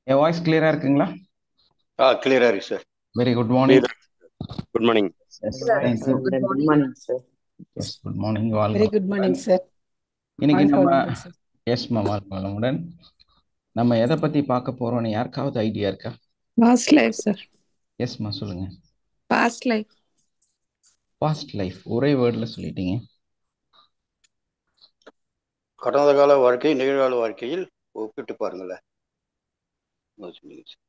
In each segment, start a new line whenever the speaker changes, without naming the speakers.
என் voice கிளியரா இருக்குங்களா?
கிளியரா இருக்கு சார்.
Very good morning.
கிளியரா good morning.
Yes,
Good
thank you.
morning,
Good morning, sir.
Yes, good morning. வாழ்க
Very good morning,
வளமுடன்.
sir.
இன்னைக்கு
வாழ்க
நம்ம
வளமுடன், sir.
எஸ்மா வாழ்க வளமுடன். நம்ம எதை பத்தி பார்க்க போறோம்னு யாருக்காவது ஐடியா இருக்கா?
Past life, sir.
எஸ்மா சொல்லுங்க.
Past life.
பாஸ்ட் லைஃப் ஒரே வேர்ட்ல சொல்லிட்டீங்க.
கடந்த கால வாழ்க்கை நிகழ்கால வாழ்க்கையில் ஒப்பிட்டு பாருங்களேன். சொல்லுங்க சார்.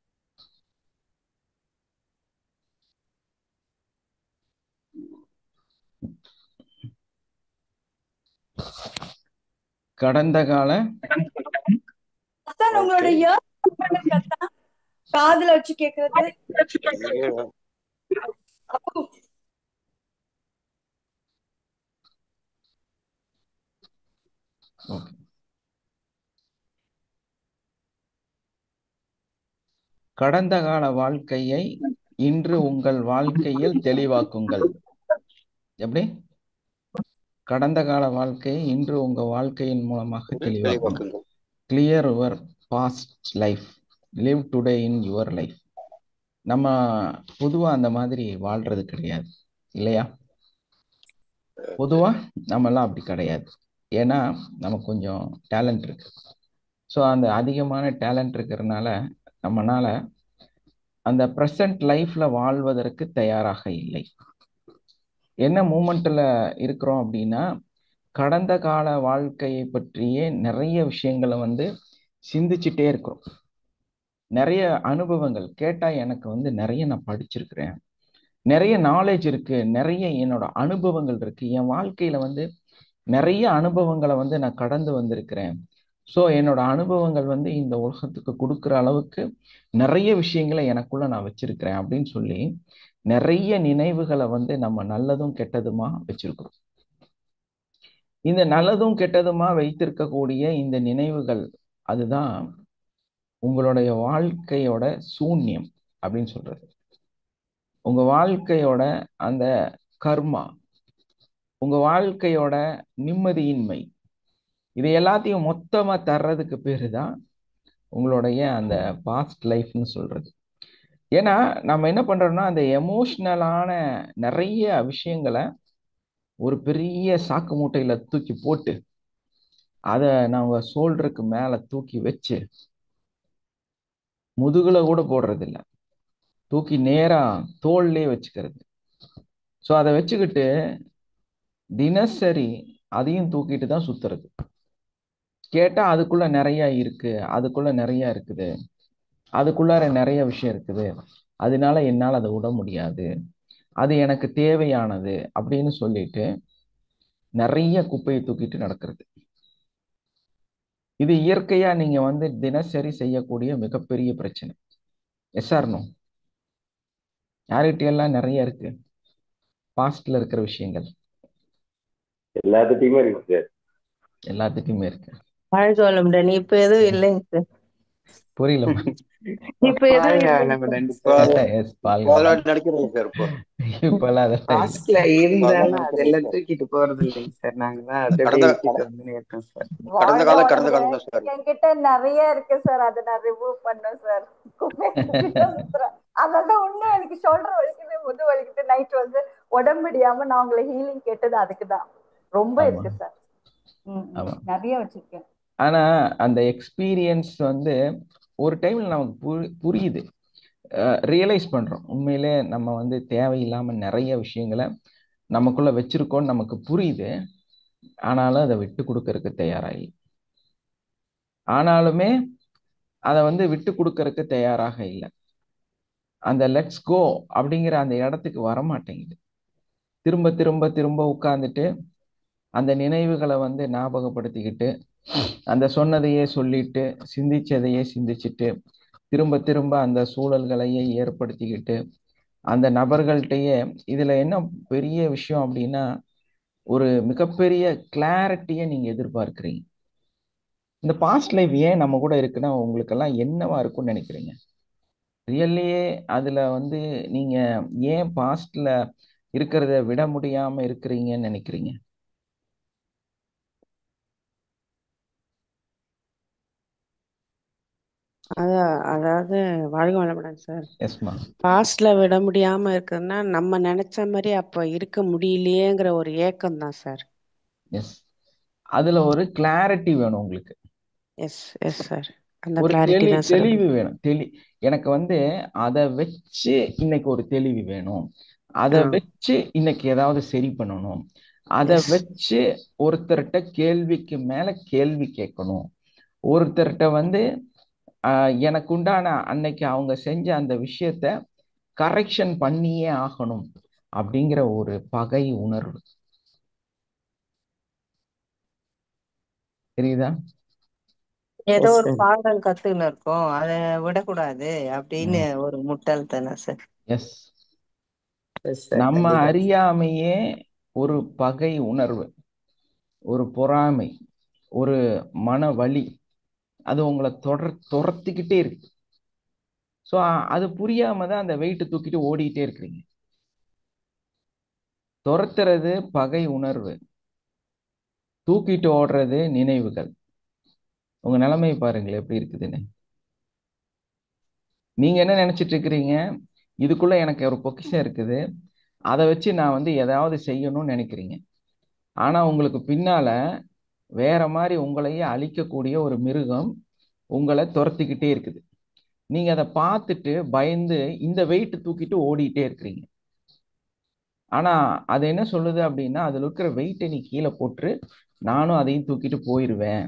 கடந்த கால
அத்தான் உங்களோட
வாழ்க்கை
இயர் பண்ணுங்க அத்தான். காதுல வச்சு கேக்குறது.
நிகழ்கால
அப்போ
ஓகே. கடந்த கால வாழ்க்கையை இன்று உங்கள் வாழ்க்கையில் தெளிவாக்குங்கள். எப்படி? கடந்த கால வாழ்க்கையை இன்று உங்க வாழ்க்கையின் மூலமாக தெளிவாக்குங்கள்.
தெளிவாக்குங்கள்.
Clear your past life, live today in your life. நம்ம பொதுவா அந்த மாதிரி வாழ்றது கிடையாது இல்லையா? பொதுவா நம்மெல்லாம் அப்படி கிடையாது. ஏன்னா நமக்கு கொஞ்சம் டேலண்ட் இருக்கு. ஸோ அந்த அதிகமான டேலண்ட் இருக்கிறதுனால நம்மனால அந்த ப்ரெசன்ட் லைஃப்ல வாழ்வதற்கு தயாராக இல்லை. என்ன மூமெண்ட்ல இருக்கிறோம் அப்படின்னா, கடந்த கால வாழ்க்கையை பற்றியே நிறைய விஷயங்களை சிந்திச்சுட்டே இருக்கிறோம். நிறைய அனுபவங்கள் கேட்டா எனக்கு நிறைய நான் படிச்சிருக்கிறேன், நிறைய நாலேஜ் இருக்கு, நிறைய என்னோட அனுபவங்கள் இருக்கு, என் வாழ்க்கையில நிறைய அனுபவங்களை நான் கடந்து வந்திருக்கிறேன். ஸோ என்னோட அனுபவங்கள் இந்த உலகத்துக்கு கொடுக்குற அளவுக்கு நிறைய விஷயங்களை எனக்குள்ள நான் வச்சிருக்கிறேன் அப்படின்னு சொல்லி நிறைய நினைவுகளை நம்ம நல்லதும் கெட்டதுமா வச்சிருக்கிறோம். இந்த நல்லதும் கெட்டதுமா வைத்திருக்கக்கூடிய இந்த நினைவுகள் அதுதான் உங்களுடைய வாழ்க்கையோட சூன்யம் அப்படின்னு சொல்றது. உங்க வாழ்க்கையோட அந்த கர்மா, உங்க வாழ்க்கையோட நிம்மதியின்மை, இது எல்லாத்தையும் மொத்தமா தர்றதுக்கு பேரு தான் உங்களுடைய அந்த பாஸ்ட் லைஃப்னு சொல்றது. ஏன்னா நம்ம என்ன பண்றோம்னா, அந்த எமோஷ்னலான நிறைய விஷயங்களை ஒரு பெரிய சாக்கு மூட்டையில தூக்கி போட்டு அதை நம்ம ஷோல்டருக்கு மேல தூக்கி வச்சு முதுகுல கூட போடுறது இல்லை, தூக்கி நேரா தோல்லே வச்சுக்கிறது. ஸோ அதை வச்சுக்கிட்டு தினசரி அதையும் தூக்கிட்டு தான் சுத்துறது. கேட்டா அதுக்குள்ள நிறைய இருக்கு, அதுக்குள்ள நிறைய இருக்குது, அதுக்குள்ளார நிறைய விஷயம் இருக்குது, அதனால என்னால் அதை விட முடியாது, அது எனக்கு தேவையானது அப்படின்னு சொல்லிட்டு நிறைய குப்பையை தூக்கிட்டு நடக்கிறது. இது இயற்கையா நீங்க தினசரி செய்யக்கூடிய மிகப்பெரிய பிரச்சனை. எஸ்ஆர்னோ யார்கிட்ட எல்லாம் நிறைய இருக்கு பாஸ்ட்ல இருக்கிற விஷயங்கள்?
எல்லாத்துட்டையுமே இருக்கு சார்.
எல்லாத்துக்குமே இருக்கு.
வாழ்க வளமுடன். இப்ப எதுவும் இல்லைங்க சார்.
புரியலம்மா.
இப்ப எதுவும்
வாழ்க
இல்லைங்க
வளமுடன்
சார்.
சார்.
எஸ், பால்
நடிக்கிறேன் சார்.
இப்பெல்லாம் அதெல்லாம் இல்லை.
பாஸ்ட்ல இருந்தாலும்
இப்போ
அதெல்லாம் தூக்கிட்டு போறது இல்லைங்க சார். நாங்கதான் அதை அப்படியே
கடந்த
விட்டுட்டு வந்து இருக்கோம் சார்.
கடந்த
வாழ்க
காலம் கடந்த
வளமுடன்.
காலம் தான் சார்.
என்கிட்ட நிறைய இருக்கு சார், அதை நான் ரிமூவ் பண்ணேன் சார். அதனால இன்னும் எனக்கு ஷோல்டர் வலிக்குது, முது வலிக்குது. நைட் உடம்பு முடியாம நான் உங்களை ஹீலிங் கேட்டது அதுக்குதான். ரொம்ப
ஆமா
இருக்கு சார்.
ஆமா.
நிறைய வச்சிருக்கேன்.
ஆனா அந்த எக்ஸ்பீரியன்ஸ் ஒரு டைம்ல நமக்கு புரியுது, ரியலைஸ் பண்றோம் உண்மையிலே நம்ம தேவையில்லாம நிறைய விஷயங்களை நமக்குள்ள வச்சிருக்கோம்னு நமக்கு புரியுது. ஆனாலும் அதை விட்டு கொடுக்கறதுக்கு தயாராகி, ஆனாலுமே அதை விட்டு கொடுக்கறதுக்கு தயாராக இல்லை. அந்த லெட்ஸ் கோ அப்படிங்கிற அந்த இடத்துக்கு வர மாட்டேங்குது. திரும்ப திரும்ப திரும்ப உட்கார்ந்துட்டு அந்த நினைவுகளை ஞாபகப்படுத்திக்கிட்டு அந்த சொன்னதையே சொல்லிட்டு சிந்திச்சதையே சிந்திச்சுட்டு திரும்ப திரும்ப அந்த சூழல்களையே ஏற்படுத்திக்கிட்டு அந்த நபர்கள்ட்டையே. இதுல என்ன பெரிய விஷயம் அப்படின்னா, ஒரு மிகப்பெரிய கிளாரிட்டியை நீங்க எதிர்பார்க்கிறீங்க. இந்த பாஸ்ட் லைஃப் ஏன் நம்ம கூட இருக்குன்னா உங்களுக்கெல்லாம் என்னவா இருக்கும்னு நினைக்கிறீங்க? ரியல்லியே அதுல நீங்க ஏன் பாஸ்ட்ல இருக்கிறத விட முடியாம இருக்கிறீங்கன்னு நினைக்கிறீங்க?
அதாவது வாழ்க வளமுடன் சார்.
எஸ்மா.
பாஸ்ட்ல விட முடியாம இருக்குன்னா நம்ம நினைச்ச மாதிரி அப்ப இருக்க முடியலையேங்கிற ஒரு ஏக்கம் தான் சார்.
எஸ், அதுல ஒரு கிளாரிட்டி வேணும் உங்களுக்கு.
எஸ் எஸ் சார், அந்த
ஒரு
கிளாரிட்டி தான் சார்.
தெளிவு வேணும். எனக்கு வந்து அதை வச்சு இன்னைக்கு ஒரு தெளிவு வேணும். அதை வச்சு இன்னைக்கு ஏதாவது சரி பண்ணணும். அதை வச்சு ஒருத்தர்கிட்ட கேள்விக்கு மேல கேள்வி கேட்கணும். ஒருத்தர்கிட்ட வந்து எனக்கு உண்டான அன்னைக்கு அவங்க செஞ்ச அந்த விஷயத்த கரெக்ஷன் பண்ணியே ஆகணும் அப்படிங்கிற ஒரு பகை உணர்வு. தெரியுதா?
ஏதோ ஒரு பாடம் கத்துன்னு இருக்கோம், அதை விடக்கூடாது அப்படின்னு ஒரு முட்டாள்தானே சார்.
எஸ், நம்ம அறியாமையே ஒரு பகை உணர்வு, ஒரு பொறாமை, ஒரு மன வலி, அது உங்களை துரத்திக்கிட்டே இருக்கு. ஸோ அது புரியாம தான் அந்த வெயிட்டு தூக்கிட்டு ஓடிட்டே இருக்கிறீங்க. துரத்துறது பகை உணர்வு, தூக்கிட்டு ஓடுறது நினைவுகள். உங்க நிலைமை பாருங்களேன் எப்படி இருக்குதுன்னு. நீங்க என்ன நினைச்சிட்டு இருக்கிறீங்க? இதுக்குள்ள எனக்கு ஒரு பொக்கிஷம் இருக்குது, அதை வச்சு நான் வந்து ஏதாவது செய்யணும்னு நினைக்கிறீங்க. ஆனா உங்களுக்கு பின்னால வேற மாதிரி உங்களையே அழிக்கக்கூடிய ஒரு மிருகம் உங்களை துரத்திக்கிட்டே இருக்குது. நீங்க அதை பார்த்துட்டு பயந்து இந்த வெயிட் தூக்கிட்டு ஓடிட்டே இருக்கிறீங்க. ஆனா அது என்ன சொல்லுது அப்படின்னா, அதுல இருக்கிற வெயிட்டை நீ கீழே போட்டு நானும் அதையும் தூக்கிட்டு போயிடுவேன்,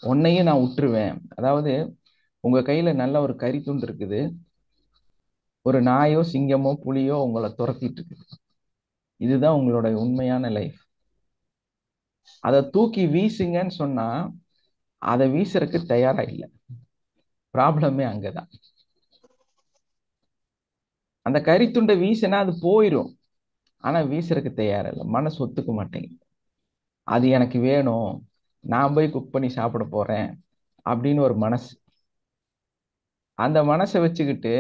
உன்னையும் நான் விட்டுருவேன். அதாவது உங்க கையில நல்ல ஒரு கறி துண்டு இருக்குது, ஒரு நாயோ சிங்கமோ புலியோ உங்களை துரத்திட்டு இருக்குது. இதுதான் உங்களோட உண்மையான லைஃப். அதை தூக்கி வீசுங்கன்னு சொன்னா அதை வீசுறதுக்கு தயாரா இல்லை. ப்ராப்ளமே அங்கதான். அந்த கறி துண்டை வீசினா அது போயிடும், ஆனா வீசுறதுக்கு தயாரா இல்லை. மனசு ஒத்துக்க மாட்டேங்குது. அது எனக்கு வேணும், நான் போய் குக் பண்ணி சாப்பிட போறேன் அப்படின்னு ஒரு மனசு. அந்த மனசை வச்சுக்கிட்டு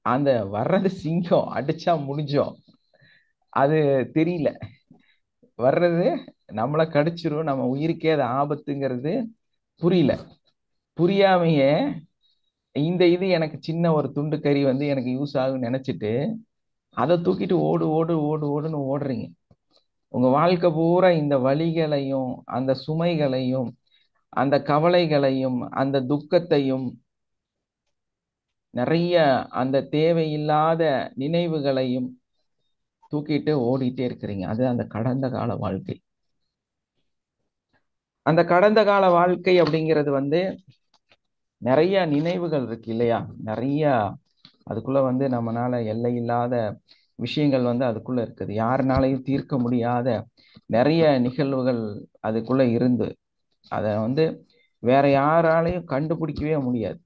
அந்த வர்றது சிங்கம், அடிச்சா முடிஞ்சோம், அது தெரியல. வர்றது நம்மளை கடிச்சிரும், நம்ம உயிருக்கே அது ஆபத்துங்கிறது புரியல. புரியாமையே இது எனக்கு சின்ன ஒரு துண்டு கறி வந்து எனக்கு யூஸ் ஆகும்னு நினைச்சிட்டு அதை தூக்கிட்டு ஓடு ஓடு ஓடு ஓடுன்னு ஓடுறீங்க. உங்க வாழ்க்கை பூரா இந்த வலிகளையும் அந்த சுமைகளையும் அந்த கவலைகளையும் அந்த துக்கத்தையும் நிறைய அந்த தேவையில்லாத நினைவுகளையும் தூக்கிட்டு ஓடிட்டே இருக்கிறீங்க. அது அந்த கடந்த கால வாழ்க்கை. அந்த கடந்த கால வாழ்க்கை அப்படிங்கிறது வந்து நிறைய நினைவுகள் இருக்கு இல்லையா? நிறைய அதுக்குள்ள வந்து நம்மளால எல்லை இல்லாத விஷயங்கள் வந்து அதுக்குள்ள இருக்குது. யாருனாலையும் தீர்க்க முடியாத நிறைய நிகழ்வுகள் அதுக்குள்ள இருந்து அதை வந்து வேற யாராலையும் கண்டுபிடிக்கவே முடியாது.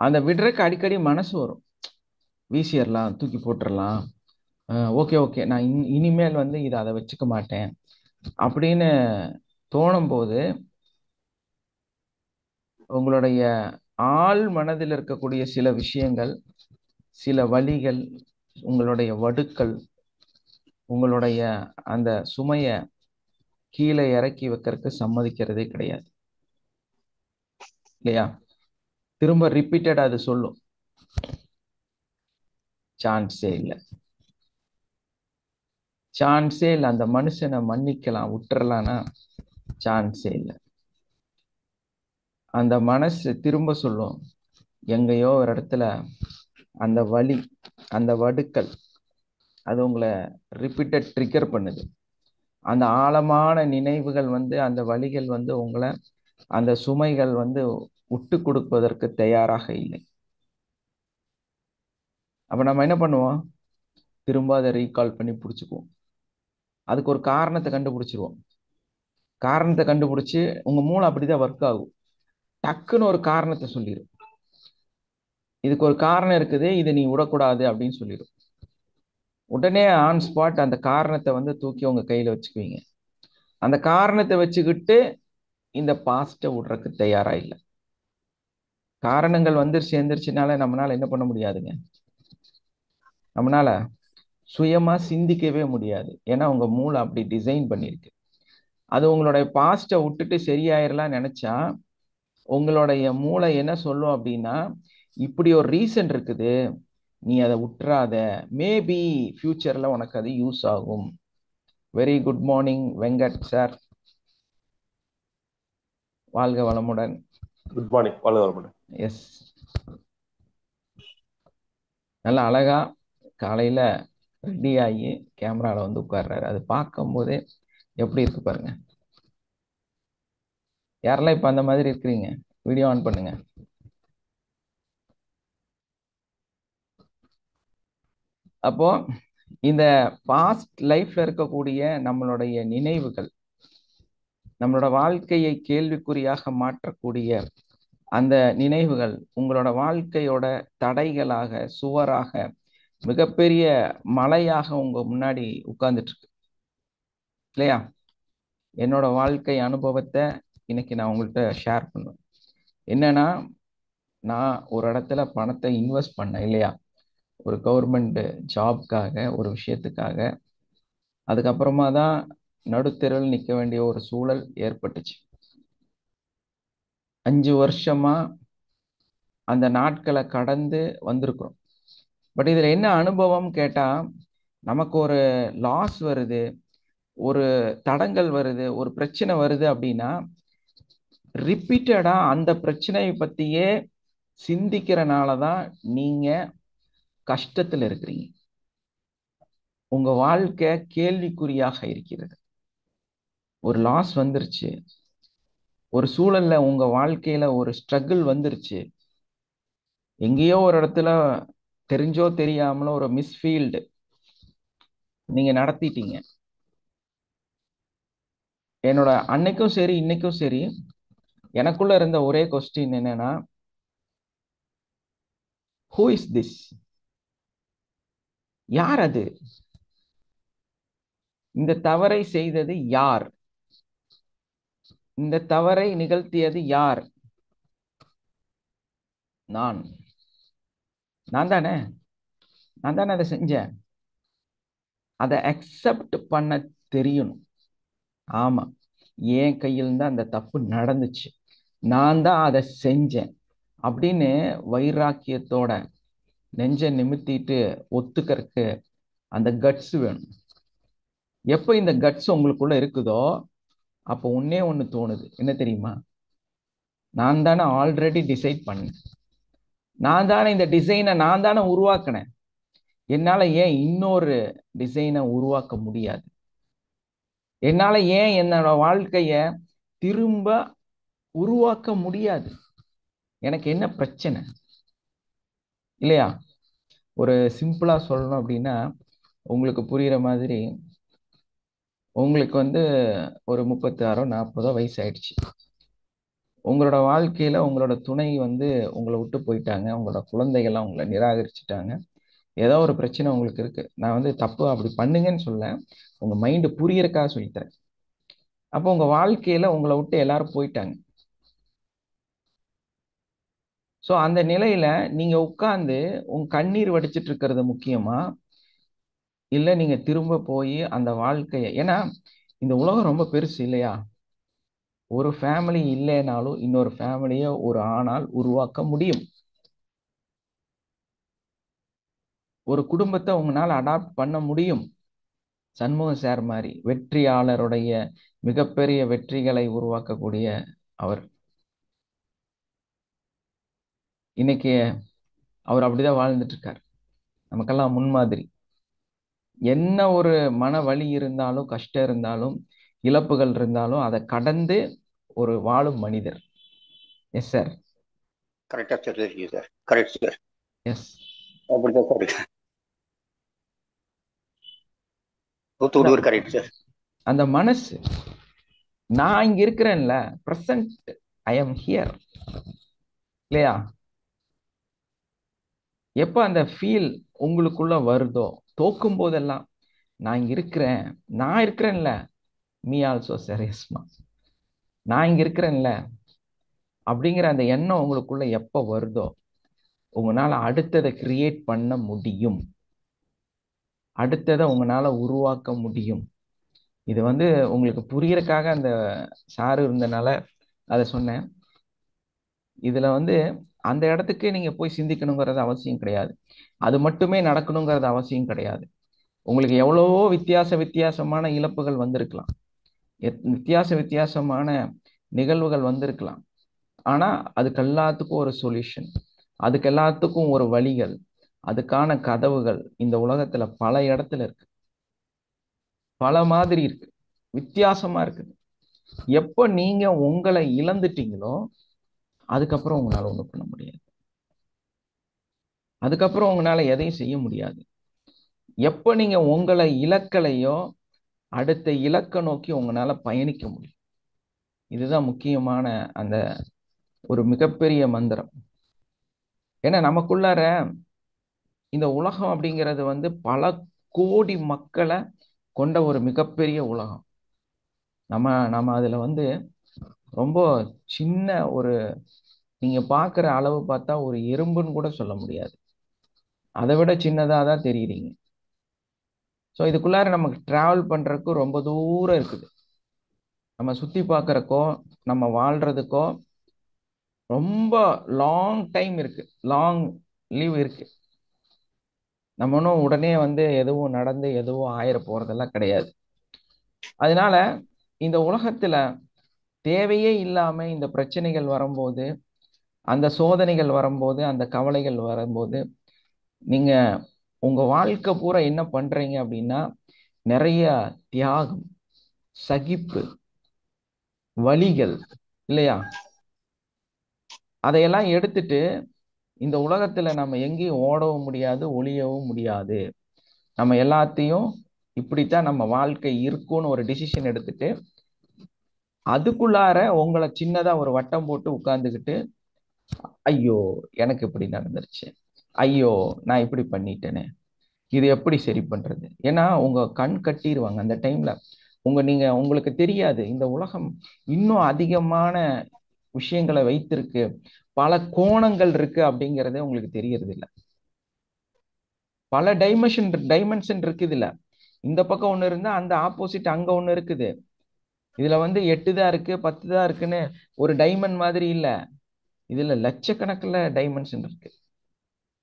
அந்த விடுறதுக்கு அடிக்கடி மனசு வரும், வீசிடலாம், தூக்கி போட்டுடலாம், ஓகே ஓகே நான் இனிமேல் வந்து இதை அதை வச்சுக்க மாட்டேன் அப்படின்னு தோணும் போது உங்களுடைய ஆள் மனதில் இருக்கக்கூடிய சில விஷயங்கள், சில வலிகள், உங்களுடைய வடுக்கள், உங்களுடைய அந்த சுமைய கீழே இறக்கி வைக்கிறதுக்கு சம்மதிக்கிறதே கிடையாது இல்லையா? திரும்ப ரிப்பீட்டட் அது சொல்லும், சான்ஸே இல்லை, சான்ஸே இல்லை. அந்த மனுஷனை மன்னிக்கலாம் விட்டுறலான்னா சான்ஸே இல்லை. அந்த மனசு திரும்ப சொல்லும், எங்கேயோ ஒரு இடத்துல அந்த வலி, அந்த வடுக்கள், அது உங்களை ரிப்பீட்டட் ட்ரிகர் பண்ணுது. அந்த ஆழமான நினைவுகள் வந்து அந்த வலிகள் வந்து உங்களை அந்த சுமைகள் வந்து விட்டு கொடுப்பதற்கு தயாராக இல்லை. அப்ப நம்ம என்ன பண்ணுவோம்? திரும்ப அதை ரீகால் பண்ணி பிடிச்சிக்குவோம். அதுக்கு ஒரு காரணத்தை கண்டுபிடிச்சிருவோம். காரணத்தை கண்டுபிடிச்சு உங்க மூளை அப்படிதான் ஒர்க் ஆகும். டக்குன்னு ஒரு காரணத்தை சொல்லிடும், இதுக்கு ஒரு காரணம் இருக்குது, இதை நீ விடக்கூடாது அப்படின்னு சொல்லிடும். உடனே ஆன் ஸ்பாட் அந்த காரணத்தை வந்து தூக்கி உங்க கையில வச்சுக்குவீங்க. அந்த காரணத்தை வச்சுக்கிட்டு இந்த பாஸ்ட்டை விடுறதுக்கு தயாரா இல்லை. காரணங்கள் வந்து சேர்ந்துருச்சுனால நம்மளால என்ன பண்ண முடியாதுங்க. நம்மளால சுயமா சிந்திக்கவே முடியாது. ஏன்னா உங்க மூளை அப்படி டிசைன் பண்ணிருக்கு. அது உங்களுடைய பாஸ்ட்டை விட்டுட்டு சரியாயிரலாம் நினைச்சா உங்களுடைய மூளை என்ன சொல்லும் அப்படின்னா, இப்படி ஒரு ரீசன் இருக்குது, நீ அதை விட்டுறாத, மேபி ஃபியூச்சர்ல உனக்கு அது யூஸ் ஆகும். Very good morning Venkat sir, வாழ்க வளமுடன்.
குட் மார்னிங், வாழ்க வளமுடன்.
எஸ், நல்லா அழகா காலையில ரெடி ஆகி கேமரால வந்து உட்கார்றாரு. அது பார்க்கும் போதே எப்படி இருக்கு பாருங்க. யாரெல்லாம் இப்ப அந்த மாதிரி இருக்கிறீங்க? வீடியோ ஆன் பண்ணுங்க. அப்போ இந்த பாஸ்ட் லைஃப்ல இருக்கக்கூடிய நம்மளுடைய நினைவுகள் நம்மளோட வாழ்க்கையை கேள்விக்குறியாக மாற்றக்கூடிய அந்த நினைவுகள் உங்களோட வாழ்க்கையோட தடைகளாக, சுவராக, மிகப்பெரிய மலையாக உங்க முன்னாடி உட்கார்ந்துட்டு இருக்கு இல்லையா? என்னோட வாழ்க்கை அனுபவத்தை இன்னைக்கு நான் உங்கள்கிட்ட ஷேர் பண்ணுவேன். என்னன்னா, நான் ஒரு இடத்துல பணத்தை இன்வெஸ்ட் பண்ணேன் இல்லையா, ஒரு கவர்மெண்ட் ஜாப்காக, ஒரு விஷயத்துக்காக. அதுக்கப்புறமா தான் நடுத்தெருவில் நிற்க வேண்டிய ஒரு சூழல் ஏற்பட்டுச்சு. 5 வருஷமா அந்த நாட்களை கடந்து வந்திருக்கிறோம். பட் இதுல என்ன அனுபவம் கேட்டா, நமக்கு ஒரு லாஸ் வருது, ஒரு தடங்கள் வருது, ஒரு பிரச்சனை வருது அப்படின்னா ரிப்பீட்டடா அந்த பிரச்சனையை பத்தியே சிந்திக்கிறனாலதான் நீங்க கஷ்டத்துல இருக்கிறீங்க. உங்க வாழ்க்கை கேள்விக்குறியாக இருக்கிறது. ஒரு லாஸ் வந்துருச்சு, ஒரு சூழல்ல உங்க வாழ்க்கையில ஒரு ஸ்ட்ரகிள் வந்துருச்சு, எங்கேயோ ஒரு இடத்துல தெரிஞ்சோ தெரியாமலோ ஒரு மிஸ்ஃபீல்டு நீங்க நடத்திட்டீங்க. என்னோட அன்னைக்கும் சரி இன்னைக்கும் சரி எனக்குள்ள இருந்த ஒரே கொஸ்டின் என்னன்னா, ஹூ இஸ் திஸ்? யார் அது? இந்த தவறை செய்தது யார்? இந்த தவறை நிகழ்த்தியது யார்? நான் தானே, நான் தானே அதை செஞ்சேன். அதை அக்செப்ட் பண்ண தெரியணும். ஆமா, என் கையில் தான் அந்த தப்பு நடந்துச்சு, நான் தான் அதை செஞ்சேன் அப்படின்னு வைராக்கியத்தோட நெஞ்ச நிமித்திட்டு ஒத்துக்கிறதுக்கு அந்த கட்ஸ் வேணும். எப்போ இந்த கட்ஸ் உங்களுக்குள்ள இருக்குதோ அப்போ ஒன்னே ஒன்று தோணுது, என்ன தெரியுமா? நான் தானே ஆல்ரெடி டிசைட் பண்ணேன், நான் தானே இந்த டிசைனை நான் தானே உருவாக்கினேன், என்னால ஏன் இன்னொரு டிசைனை உருவாக்க முடியாது? என்னால ஏன் என்னோட வாழ்க்கைய திரும்ப உருவாக்க முடியாது? எனக்கு என்ன பிரச்சனை? இல்லையா? ஒரு சிம்பிளா சொல்லணும் அப்படின்னா, உங்களுக்கு புரியுற மாதிரி, உங்களுக்கு ஒரு 36 40 வயசு ஆயிடுச்சு. உங்களோட வாழ்க்கையில உங்களோட துணை உங்களை விட்டு போயிட்டாங்க, உங்களோட குழந்தைகள்லாம் உங்களை நிராகரிச்சுட்டாங்க, ஏதோ ஒரு பிரச்சனை உங்களுக்கு இருக்கு. நான் தப்பு அப்படி பண்ணுங்கன்னு சொல்ல, உங்க மைண்டு புரியறக்காக சொல்லித்தரேன். அப்போ உங்க வாழ்க்கையில உங்களை விட்டு எல்லாரும் போயிட்டாங்க. ஸோ அந்த நிலையில நீங்க உட்கார்ந்து உங்க கண்ணீர் வடிச்சிட்டு இருக்கிறது முக்கியமா, இல்லை நீங்க திரும்ப போய் அந்த வாழ்க்கைய, ஏன்னா இந்த உலகம் ரொம்ப பெருசு இல்லையா? ஒரு ஃபேமிலி இல்லைனாலும் இன்னொரு ஃபேமிலியை ஒரு ஆணால் உருவாக்க முடியும். ஒரு குடும்பத்தை உங்களால் அடாப்ட் பண்ண முடியும். சண்முகம் சார் மாதிரி வெற்றியாளருடைய மிகப்பெரிய வெற்றிகளை உருவாக்கக்கூடிய அவர், இன்னைக்கு அவர் அப்படிதான் வாழ்ந்துட்டு இருக்கார், நமக்கெல்லாம் முன்மாதிரி. என்ன ஒரு மன வலி இருந்தாலும், கஷ்டம் இருந்தாலும், இழப்புகள் இருந்தாலும் அதை கடந்து ஒரு வாழும் மனிதர். எஸ் சார்,
கரெக்டா சொல்லிருக்கீங்க சார். Correct sir.
எஸ்,
அப்படிதான் சார் இருக்கு. 100 கரெக்ட் சார்.
அந்த மனசு, நான் இங்க இருக்கிறேன்ல, பிரசன்ட், ஐ எம் ஹியர் இல்லையா? எப்ப அந்த ஃபீல் உங்களுக்குள்ள வருதோ, தோக்கும் போதெல்லாம் நான் இங்க இருக்கிறேன், நான் இருக்கிறேன்ல, மீ ஆல்சோ சார், எஸ்மா, நான் இங்க இருக்கிறேன்ல அப்படிங்கிற அந்த எண்ணம் உங்களுக்குள்ள எப்ப வருதோ உங்களால அடுத்ததை கிரியேட் பண்ண முடியும். அடுத்ததை உங்களால உருவாக்க முடியும். இது வந்து உங்களுக்கு புரியறதுக்காக அந்த சாரு இருந்தனால அதை சொன்னேன். இதுல வந்து அந்த இடத்துக்கு நீங்க போய் சிந்திக்கணுங்கிறது அவசியம் கிடையாது. அது மட்டுமே நடக்கணுங்கிறது அவசியம் கிடையாது. உங்களுக்கு எவ்வளவோ வித்தியாசமான இழப்புகள் வந்திருக்கலாம், வித்தியாசமான நிகழ்வுகள் வந்திருக்கலாம். ஆனா அதுக்கு எல்லாத்துக்கும் ஒரு சொல்யூஷன், அதுக்கு எல்லாத்துக்கும் ஒரு வழிகள், அதுக்கான கதவுகள் இந்த உலகத்துல பல இடத்துல இருக்கு, பல மாதிரி இருக்கு, வித்தியாசமா இருக்குது. எப்ப நீங்க உங்களை இழந்துட்டீங்களோ அதுக்கப்புறம் உங்களால ஒண்ணும் பண்ண முடியாது. அதுக்கப்புறம் உங்களால எதையும் செய்ய முடியாது. எப்ப நீங்க உங்களை இலக்கலையோ அடுத்த இலக்க நோக்கி உங்களால பயணிக்க முடியும். இதுதான் முக்கியமான அந்த ஒரு மிகப்பெரிய மந்திரம். ஏன்னா நமக்குள்ளார இந்த உலகம் அப்படிங்கிறது வந்து பல கோடி மக்களை கொண்ட ஒரு மிகப்பெரிய உலகம். நம்ம அதுல வந்து ரொம்ப சின்ன ஒரு, நீங்க பாக்குற அளவு பார்த்தா ஒரு எறும்புன்னு கூட சொல்ல முடியாது, அதை விட சின்னதா தான் தெரியுறீங்க. ஸோ இதுக்குள்ளார நமக்கு டிராவல் பண்றதுக்கு ரொம்ப தூரம் இருக்குது. நம்ம சுத்தி பார்க்கறக்கோ நம்ம வாழ்றதுக்கோ ரொம்ப லாங் டைம் இருக்கு, லாங் லீவ் இருக்கு. நம்ம ஒன்றும் உடனே வந்து எதுவும் நடந்து எதுவும் ஆயிர போறதெல்லாம் கிடையாது. அதனால இந்த உலகத்துல தேவையே இல்லாம இந்த பிரச்சனைகள் வரும்போது, அந்த சோதனைகள் வரும்போது, அந்த கவலைகள் வரும்போது, நீங்க உங்க வாழ்க்கை பூரா என்ன பண்றீங்க அப்படின்னா நிறைய தியாகம், சகிப்பு, வலிகள், இல்லையா? அதையெல்லாம் எடுத்துட்டு இந்த உலகத்துல நம்ம எங்கேயும் ஓடவும் முடியாது, ஒளியவும் முடியாது. நம்ம எல்லாத்தையும் இப்படித்தான் நம்ம வாழ்க்கை இருக்கும்னு ஒரு டிசிஷன் எடுத்துட்டு அதுக்குள்ளார உங்களை சின்னதா ஒரு வட்டம் போட்டு உட்கார்ந்துக்கிட்டு, ஐயோ எனக்கு இப்படி நடந்துருச்சு, ஐயோ நான் இப்படி பண்ணிட்டேனே, இது எப்படி சரி பண்றது? ஏன்னா உங்க கண் கட்டிடுவாங்க அந்த டைம்ல. உங்களுக்கு தெரியாது இந்த உலகம் இன்னும் அதிகமான விஷயங்களை வைத்திருக்கு, பல கோணங்கள் இருக்கு அப்படிங்கறதே உங்களுக்கு தெரியறது இல்ல. பல டைமென்ஷன் இருக்குது இல்ல. இந்த பக்கம் ஒண்ணு இருந்தா அந்த ஆப்போசிட் அங்க ஒண்ணு இருக்குது. இதுல வந்து 8 தான் இருக்கு 10 தான் இருக்குன்னு ஒரு டைமண்ட் மாதிரி இல்ல, இதுல லட்சக்கணக்கில் டைமென்ஷன் இருக்கு.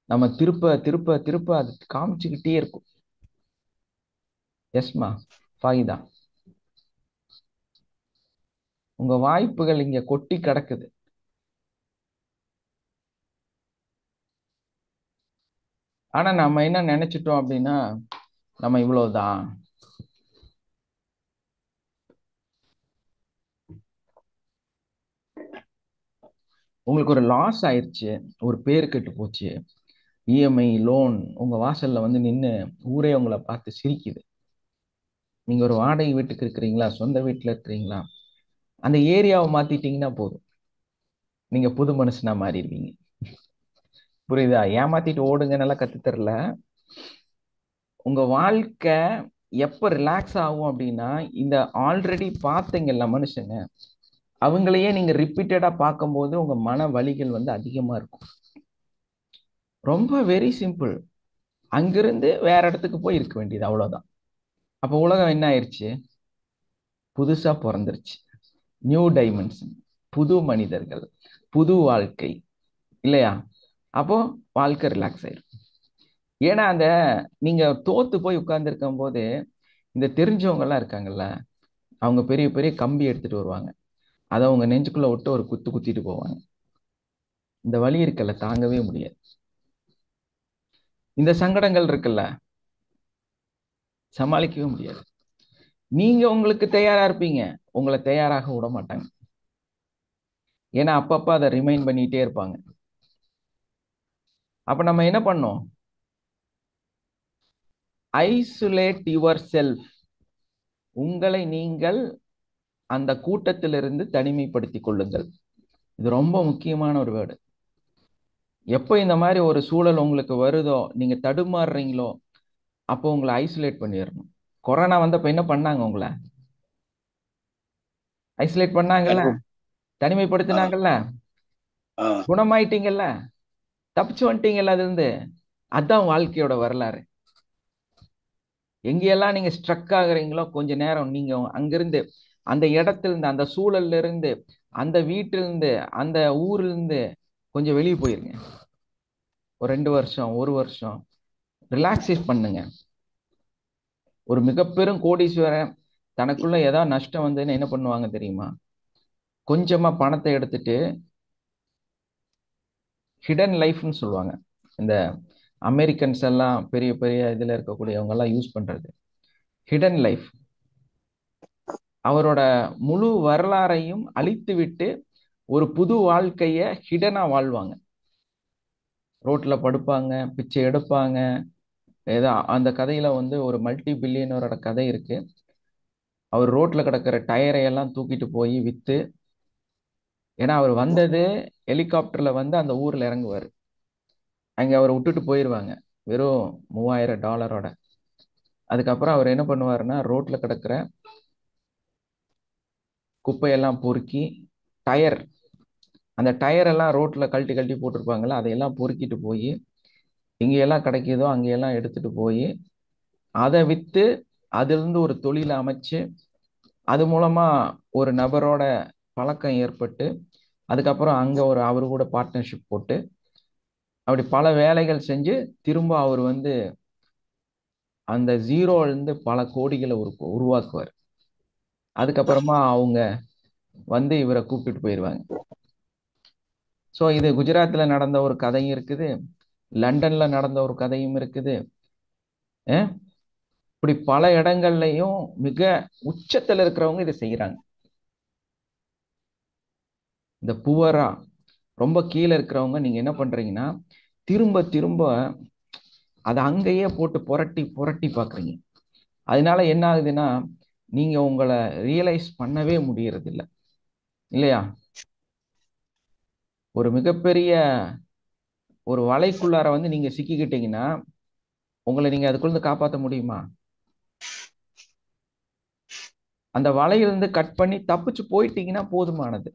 நம்ம திருப்ப திருப்ப திருப்ப அது காமிச்சுக்கிட்டே இருக்கும். எஸ்மா ஃபாயிதா, உங்க வாய்ப்புகள் இங்க கொட்டி கிடக்குது. ஆனா நம்ம என்ன நினைச்சிட்டோம் அப்படின்னா நம்ம இவ்வளவுதான், உங்களுக்கு ஒரு லாஸ் ஆயிடுச்சு, ஒரு பேர் கெட்டு போச்சு, இஎம்ஐ லோன் உங்க வாசல்ல வந்து நின்று ஊரே உங்களை பார்த்து சிரிக்குது. நீங்க ஒரு வாடகை வீட்டுக்கு இருக்கிறீங்களா, சொந்த வீட்டுல இருக்கிறீங்களா, அந்த ஏரியாவை மாத்திட்டீங்கன்னா போதும், நீங்க புது மனுஷனா மாறிடுவீங்க. புரியுதா? ஏமாத்திட்டு ஓடுங்க நல்லா கத்து தரல. உங்க வாழ்க்கை எப்ப ரிலாக்ஸ் ஆகும் அப்படின்னா இந்த ஆல்ரெடி பார்த்தீங்கல்ல மனுஷங்க, அவங்களையே நீங்க ரிப்பீட்டடா பார்க்கும்போது உங்க மன வலிகள் வந்து அதிகமா இருக்கும். ரொம்ப வெரி சிம்பிள். அங்கிருந்து வேற இடத்துக்கு போய் இருக்க வேண்டியது, அவ்வளவுதான். அப்ப உலகம் என்ன ஆயிடுச்சு? புதுசா பிறந்துருச்சு. நியூ டைமென்ஷன், புது மனிதர்கள், புது வாழ்க்கை, இல்லையா? அப்போ வாழ்க்கை ரிலாக்ஸ் ஆயிரும். ஏன்னா அந்த நீங்க தோத்து போய் உட்கார்ந்துருக்கும் போது இந்த தெரிஞ்சவங்க எல்லாம் இருக்காங்கல்ல, அவங்க பெரிய பெரிய கம்பி எடுத்துட்டு வருவாங்க, அதை அவங்க நெஞ்சுக்குள்ள விட்டு ஒரு குத்து குத்திட்டு போவாங்க. இந்த வலி இருக்குல்ல தாங்கவே முடியாது. இந்த சங்கடங்கள் இருக்குல்ல சமாளிக்கவே முடியாது. நீங்க உங்களுக்கு தயாரா இருப்பீங்க, உங்களை தயாராக விட மாட்டாங்க. ஏன்னா அப்பப்ப அதை ரிமைண்ட் பண்ணிட்டே இருப்பாங்க. அப்ப நம்ம என்ன பண்ணோம்? Isolate your self. உங்களை நீங்கள் அந்த கூட்டத்திலிருந்து தனிமைப்படுத்திக் கொள்ளுங்கள். இது ரொம்ப முக்கியமான ஒரு வேர்டு. எப்போ இந்த மாதிரி ஒரு சூழல் உங்களுக்கு வருதோ, நீங்க தடுமாறுறீங்களோ, அப்போ உங்களை ஐசோலேட் பண்ணிடணும். கொரோனா வந்தப்ப என்ன பண்ணாங்க? உங்களை ஐசோலேட் பண்ணாங்கல்ல, தனிமைப்படுத்தினாங்கல்ல, குணமாயிட்டீங்கல்ல, தப்பிச்சு வந்துட்டீங்கல்ல. அது இருந்து அதான் வாழ்க்கையோட வரலாறு. எங்கெல்லாம் நீங்க ஸ்ட்ரக் ஆகுறீங்களோ கொஞ்ச நேரம் நீங்க அங்கிருந்து அந்த இடத்துல இருந்து அந்த சூழல்ல இருந்து அந்த வீட்டிலிருந்து அந்த ஊர்ல இருந்து கொஞ்சம் வெளியே போயிருங்க. ஒரு 2 வருஷம் 1 வருஷம் ரிலாக்ஸேட் பண்ணுங்க. ஒரு மிகப்பெரும் கோடீஸ்வரன் தனக்குள்ள ஏதாவது நஷ்டம் வந்ததுன்னு என்ன பண்ணுவாங்க தெரியுமா? கொஞ்சமா பணத்தை எடுத்துட்டு ஹிடன் லைஃப்னு சொல்லுவாங்க. இந்த அமெரிக்கன்ஸ் எல்லாம் பெரிய பெரிய இதுல இருக்கக்கூடியவங்க எல்லாம் யூஸ் பண்றது ஹிடன் லைஃப். அவரோட முழு வரலாறையும் அழித்து விட்டு ஒரு புது வாழ்க்கைய ஹிடனா வாழ்வாங்க. ரோட்ல படுப்பாங்க, பிச்சை எடுப்பாங்க. ஏதோ அந்த கதையில வந்து ஒரு மல்டி பில்லியனரோட கதை இருக்கு. அவர் ரோட்ல கிடக்கிற டயரை எல்லாம் தூக்கிட்டு போய் வித்து, ஏன்னா அவர் வந்தது ஹெலிகாப்டர்ல வந்து அந்த ஊர்ல இறங்குவாரு. அங்க அவரை விட்டுட்டு போயிடுவாங்க வெறும் $3000. அதுக்கப்புறம் அவர் என்ன பண்ணுவாருன்னா ரோட்ல கிடக்கிற குப்பையெல்லாம் பொறுக்கி டயர், அந்த டயர் எல்லாம் ரோட்ல கழட்டி கழட்டி போட்டிருப்பாங்கல்ல, அதையெல்லாம் பொறுக்கிட்டு போய் எங்கெல்லாம் கிடைக்குதோ அங்கெல்லாம் எடுத்துட்டு போய் அதை வித்து அதிலிருந்து ஒரு தொழிலை அமைச்சு அது மூலமா ஒரு நபரோட பழக்கம் ஏற்பட்டு அதுக்கப்புறம் அங்க ஒரு அவரு கூட பார்ட்னர்ஷிப் போட்டு அப்படி பல வேலைகள் செஞ்சு திரும்ப அவர் வந்து அந்த ஜீரோல இருந்து பல கோடிகளை உருவாக்குவார். அதுக்கப்புறமா அவங்க வந்து இவரை கூப்பிட்டுட்டு போயிடுவாங்க. ஸோ இது குஜராத்ல நடந்த ஒரு கதையும் இருக்குது, லண்டன்ல நடந்த ஒரு கதையும் இருக்குது. இப்படி பல இடங்கள்லையும் மிக உச்சத்துல இருக்கிறவங்க இதை செய்யறாங்க. இந்த புவரா ரொம்ப கீழே இருக்கிறவங்க நீங்க என்ன பண்றீங்கன்னா திரும்ப திரும்ப அதை அங்கேயே போட்டு புரட்டி புரட்டி பாக்குறீங்க. அதனால என்ன ஆகுதுன்னா நீங்க உங்களை ரியலைஸ் பண்ணவே முடியறது இல்லை, இல்லையா? ஒரு மிகப்பெரிய ஒரு வலைக்குள்ளார வந்து நீங்க சிக்கிக்கிட்டீங்கன்னா உங்களை நீங்க அதுக்குள்ள காப்பாற்ற முடியுமா? அந்த வலையிலிருந்து கட் பண்ணி தப்பிச்சு போயிட்டீங்கன்னா போதுமானது.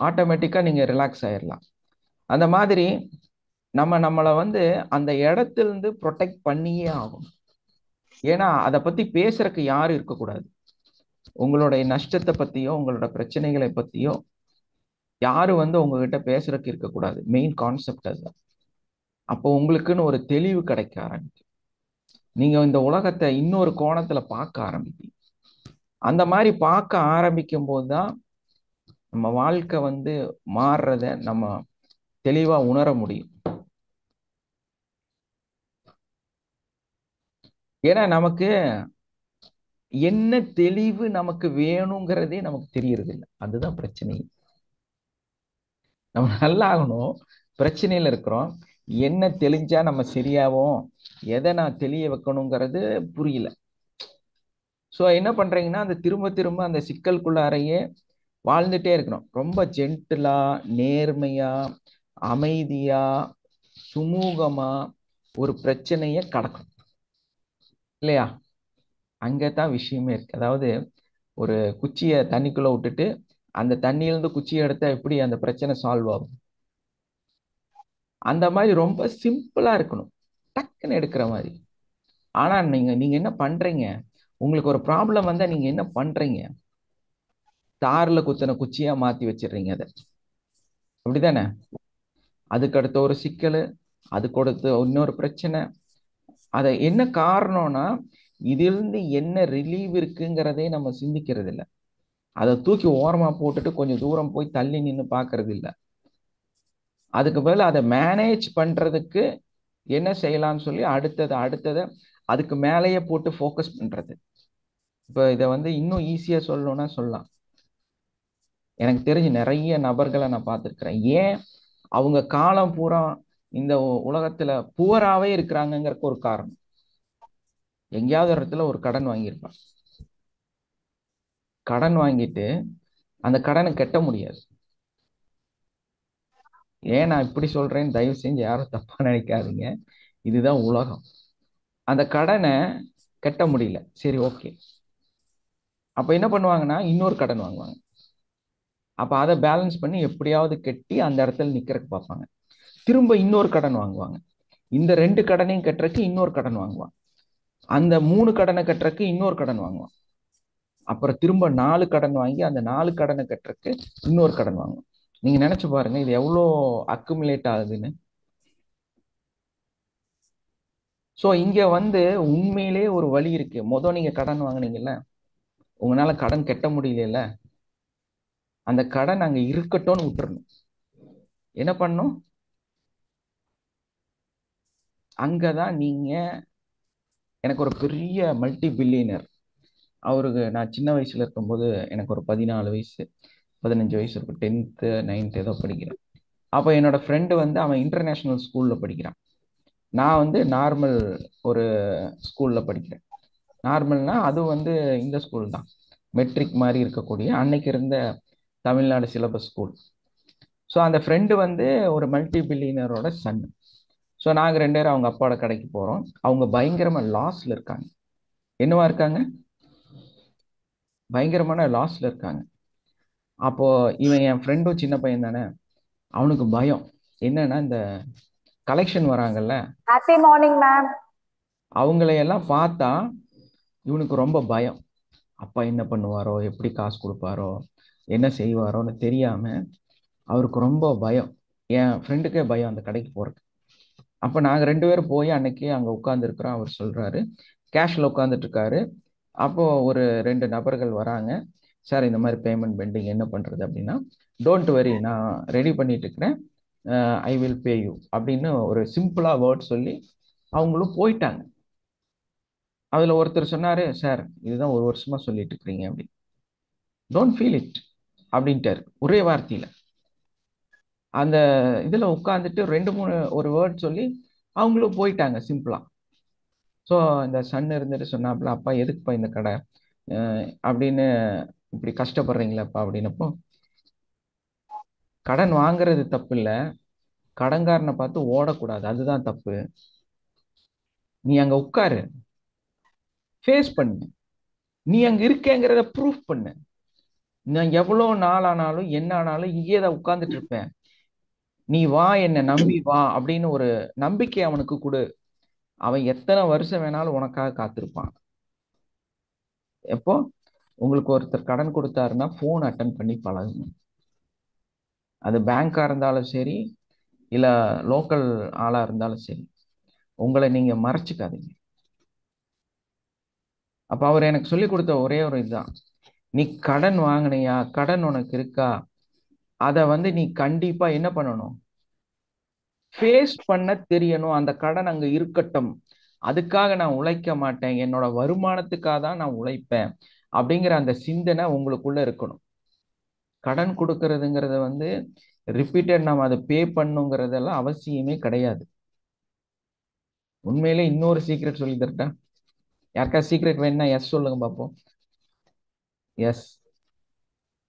ஆட்டோமேட்டிக்கா நீங்க ரிலாக்ஸ் ஆயிடலாம். அந்த மாதிரி நம்மளை வந்து அந்த இடத்திலிருந்து ப்ரொடெக்ட் பண்ணியே ஆகும். ஏன்னா அதை பத்தி பேசுறதுக்கு யாரும் இருக்கக்கூடாது. உங்களுடைய நஷ்டத்தை பத்தியோ உங்களோட பிரச்சனைகளை பத்தியோ யாரும் வந்து உங்ககிட்ட பேசுறதுக்கு இருக்கக்கூடாது. மெயின் கான்செப்ட் அதுதான். அப்போ உங்களுக்குன்னு ஒரு தெளிவு கிடைக்க ஆரம்பிக்கும். நீங்க இந்த உலகத்தை இன்னொரு கோணத்துல பார்க்க ஆரம்பிப்பீங்க. அந்த மாதிரி பார்க்க ஆரம்பிக்கும் போதுதான் நம்ம வாழ்க்கை வந்து மாறுறத நம்ம தெளிவா உணர முடியும். ஏன்னா நமக்கு என்ன தெளிவு நமக்கு வேணுங்கிறதே நமக்கு தெரியறது இல்லை. அதுதான் பிரச்சனை. நம்ம நல்லா ஆகணும், பிரச்சனையில இருக்கிறோம். என்ன தெளிஞ்சா நம்ம சரியாவோம், எதை நான் தெளிய வைக்கணுங்கிறது புரியல. ஸோ என்ன பண்றீங்கன்னா அந்த திரும்ப திரும்ப அந்த சிக்கலுக்குள்ளாரையே வாழ்ந்துட்டே இருக்கணும். ரொம்ப ஜென்டிலா, நேர்மையா, அமைதியா, சுமூகமா ஒரு பிரச்சனைய கடக்கணும், இல்லையா? அங்கதான் விஷயமே இருக்கு. அதாவது ஒரு குச்சியை தண்ணிக்குள்ள விட்டுட்டு அந்த தண்ணியிலிருந்து குச்சியை எடுத்தா எப்படி அந்த பிரச்சனை சால்வ் ஆகும்? அந்த மாதிரி ரொம்ப சிம்பிளா இருக்கணும், டக்குன்னு எடுக்கிற மாதிரி. ஆனா நீங்க என்ன பண்றீங்க? உங்களுக்கு ஒரு ப்ராப்ளம் வந்தா நீங்க என்ன பண்றீங்க? தார்ல குத்தின குச்சியா மாத்தி வச்சிடுறீங்க அதை, அப்படிதானே? அதுக்கு அடுத்த ஒரு சிக்கல், அதுக்கு அடுத்து இன்னொரு பிரச்சனை. அதை என்ன காரணம்னா இதிலிருந்து என்ன ரிலீவ் இருக்குங்கிறதே நம்ம சிந்திக்கிறது இல்லை. அதை தூக்கி ஓரமா போட்டுட்டு கொஞ்சம் தூரம் போய் தள்ளி நின்று பாக்குறது இல்லை. அதுக்கு பதில் அதை மேனேஜ் பண்றதுக்கு என்ன செய்யலாம்னு சொல்லி அடுத்ததை அதுக்கு மேலேயே போட்டு ஃபோக்கஸ் பண்றது. இப்போ இதை வந்து இன்னும் ஈஸியா சொல்லணும்னா சொல்லலாம். எனக்கு தெரிஞ்சு நிறைய நபர்களை நான் பார்த்துருக்கிறேன். ஏன் அவங்க காலம் பூரா இந்த உலகத்துல புவராவே இருக்கிறாங்கிறதுக்கு ஒரு காரணம். எங்கேயாவது ஒரு இடத்துல ஒரு கடன் வாங்கியிருப்பான். கடன் வாங்கிட்டு அந்த கடனை கட்ட முடியாது. ஏன் நான் இப்படி சொல்றேன்னு தயவு செஞ்சு யாரும் தப்பா நினைக்காதீங்க, இதுதான் உலகம். அந்த கடனை கட்ட முடியல, சரி ஓகே. அப்ப என்ன பண்ணுவாங்கன்னா இன்னொரு கடன் வாங்குவாங்க. அப்ப அதை பேலன்ஸ் பண்ணி எப்படியாவது கட்டி அந்த இடத்துல நிக்கிறதுக்கு பார்ப்பாங்க. திரும்ப இன்னொரு கடன் வாங்குவாங்க. இந்த 2 கடனையும் கட்டுறதுக்கு இன்னொரு கடன் வாங்குவாங்க. அந்த 3 கடனை கட்டுறதுக்கு இன்னொரு கடன் வாங்குவான். அப்புறம் திரும்ப 4 கடன் வாங்கி அந்த 4 கடனை கட்டுறதுக்கு இன்னொரு கடன் வாங்குவான். நீங்க நினைச்சு பாருங்க இது எவ்வளோ அக்குமுலேட் ஆகுதுன்னு. ஸோ இங்க உண்மையிலே ஒரு வழி இருக்கு. நீங்க கடன் வாங்குனீங்கல்ல, உங்களால கடன் கட்ட முடியல, அந்த கடன் அங்க இருக்கட்டும்னு விட்டுறணும். என்ன பண்ணும்? அங்கதான் நீங்க எனக்கு ஒரு பெரிய மல்டி பில்லியனர் அவருக்கு நான் சின்ன வயசுல இருக்கும்போது எனக்கு ஒரு 14 வயசு 15 வயசு இருக்கும். 10th 9th ஏதோ படிக்கிறேன். அப்போ என்னோட ஃப்ரெண்டு அவன் இன்டர்நேஷனல் ஸ்கூல்ல படிக்கிறான். நான் நார்மல் ஒரு ஸ்கூல்ல படிக்கிறேன். நார்மல்னா அது இந்த ஸ்கூல் தான், மெட்ரிக் மாதிரி இருக்கக்கூடிய அன்னைக்கு இருந்த தமிழ்நாடு சிலபஸ் ஸ்கூல். ஸோ அந்த ஃப்ரெண்டு ஒரு மல்டி பில்லியனரோட சன். ஸோ நாங்கள் 2 பேரும் அவங்க அப்பாவோட கடைக்கு போகிறோம். அவங்க பயங்கரமாக லாஸில் இருக்காங்க. என்னவா இருக்காங்க? பயங்கரமான லாஸில் இருக்காங்க. அப்போ இவன் என் ஃப்ரெண்டும் சின்ன பையன் தானே, அவனுக்கு பயம் என்னன்னா இந்த கலெக்ஷன் வராங்கல்ல,
ஹாப்பி மார்னிங் மேம்.
அவங்களையெல்லாம் பார்த்தா இவனுக்கு ரொம்ப பயம். அப்பா என்ன பண்ணுவாரோ, எப்படி காசு கொடுப்பாரோ, என்ன செய்வாரோன்னு தெரியாம அவருக்கு ரொம்ப பயம். என் ஃப்ரெண்டுக்கே பயம் அந்த கடைக்கு போறது. அப்போ நாங்கள் 2 பேரும் போய் அன்னைக்கு அங்கே உட்காந்துருக்குறோம். அவர் சொல்றாரு, கேஷில் உட்காந்துட்டு இருக்காரு. அப்போ ஒரு 2 நபர்கள் வராங்க. சார் இந்த மாதிரி பேமெண்ட் பெண்டிங் என்ன பண்றது அப்படின்னா, டோன்ட் வரி நான் ரெடி பண்ணிட்டு இருக்கிறேன், ஐ வில் பே யூ அப்படின்னு ஒரு சிம்பிளா வேர்ட் சொல்லி அவங்களும் போயிட்டாங்க. அதுல ஒருத்தர் சொன்னாரு, சார் இதுதான் 1 வருஷமா சொல்லிட்டு இருக்கிறீங்க அப்படின்னு, டோன்ட் ஃபீல் இட் அப்படின்ட்டாரு ஒரே வார்த்தையில. அந்த இதுல உட்காந்துட்டு 2-3 ஒரு வேர்ட் சொல்லி அவங்களும் போயிட்டாங்க சிம்பிளா. ஸோ இந்த சன் இருந்துட்டு சொன்னாப்புல, அப்பா எதுக்குப்பா இந்த கடை அப்படின்னு இப்படி கஷ்டப்படுறீங்களப்பா அப்படின்னப்போ, கடன் வாங்குறது தப்பு இல்லை, கடன்காரனை பார்த்து ஓடக்கூடாது, அதுதான் தப்பு. நீ அங்க உட்காரு, ஃபேஸ் பண்ணு, நீ அங்க இருக்கேங்கிறத ப்ரூஃப் பண்ணு. நான் எவ்வளோ நாள் ஆனாலும் என்ன ஆனாலும் இங்கே தான் உட்கார்ந்துட்டு இருப்பேன், நீ வா, என்னை நம்பி வா அப்படின்னு ஒரு நம்பிக்கை அவனுக்கு கொடு. அவன் எத்தனை வருஷம் வேணாலும் உனக்காக காத்திருப்பான். எப்போ உங்களுக்கு ஒருத்தர் கடன் கொடுத்தாருன்னா ஃபோன் அட்டன் பண்ணி பழகுங்க. அது பேங்கா இருந்தாலும் சரி, இல்ல லோக்கல் ஆளா இருந்தாலும் சரி, உங்களை நீங்க மறைச்சிக்காதீங்க. அப்ப அவர் எனக்கு சொல்லி கொடுத்த ஒரே ஒரு இதுதான், நீ கடன் வாங்கினியா, கடன் உனக்கு இருக்கா, அதை நீ கண்டிப்பா என்ன பண்ணணும், ஃபேஸ் பண்ண தெரியணும். அந்த கடன் அங்க இருக்கட்டும், அதுக்காக நான் உழைக்க மாட்டேன், என்னோட வருமானத்துக்காக தான் நான் உழைப்பேன் அப்படிங்கிற அந்த சிந்தனை உங்களுக்குள்ள இருக்கணும். கடன் கொடுக்கறதுங்கிறத ரிப்பீட்டட் நம்ம அதை பே பண்ணுங்கிறதெல்லாம் அவசியமே கிடையாது. உண்மையிலே இன்னொரு சீக்ரெட் சொல்லி தரட்டா? யாருக்கா சீக்ரெட் வேணும்னா எஸ் சொல்லுங்க பார்ப்போம். Yes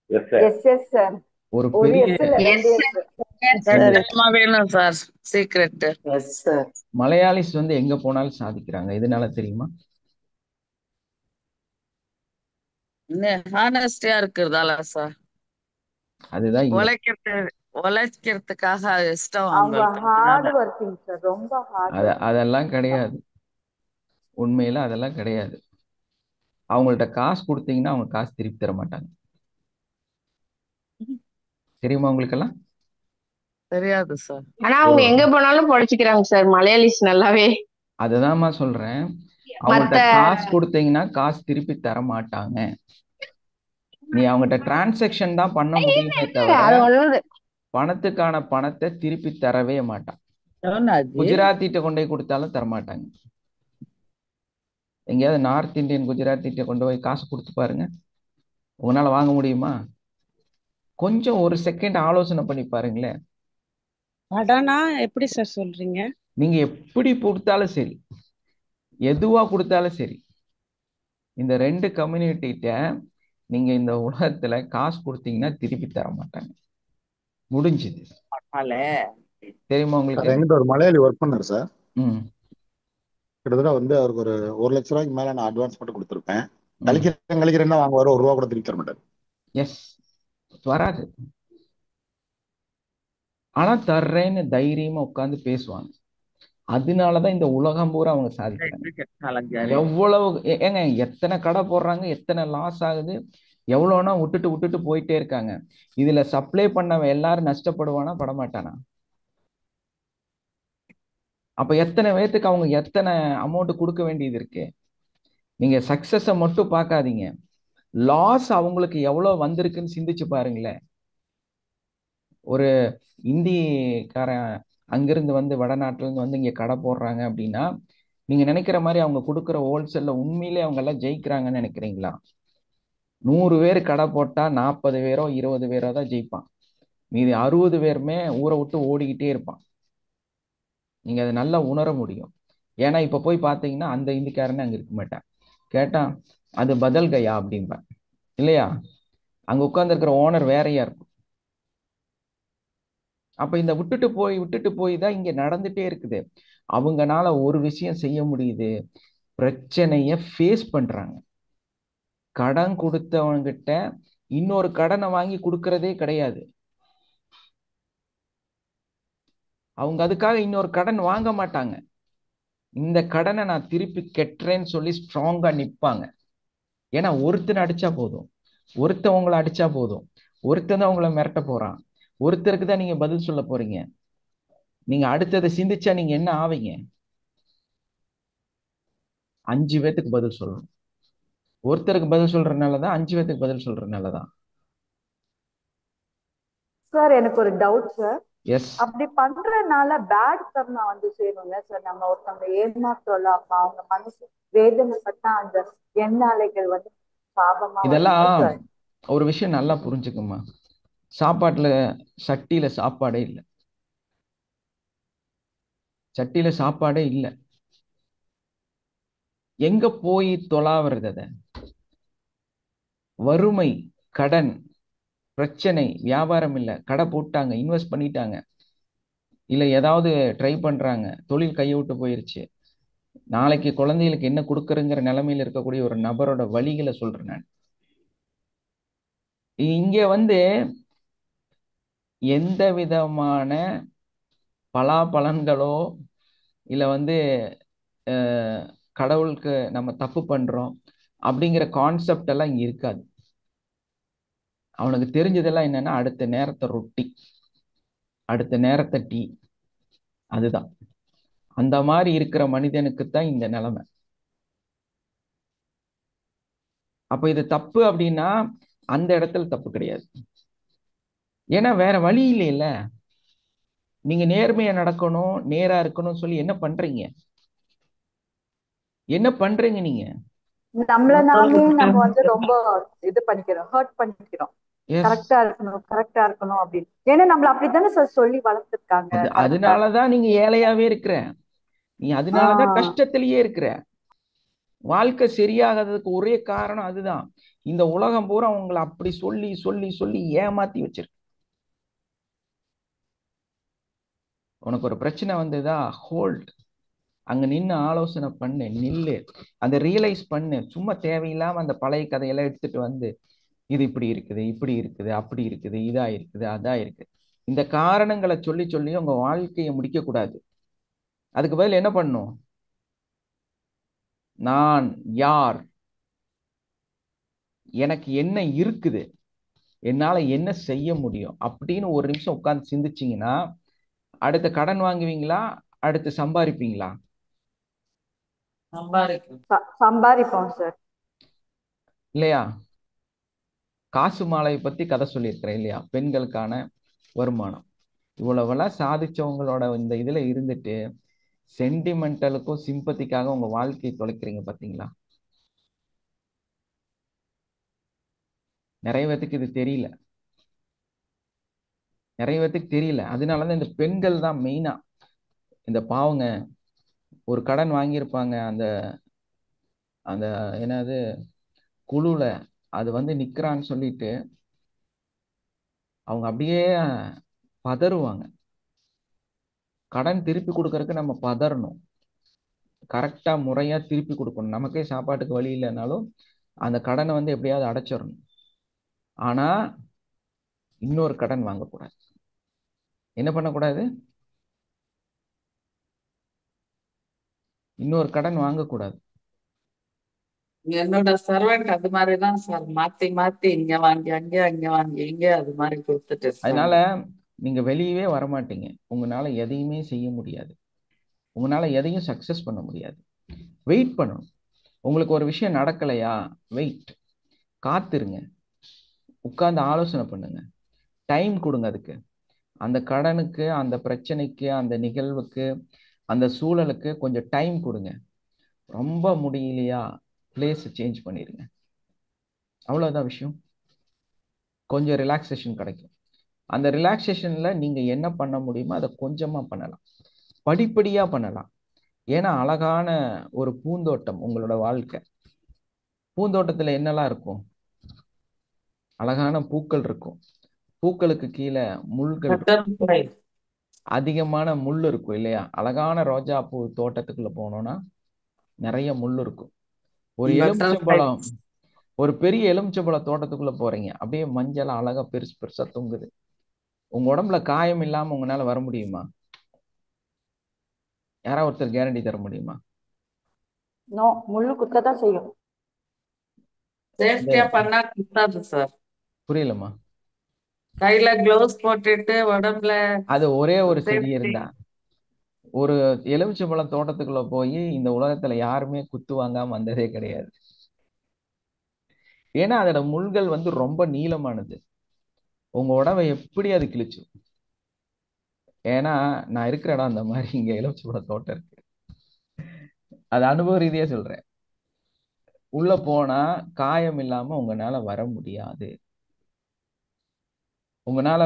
yes yes sir.
ஒரு
ஒரு
பெரிய
எஸ் இல்ல, 2 எஸ்.
கண்டிப்பா வேணும் sir secret.
Yes sir.
Malayalis எங்க போனாலும் சாதிக்கிறாங்க. இதனால தெரியுமா?
ஹானஸ்டியா இருக்கிறதால சார்.
அதுதான்
உழைக்கிறதுக்காக இஷ்டம்
அவங்க
அவங்களுக்கு.
ஹார்ட் ஒர்க்கிங் சார், ரொம்ப ஹார்ட்.
அதெல்லாம் கிடையாது. உண்மையில அதெல்லாம் கிடையாது. அவங்கள்ட்ட காசு கொடுத்தீங்கன்னா அவங்க காசு திருப்பி தர மாட்டாங்க. தெரியுமா உங்களுக்கெல்லாம்?
தெரியாது சார்.
ஆனா அவங்க எங்க போனாலும் பொழைச்சிக்கிறாங்க சார் மலையாளிஸ் நல்லாவே.
அதுதான்மா சொல்றேன், அவங்கள்ட்ட காசு கொடுத்தீங்கன்னா காசு திருப்பி தர மாட்டாங்க. நீ அவங்ககிட்ட டிரான்சாக்ஷன் தான் பண்ண முடியுமே தவிர பணத்துக்கான பணத்தை திருப்பி தரவே மாட்டான். குஜராத்திட்ட கொண்டு போய் கொடுத்தாலும் தரமாட்டாங்க. எங்கேயாவது நார்த் இந்தியன் குஜராத்திட்ட கொண்டு போய் காசு கொடுத்து பாருங்க, உங்களால வாங்க முடியுமா? கொஞ்சம் ஒரு செகண்ட் ஆலோசனை பண்ணி பாருங்களேன்.
கடனா எப்படி சார் சொல்றீங்க?
நீங்க எப்படி கொடுத்தாலும் சரி, எதுவா கொடுத்தாலும் சரி, இந்த 2 கம்யூனிட்டிட்ட நீங்க இந்த உலகத்துல காசு கொடுத்தீங்கன்னா திருப்பி தர மாட்டாங்க. முடிஞ்சது. தெரியுமா உங்களுக்கு?
என்கிட்ட ஒரு மலையாளி ஒர்க் பண்ணாரு சார்.
ம்
கிட்டத்தட்ட அவருக்கு ஒரு 1 லட்ச ரூபாய்க்கு மேல நான் அட்வான்ஸ் மட்டும் கொடுத்துருப்பேன். கழிக்கிறேன்னா வாங்குவாரு, 1 ரூபா கூட திருப்பி தர மாட்டாரு.
எஸ், வராது. ஆனா தர்றேன்னு தைரியமா உட்காந்து பேசுவாங்க. அதனாலதான் இந்த உலகம் பூரா அவங்க சாதிக்கிறாங்க. எவ்வளவு ஏங்க எத்தனை கடை போடுறாங்க, எத்தனை லாஸ் ஆகுது, எவ்வளவுனா விட்டுட்டு விட்டுட்டு போயிட்டே இருக்காங்க. இதுல சப்ளை பண்ணவன் எல்லாரும் நஷ்டப்படுவானா படமாட்டானா? அப்ப எத்தனை பேத்துக்கு அவங்க எத்தனை அமௌண்ட் கொடுக்க வேண்டியது இருக்கு? நீங்க சக்சஸ மட்டும் பார்க்காதீங்க, லாஸ் அவங்களுக்கு எவ்வளவு வந்திருக்குன்னு சிந்திச்சு பாருங்களேன். ஒரு இந்திக்காரன் அங்கிருந்து வந்து வடநாட்டுல இருந்து வந்து இங்க கடை போடுறாங்க அப்படின்னா, நீங்க நினைக்கிற மாதிரி அவங்க கொடுக்குற ஹோல்சேல்ல உண்மையிலே அவங்க எல்லாம் ஜெயிக்கிறாங்கன்னு நினைக்கிறீங்களா? 100 பேர் கடை போட்டா 40 பேரோ 20 பேரோ தான் ஜெயிப்பான். மீதி 60 பேருமே ஊரை விட்டு ஓடிக்கிட்டே இருப்பான். நீங்க அதை நல்லா உணர முடியும். ஏன்னா இப்ப போய் பாத்தீங்கன்னா அந்த இந்திக்காரனே அங்க இருக்க மாட்டான். கேட்டா அது பதல் கையா அப்படின்பேன் இல்லையா? அங்க உட்கார்ந்து இருக்கிற ஓனர் வேறையா இருக்கும். அப்ப இந்த விட்டுட்டு போய் தான் இங்க நடந்துட்டே இருக்குது. அவங்கனால ஒரு விஷயம் செய்ய முடியுது, பிரச்சனைய ஃபேஸ் பண்றாங்க. கடன் கொடுத்தவங்கிட்ட இன்னொரு கடனை வாங்கி கொடுக்கறதே கிடையாது. அவங்க அதுக்காக இன்னொரு கடன் வாங்க மாட்டாங்க. இந்த கடனை நான் திருப்பி கெட்டுறேன்னு சொல்லி ஸ்ட்ராங்கா நிப்பாங்க. ஏன்னா ஒருத்தனை அடிச்சா போதும், ஒருத்தவங்களை அடிச்சா போதும், ஒருத்தன் தான் உங்களை மிரட்ட போறான், ஒருத்தருக்கு தான் நீங்க பதில் சொல்ல போறீங்க. நீங்க அடுத்ததை சிந்திச்சா நீங்க என்ன ஆவீங்க? 5 பேத்துக்கு பதில் சொல்லணும். ஒருத்தருக்கு பதில் சொல்றதுனாலதான் 5 பேத்துக்கு பதில் சொல்றதுனாலதான்.
சார் எனக்கு ஒரு டவுட் சார்.
எஸ்.
அப்படி பண்றதுனால பேட் கர்மா வந்து சேரும்ல சார். நம்ம ஒருத்தவங்க ஏமாற்றோம்ல, அப்ப அவங்க மனசு வேதனைப்பட்டா அந்த எண்ணாலைகள் வந்து பாபமா
இதெல்லாம்
வரும்.
ஒரு விஷயம் நல்லா புரிஞ்சுக்குமா. சாப்பாட்டுல சட்டியில சாப்பாடே இல்லை, சட்டியில சாப்பாடே இல்லை. எங்க போய் தொலாவுறது? அத வறுமை, கடன், பிரச்சனை, வியாபாரம் இல்லை, கடை போட்டாங்க, இன்வெஸ்ட் பண்ணிட்டாங்க, இல்ல ஏதாவது ட்ரை பண்றாங்க, தொழில் கையை விட்டு போயிருச்சு, நாளைக்கு குழந்தைகளுக்கு என்ன கொடுக்கறங்கிற நிலைமையில இருக்கக்கூடிய ஒரு நபரோட வழிகளை சொல்றேன் நான். இங்க வந்து எந்த விதமான பலாபலன்களோ இல்ல வந்து கடவுளுக்கு நம்ம தப்பு பண்றோம் அப்படிங்கிற கான்செப்ட் எல்லாம் இங்க இருக்காது. அவனுக்கு தெரிஞ்சதெல்லாம் என்னன்னா அடுத்த நேரத்தை ரொட்டி, அடுத்த நேரத்தை டீ, அதுதான். அந்த மாதிரி இருக்கிற மனிதனுக்கு தான் இந்த நிலைமை. அப்ப இது தப்பு அப்படின்னா அந்த இடத்துல தப்பு கிடையாது. ஏன்னா வேற வழி இல்லையில. நீங்க நேர்மையா நடக்கணும், நேரா இருக்கணும்னு சொல்லி என்ன பண்றீங்க? என்ன பண்றீங்க நீங்க?
நம்மள நாமே நம்ம வந்து ரொம்ப இது பண்ணிக்கிறோம், ஹர்ட் பண்ணிக்கிறோம். கரெக்டா இருக்கணும் அப்படின்னு. ஏன்னா நம்மள அப்படித்தானே சார் சொல்லி வளர்த்துருக்காங்க.
அதனாலதான் நீங்க ஏழையாவே இருக்கிற, நீ அதனாலதான் கஷ்டத்திலேயே இருக்கிற. வாழ்க்கை சரியாகிறதுக்கு ஒரே காரணம் அதுதான். இந்த உலகம் பூரா உங்களை அப்படி சொல்லி சொல்லி சொல்லி ஏமாத்தி வச்சிருக்கு. உனக்கு ஒரு பிரச்சனை வந்ததா, ஹோல்ட், அங்க நின்று ஆலோசனை பண்ணு, நில்லு, அந்த ரியலைஸ் பண்ணு. சும்மா தேவையில்லாம அந்த பழைய கதையெல்லாம் எடுத்துட்டு வந்து இது இப்படி இருக்குது, இப்படி இருக்குது, அப்படி இருக்குது, இதா இருக்குது, அதா இருக்குது, இந்த காரணங்களை சொல்லி சொல்லி உங்க வாழ்க்கையை முடிக்க கூடாது. அதுக்கு பதில் என்ன பண்ணும்? நான் யார், எனக்கு என்ன இருக்குது, என்னால என்ன செய்ய முடியும் அப்படின்னு ஒரு நிமிஷம் உட்கார்ந்து சிந்திச்சிங்கன்னா அடுத்த கடன் வாங்குவீங்களா, அடுத்து சம்பாதிப்பீங்களா?
சம்பாதிப்போம் சார்.
இல்லையா? காசு மாலையை பத்தி கதை சொல்லியிருக்கிறேன் இல்லையா? பெண்களுக்கான வருமானம். இவ்வளவெல்லாம் சாதிச்சவங்களோட இந்த இதுல இருந்துட்டு சென்டிமெண்டலுக்கும் சிம்பத்திக்காக உங்க வாழ்க்கையை தொலைக்கிறீங்க பாத்தீங்களா? நிறைய பேத்துக்கு இது தெரியல, நிறைய பேத்துக்கு தெரியல. அதனாலதான் இந்த பெண்கள் தான் மெயினா இந்த பாவங்க. ஒரு கடன் வாங்கியிருப்பாங்க, அந்த அந்த என்னது குழுல அது வந்து நிக்கிறான்னு சொல்லிட்டு அவங்க அப்படியே பதறுவாங்க. கடன் திருப்பி கொடுக்கறதுக்கு நம்ம பதறணும், கரெக்டா முறையா திருப்பி கொடுக்கணும். நமக்கே சாப்பாட்டுக்கு வழி இல்லைனாலும் அந்த கடனை வந்து எப்படியாவது அடைச்சிடணும். ஆனா இன்னொரு கடன் வாங்கக்கூடாது. என்ன பண்ணக்கூடாது? இன்னொரு கடன் வாங்கக்கூடாது.
என்னோட சர்வெண்ட் அது மாதிரிதான் சார், மாத்தி மாத்தி இங்க வாங்கி அங்க, அங்க வாங்கி இங்க, அது மாதிரி கொடுத்துட்டு
அதனால
இருக்காங்க.
நீங்க வெளியவே வரமாட்டீங்க. உங்களால எதையுமே செய்ய முடியாது. உங்களால எதையும் சக்சஸ் பண்ண முடியாது. வெயிட் பண்ணணும். உங்களுக்கு ஒரு விஷயம் நடக்கலையா, வெயிட், காத்துருங்க, உட்கார்ந்து ஆலோசனை பண்ணுங்க, டைம் கொடுங்க. அதுக்கு அந்த கடனுக்கு, அந்த பிரச்சனைக்கு, அந்த நிகழ்வுக்கு, அந்த சூழலுக்கு கொஞ்சம் டைம் கொடுங்க. ரொம்ப முடியலையா, பிளேஸ் சேஞ்ச் பண்ணிடுங்க. அவ்வளவுதான் விஷயம். கொஞ்சம் ரிலாக்ஸேஷன் கிடைக்கும். அந்த ரிலாக்ஸேஷன்ல நீங்க என்ன பண்ண முடியுமோ அதை கொஞ்சமா பண்ணலாம், படிப்படியா பண்ணலாம். ஏன்னா அழகான ஒரு பூந்தோட்டம் உங்களோட வாழ்க்கை. பூந்தோட்டத்துல என்னெல்லாம் இருக்கும்? அழகான பூக்கள் இருக்கும். பூக்களுக்கு கீழே முள்கள் இருக்கும்.
Butterfly.
அதிகமான முள் இருக்கும் இல்லையா? அழகான ரோஜா பூ தோட்டத்துக்குள்ள போனோம்னா நிறைய முள் இருக்கும். ஒரு
Butterfly.
எலுமிச்சம்பழம், ஒரு பெரிய எலுமிச்சம்பழ தோட்டத்துக்குள்ள போறீங்க, அப்படியே மஞ்சள் அழகா பெருசு பெருசா தொங்குது. உங்க உடம்புல காயம் இல்லாம உங்களால வர முடியுமா? யாராவது ஒருத்தர் கேரண்டி தர முடியுமா?
நோ, முள்ளு குத்ததான் செய்யும்.
சேஃப்டியா பண்ணா குத்தாது சார்.
புரியலம்மா.
கையில கிளவுஸ் போட்டுட்டு உடம்புல
அது ஒரே ஒரு செடி
சேஃப்டி.
இருந்தா. ஒரு எலுமிச்சம்பழம் தோட்டத்துக்குள்ள போய் இந்த உலகத்துல யாருமே குத்து வாங்காம வந்ததே கிடையாது. ஏன்னா அதோட முள்கள் ரொம்ப நீளமானது. உங்க உடம்பை எப்படி அது கிழிச்சு? ஏன்னா நான் இருக்கிற இடம் அந்த மாதிரி. இங்க எலுமிச்சம்பழம் தோட்டம் இருக்கு. அது அனுபவ ரீதியா சொல்றேன். உள்ள போனா காயம் இல்லாம உங்களால வர முடியாது. உங்களால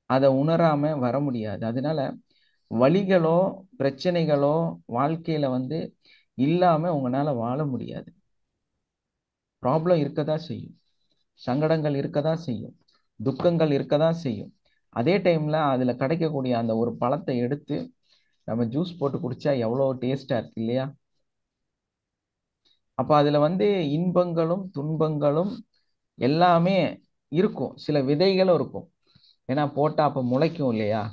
அதை உணராம வர முடியாது. அதனால வலிகளோ பிரச்சனைகளோ வாழ்க்கையில இல்லாம உங்களால வாழ முடியாது. ப்ராப்ளம் இருக்கதான் செய்யும், சங்கடங்கள் இருக்கதான் செய்யும், துக்கங்கள் இருக்கதான் செய்யும். அதே டைம்ல அதுல கிடைக்கக்கூடிய அந்த ஒரு பழத்தை எடுத்து நம்ம ஜூஸ் போட்டு குடிச்சா எவ்வளவு டேஸ்டா இருக்கு இல்லையா? அப்ப அதுல இன்பங்களும் துன்பங்களும் எல்லாமே இருக்கும். சில விதைகளும் இருக்கும். ஏன்னா போட்டா அப்ப முளைக்கும் இல்லையா?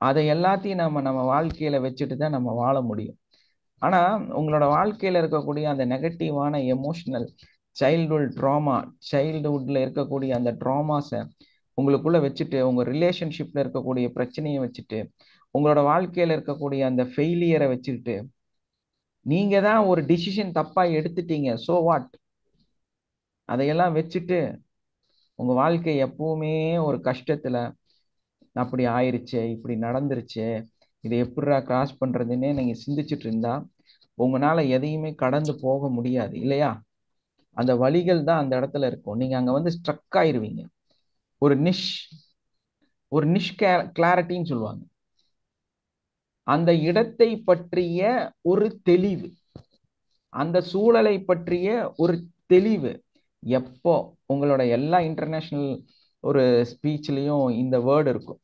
அதை எல்லாத்தையும் நம்ம வாழ்க்கையில வச்சுட்டு தான் நம்ம வாழ முடியும். ஆனா உங்களோட வாழ்க்கையில இருக்கக்கூடிய அந்த நெகட்டிவான எமோஷனல் சைல்ட்ஹுட் ட்ராமா, சைல்ட்ஹுட்ல இருக்கக்கூடிய அந்த ட்ராமாஸை உங்களுக்குள்ள வச்சுட்டு, உங்க ரிலேஷன்ஷிப்ல இருக்கக்கூடிய பிரச்சனையை வச்சுட்டு, உங்களோட வாழ்க்கையில இருக்கக்கூடிய அந்த ஃபெயிலியரை வச்சுக்கிட்டு, நீங்க தான் ஒரு டிசிஷன் தப்பா எடுத்துட்டீங்க, சோ வாட், அதையெல்லாம் வச்சுட்டு உங்க வாழ்க்கை எப்பவுமே ஒரு கஷ்டத்துல, அப்படி ஆயிருச்சு, இப்படி நடந்துருச்சு, இதை எப்படிடா கிராஸ் பண்றதுன்னே நீங்க சிந்திச்சுட்டு இருந்தா உங்களால எதையுமே கடந்து போக முடியாது இல்லையா? அந்த வழிகள் தான் அந்த இடத்துல இருக்கும். நீங்க அங்க ஸ்ட்ரக் ஆயிருவீங்க. ஒரு நிஷ் கிளாரிட்டின்னு சொல்லுவாங்க. அந்த இடத்தை பற்றிய ஒரு தெளிவு, அந்த சூழலை பற்றிய ஒரு தெளிவு. எப்போ உங்களோட எல்லா இன்டர்நேஷனல் ஒரு ஸ்பீச்லயும் இந்த வேர்டு இருக்கும்,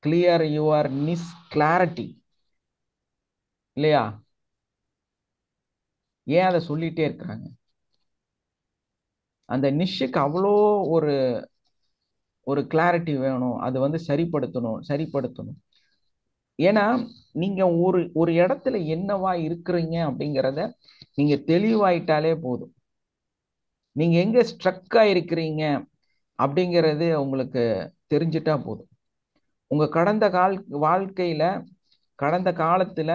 கிளியர் யுவர் நிஸ் கிளாரிட்டி இல்லையா? ஏன் அதை சொல்லிட்டே இருக்கிறாங்க? அந்த நிஷ்ஷுக்கு அவ்வளோ ஒரு ஒரு கிளாரிட்டி வேணும். அது சரிப்படுத்தணும். ஏன்னா நீங்க ஒரு ஒரு இடத்துல என்னவா இருக்கிறீங்க அப்படிங்கிறத நீங்க தெளிவாயிட்டாலே போதும். நீங்க எங்க ஸ்ட்ரக் ஆயிருக்கிறீங்க அப்படிங்கிறது உங்களுக்கு தெரிஞ்சிட்டா போதும். உங்க வாழ்க்கையில கடந்த காலத்துல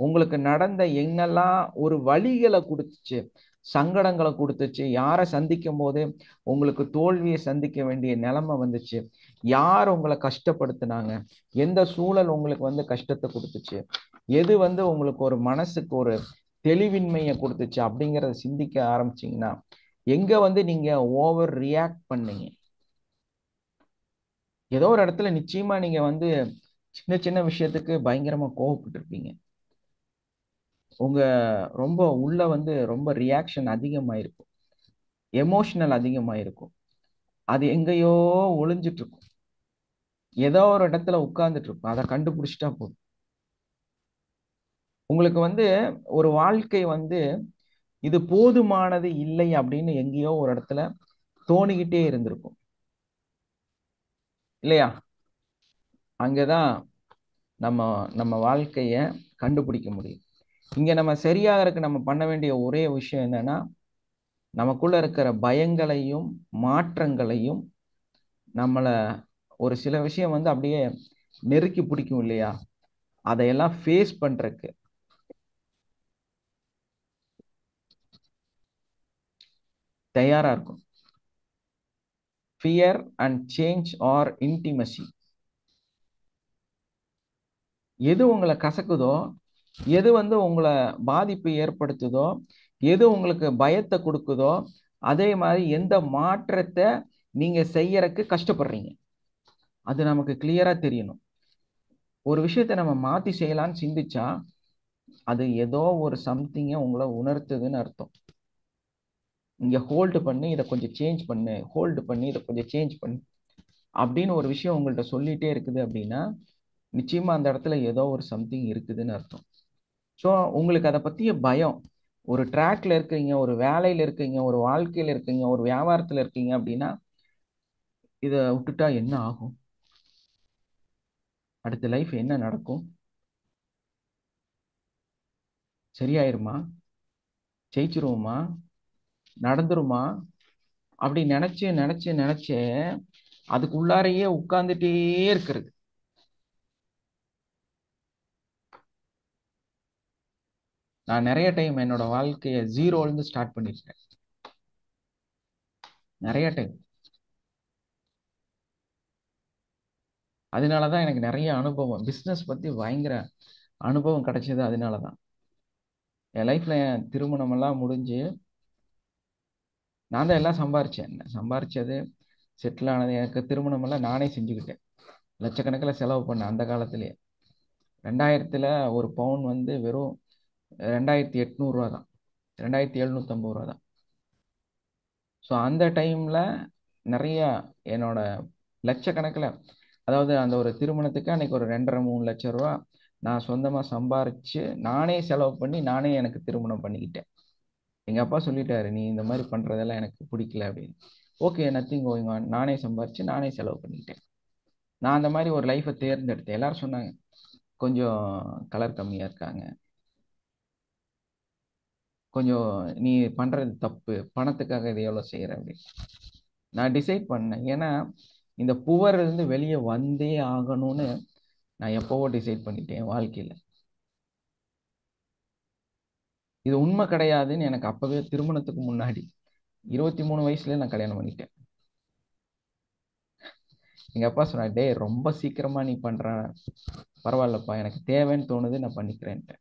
உங்களுக்கு நடந்த என்னெல்லாம் ஒரு வழிகளை கொடுத்துச்சு, சங்கடங்களை கொடுத்துச்சு, யாரை சந்திக்கும் போது உங்களுக்கு தோல்வியை சந்திக்க வேண்டிய நிலைமை வந்துச்சு, யார் உங்களை கஷ்டப்படுத்தினாங்க, எந்த சூழல் உங்களுக்கு கஷ்டத்தை கொடுத்துச்சு, எது உங்களுக்கு ஒரு மனசுக்கு ஒரு தெளிவின்மையை கொடுத்துச்சு அப்படிங்கிறத சிந்திக்க ஆரம்பிச்சீங்கன்னா எங்க நீங்க ஓவர் ரியாக்ட் பண்ணீங்க. ஏதோ ஒரு இடத்துல நிச்சயமா நீங்க சின்ன சின்ன விஷயத்துக்கு பயங்கரமா கோவப்பட்டு இருப்பீங்க. உங்க ரொம்ப உள்ள ரொம்ப ரியாக்ஷன் அதிகமாயிருக்கும், எமோஷனல் அதிகமாயிருக்கும். அது எங்கேயோ ஒளிஞ்சிட்டு இருக்கும், ஏதோ ஒரு இடத்துல உட்கார்ந்துட்டு இருக்கும். அதை கண்டுபிடிச்சிட்டா போதும். உங்களுக்கு ஒரு வாழ்க்கை இது போதுமானது இல்லை அப்படின்னு எங்கேயோ ஒரு இடத்துல தோணிக்கிட்டே இருந்திருக்கும் இல்லையா? அங்கதான் நம்ம நம்ம வாழ்க்கைய கண்டுபிடிக்க முடியும். இங்க நம்ம சரியாகிறதுக்கு நம்ம பண்ண வேண்டிய ஒரே விஷயம் என்னன்னா, நமக்குள்ள இருக்கிற பயங்களையும் மாற்றங்களையும் நம்மள ஒரு சில விஷயம் வந்து அப்படியே நெருக்கி பிடிக்கும் இல்லையா, அதையெல்லாம் ஃபேஸ் பண்றதுக்கு தயாரா இருக்கும். Fear and change are intimacy. எது உங்களை கசக்குதோ, எது வந்து உங்களை பாதிப்பு ஏற்படுத்துதோ, எது உங்களுக்கு பயத்தை கொடுக்குதோ, அதே மாதிரி எந்த மாற்றத்தை நீங்க செய்யறதுக்கு கஷ்டப்படுறீங்க, அது நமக்கு கிளியரா தெரியணும். ஒரு விஷயத்தை நம்ம மாத்தி செய்யலாம்னு சிந்திச்சா அது ஏதோ ஒரு சம்திங்கை உங்களை உணர்த்துதுன்னு அர்த்தம். இங்க ஹோல்டு பண்ணி இதை கொஞ்சம் சேஞ்ச் பண்ணு, ஹோல்டு பண்ணி இதை கொஞ்சம் சேஞ்ச் பண்ணு அப்படின்னு ஒரு விஷயம் உங்கள்கிட்ட சொல்லிட்டே இருக்குது அப்படின்னா நிச்சயமா அந்த இடத்துல ஏதோ ஒரு சம்திங் இருக்குதுன்னு அர்த்தம். ஸோ உங்களுக்கு அதை பற்றிய பயம், ஒரு ட்ராக்ல இருக்கீங்க, ஒரு வேலையில் இருக்கீங்க, ஒரு வாழ்க்கையில் இருக்கீங்க, ஒரு வியாபாரத்தில் இருக்கீங்க அப்படின்னா இதை விட்டுட்டா என்ன ஆகும், அடுத்த லைஃப் என்ன நடக்கும், சரியாயிருமா, ஜெயிச்சிருவோமா, நடந்துருமா அப்படி நினைச்சு நினைச்சு நினைச்சு அதுக்குள்ளாரையே உட்கார்ந்துட்டே இருக்கிறது. நான் நிறைய டைம் என்னோட வாழ்க்கையை ஜீரோலேருந்து ஸ்டார்ட் பண்ணிருக்கேன், நிறைய டைம். அதனால தான் எனக்கு நிறைய அனுபவம், பிஸ்னஸ் பற்றி பயங்கர அனுபவம் கிடைச்சது. அதனால தான் என் லைஃப்பில் என் திருமணமெல்லாம் முடிஞ்சு நான் தான் எல்லாம் சம்பாரிச்சது செட்டில் ஆனது. எனக்கு திருமணமெல்லாம் நானே செஞ்சுக்கிட்டேன். லட்சக்கணக்கில் செலவு பண்ணேன் அந்த காலத்திலேயே. 2000 ஒரு பவுன் வந்து வெறும் 2800 தான், 2750 தான். ஸோ அந்த டைமில் நிறைய என்னோட லட்சக்கணக்கில், அதாவது அந்த ஒரு திருமணத்துக்கு அன்னைக்கு ஒரு 2.5-3 லட்சம் ரூபா நான் சொந்தமாக சம்பாரிச்சு நானே செலவு பண்ணி நானே எனக்கு திருமணம் பண்ணிக்கிட்டேன். எங்கள் அப்பா சொல்லிட்டாரு, நீ இந்த மாதிரி பண்ணுறதெல்லாம் எனக்கு பிடிக்கல அப்படின்னு. Okay, nothing going on. நானே சம்பாரிச்சு நானே செலவு பண்ணிக்கிட்டேன். நான் அந்த மாதிரி ஒரு லைஃப்பை தேர்ந்தெடுத்தேன். எல்லாரும் சொன்னாங்க கொஞ்சம் கலர் கம்மியாக இருக்காங்க, கொஞ்சம் நீ பண்ணுறது தப்பு, பணத்துக்காக இதை எவ்வளோ செய்கிற அப்படின்னு. நான் டிசைட் பண்ணேன், ஏன்னா இந்த புவர்லேருந்து வெளியே வந்தே ஆகணும்னு நான் எப்போவோ டிசைட் பண்ணிட்டேன் என் வாழ்க்கையில். இது உண்மை கிடையாதுன்னு எனக்கு அப்போவே திருமணத்துக்கு முன்னாடி 23 வயசுலேயே நான் கல்யாணம் பண்ணிட்டேன். எங்கள் அப்பா சொன்னார், டே ரொம்ப சீக்கிரமாக நீ பண்ணுற, பரவாயில்லப்பா, எனக்கு தேவைன்னு தோணுது, நான் பண்ணிக்கிறேன்ட்டேன்.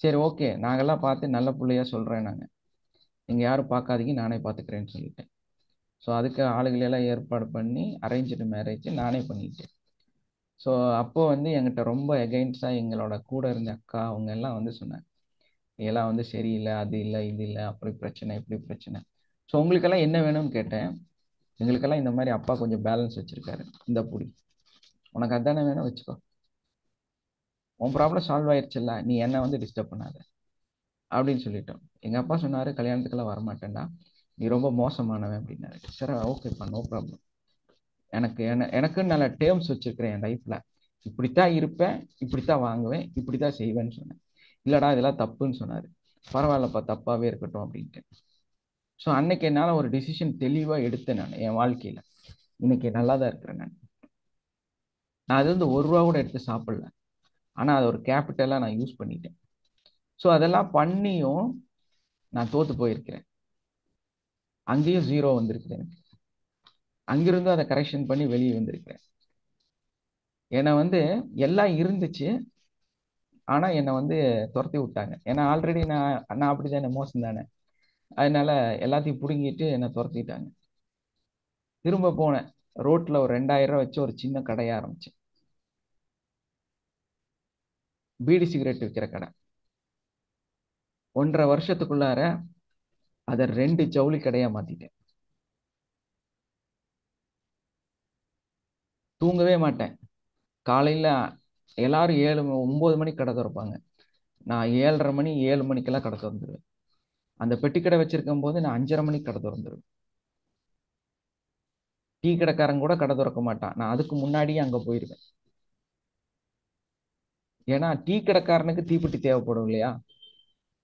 சரி ஓகே, நாங்கள்லாம் பார்த்து நல்ல பிள்ளையா சொல்கிறேன், நாங்கள் நீங்கள் யாரும் பார்க்காதீங்க, நானே பார்த்துக்கிறேன்னு சொல்லிட்டேன். ஸோ அதுக்கு ஆளுகளெல்லாம் ஏற்பாடு பண்ணி அரேஞ்சு மேரேஜ் நானே பண்ணிட்டேன். ஸோ அப்போது வந்து என்கிட்ட ரொம்ப எகெயின்ஸ்டாக எங்களோட கூட இருந்த அக்கா அவங்க எல்லாம் வந்து சொன்னாங்க, இதெல்லாம் வந்து சரியில்லை, அது இல்லை, இது இல்லை, அப்படி பிரச்சனை, இப்படி பிரச்சனை. ஸோ உங்களுக்கெல்லாம் என்ன வேணும்னு கேட்டேன். எங்களுக்கெல்லாம் இந்த மாதிரி அப்பா கொஞ்சம் பேலன்ஸ் வச்சுருக்காரு, இந்த புடி உனக்கு அதானே வேணும் வச்சுக்கோ, உன் ப்ராப்ளம் சால்வ் ஆயிடுச்சுல்ல, நீ என்ன வந்து டிஸ்டர்ப் பண்ணாத அப்படின்னு சொல்லிட்டோம். எங்கள் அப்பா சொன்னார், கல்யாணத்துக்கெல்லாம் வரமாட்டேன்டா, நீ ரொம்ப மோசமானவன் அப்படின்னாரு. சரி ஓகேப்பா, நோ ப்ராப்ளம். எனக்குன்னு நல்ல டேர்ம்ஸ் வச்சுருக்கிறேன் என் லைஃப்பில், இப்படித்தான் இருப்பேன், இப்படித்தான் வாங்குவேன், இப்படித்தான் செய்வேன்னு சொன்னேன். இல்லைடா இதெல்லாம் தப்புன்னு சொன்னார். பரவாயில்லப்பா, தப்பாகவே இருக்கட்டும் அப்படின்ட்டு. ஸோ அன்னைக்கு என்னால் ஒரு டிசிஷன் தெளிவாக எடுத்தேன். நான் என் வாழ்க்கையில் இன்னைக்கு நல்லா தான் இருக்கிறேன். நான் அது வந்து 1 ரூபா கூட எடுத்து சாப்பிடல, ஆனால் அது ஒரு கேபிட்டலாக நான் யூஸ் பண்ணிட்டேன். ஸோ அதெல்லாம் பண்ணியும் நான் தோற்று போயிருக்கிறேன். அங்கேயும் ஜீரோ வந்திருக்குது எனக்கு. அங்கிருந்து அதை கரெக்ஷன் பண்ணி வெளியே வந்திருக்கிறேன். என்னை வந்து எல்லாம் இருந்துச்சு, ஆனால் என்னை வந்து துரத்தி விட்டாங்க. ஏன்னா ஆல்ரெடி நான் அப்படி தானே, மோசம் தானே, அதனால எல்லாத்தையும் பிடுங்கிட்டு என்னை துரத்திட்டாங்க. திரும்ப போனேன், ரோட்டில் ஒரு 2000 ரூபா வச்சு ஒரு சின்ன கடையை ஆரம்பித்தேன், பீடி சிகரெட் விற்கிற கடை. 1.5 வருஷத்துக்குள்ளார அதை 2 ஜவுளி கடையாக மாற்றிட்டேன். தூங்கவே மாட்டேன். காலையில் எல்லாரும் 9 மணிக்கு கடை திறப்பாங்க, நான் 7:30 மணி 7 மணிக்கெல்லாம் கடை திறந்துடுவேன். அந்த பெட்டி கடை வச்சிருக்கும் போது நான் 5:30 மணிக்கு கடை திறந்துடுவேன். டீ கடைக்காரங்க கூட கடை திறக்க மாட்டான், நான் அதுக்கு முன்னாடியே அங்கே போயிடுவேன். ஏன்னா டீ கடைக்காரனுக்கு தீப்பெட்டி தேவைப்படும் இல்லையா?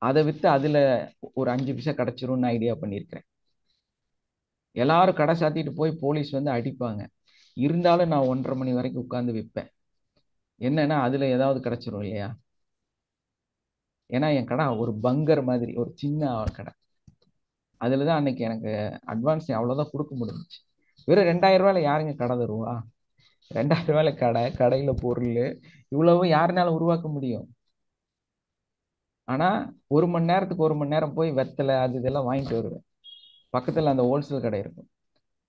அதை வித்து அதுல ஒரு 5 பைசா கிடைச்சிரும்னு ஐடியா பண்ணியிருக்கிறேன். எல்லாரும் கடை சாத்திட்டு போய் போலீஸ் வந்து அடிப்பாங்க. இருந்தாலும் நான் 1:30 மணி வரைக்கும் உட்கார்ந்து விற்பேன். என்னன்னா அதுல ஏதாவது கிடைச்சிரும் இல்லையா? ஏன்னா என் கடை ஒரு பங்கர் மாதிரி, ஒரு சின்ன கடை. அதுலதான் அன்னைக்கு எனக்கு அட்வான்ஸ் அவ்வளவுதான் கொடுக்க முடிஞ்சிச்சு. வெறும் 2000 ரூபாயில யாருங்க கடை தருவா? 2000 ரூபாயில கடையில பொருள் இவ்வளவு யாருனால உருவாக்க முடியும்? ஆனா 1 மணி நேரத்துக்கு 1 மணி நேரம் போய் வெத்தலை அது இதெல்லாம் வாங்கிட்டு வருவேன். பக்கத்துல அந்த ஹோல்சேல் கடை இருக்கும்.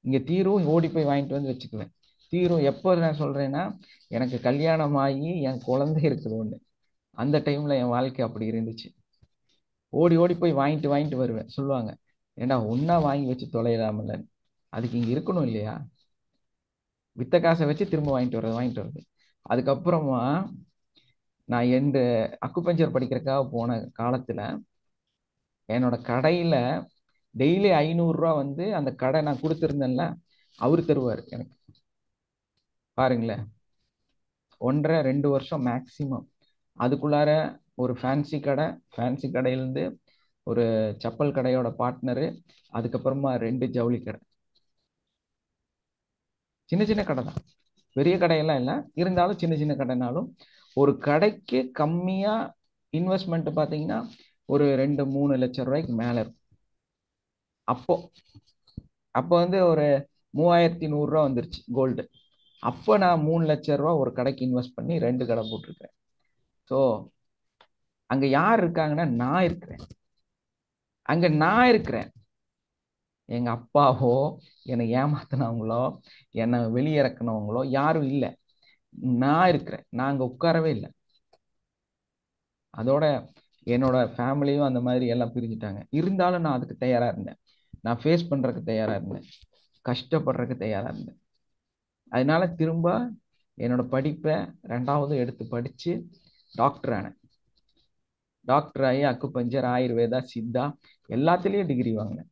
இங்க தீரும் ஓடி போய் வாங்கிட்டு வந்து வச்சுக்குவேன். தீரும் எப்போ நான் சொல்றேன்னா, எனக்கு கல்யாணம் ஆகி என் குழந்தை இருக்குது ஒண்ணு. அந்த டைம்ல என் வாழ்க்கை அப்படி இருந்துச்சு. ஓடி ஓடி போய் வாங்கிட்டு வருவேன். சொல்லுவாங்க, ஏண்டா ஒன்னா வாங்கி வச்சு தொலைலாமல, அதுக்கு இங்க இருக்கணும் இல்லையா? வித்த காசை வச்சு திரும்ப வாங்கிட்டு வர்றது. அதுக்கப்புறமா நான் அக்குபஞ்சர் படிக்கிறதுக்காக போன காலத்துல என்னோட கடையில டெய்லி 500 ரூபா வந்து அந்த கடை நான் கொடுத்துருந்தேன்ல, அவரு தருவாரு எனக்கு. பாருங்களேன், 1.5-2 வருஷம் மேக்சிமம். அதுக்குள்ளார ஒரு ஃபேன்சி கடையிலேருந்து ஒரு செப்பல் கடையோட பார்ட்னரு, அதுக்கப்புறமா 2 ஜவுளி கடை. சின்ன சின்ன கடை தான், பெரிய கடையெல்லாம் இல்லை. இருந்தாலும் சின்ன சின்ன கடைனாலும் ஒரு கடைக்கு கம்மியா இன்வெஸ்ட்மெண்ட் பார்த்தீங்கன்னா ஒரு 2-3 லட்சம் ரூபாய்க்கு மேல இருக்கும். அப்போ வந்து ஒரு 3100 ரூபா வந்துருச்சு கோல்டு. அப்போ நான் 3 லட்சம் ரூபா ஒரு கடைக்கு இன்வெஸ்ட் பண்ணி 2 கடை போட்டிருக்கேன். ஸோ அங்க யார் இருக்காங்கன்னா நான் இருக்கிறேன். எங்க அப்பாவோ என்னை ஏமாத்தினவங்களோ என்னை வெளியிறக்குனவங்களோ யாரும் இல்லை. நான் இருக்கிறேன். நான் அங்க உட்காரவே இல்லை. அதோட என்னோட ஃபேமிலியும் அந்த மாதிரி எல்லாம் பிரிஞ்சுட்டாங்க. இருந்தாலும் நான் அதுக்கு தயாரா இருந்தேன். நான் ஃபேஸ் பண்றதுக்கு தயாரா இருந்தேன். கஷ்டப்படுறதுக்கு தயாரா இருந்தேன். அதனால திரும்ப என்னோட படிப்பை 2வது எடுத்து படிச்சு டாக்டர் ஆனேன். டாக்டர் ஆகி அக்குபஞ்சர், ஆயுர்வேதா, சித்தா எல்லாத்துலயும் டிகிரி வாங்கினேன்.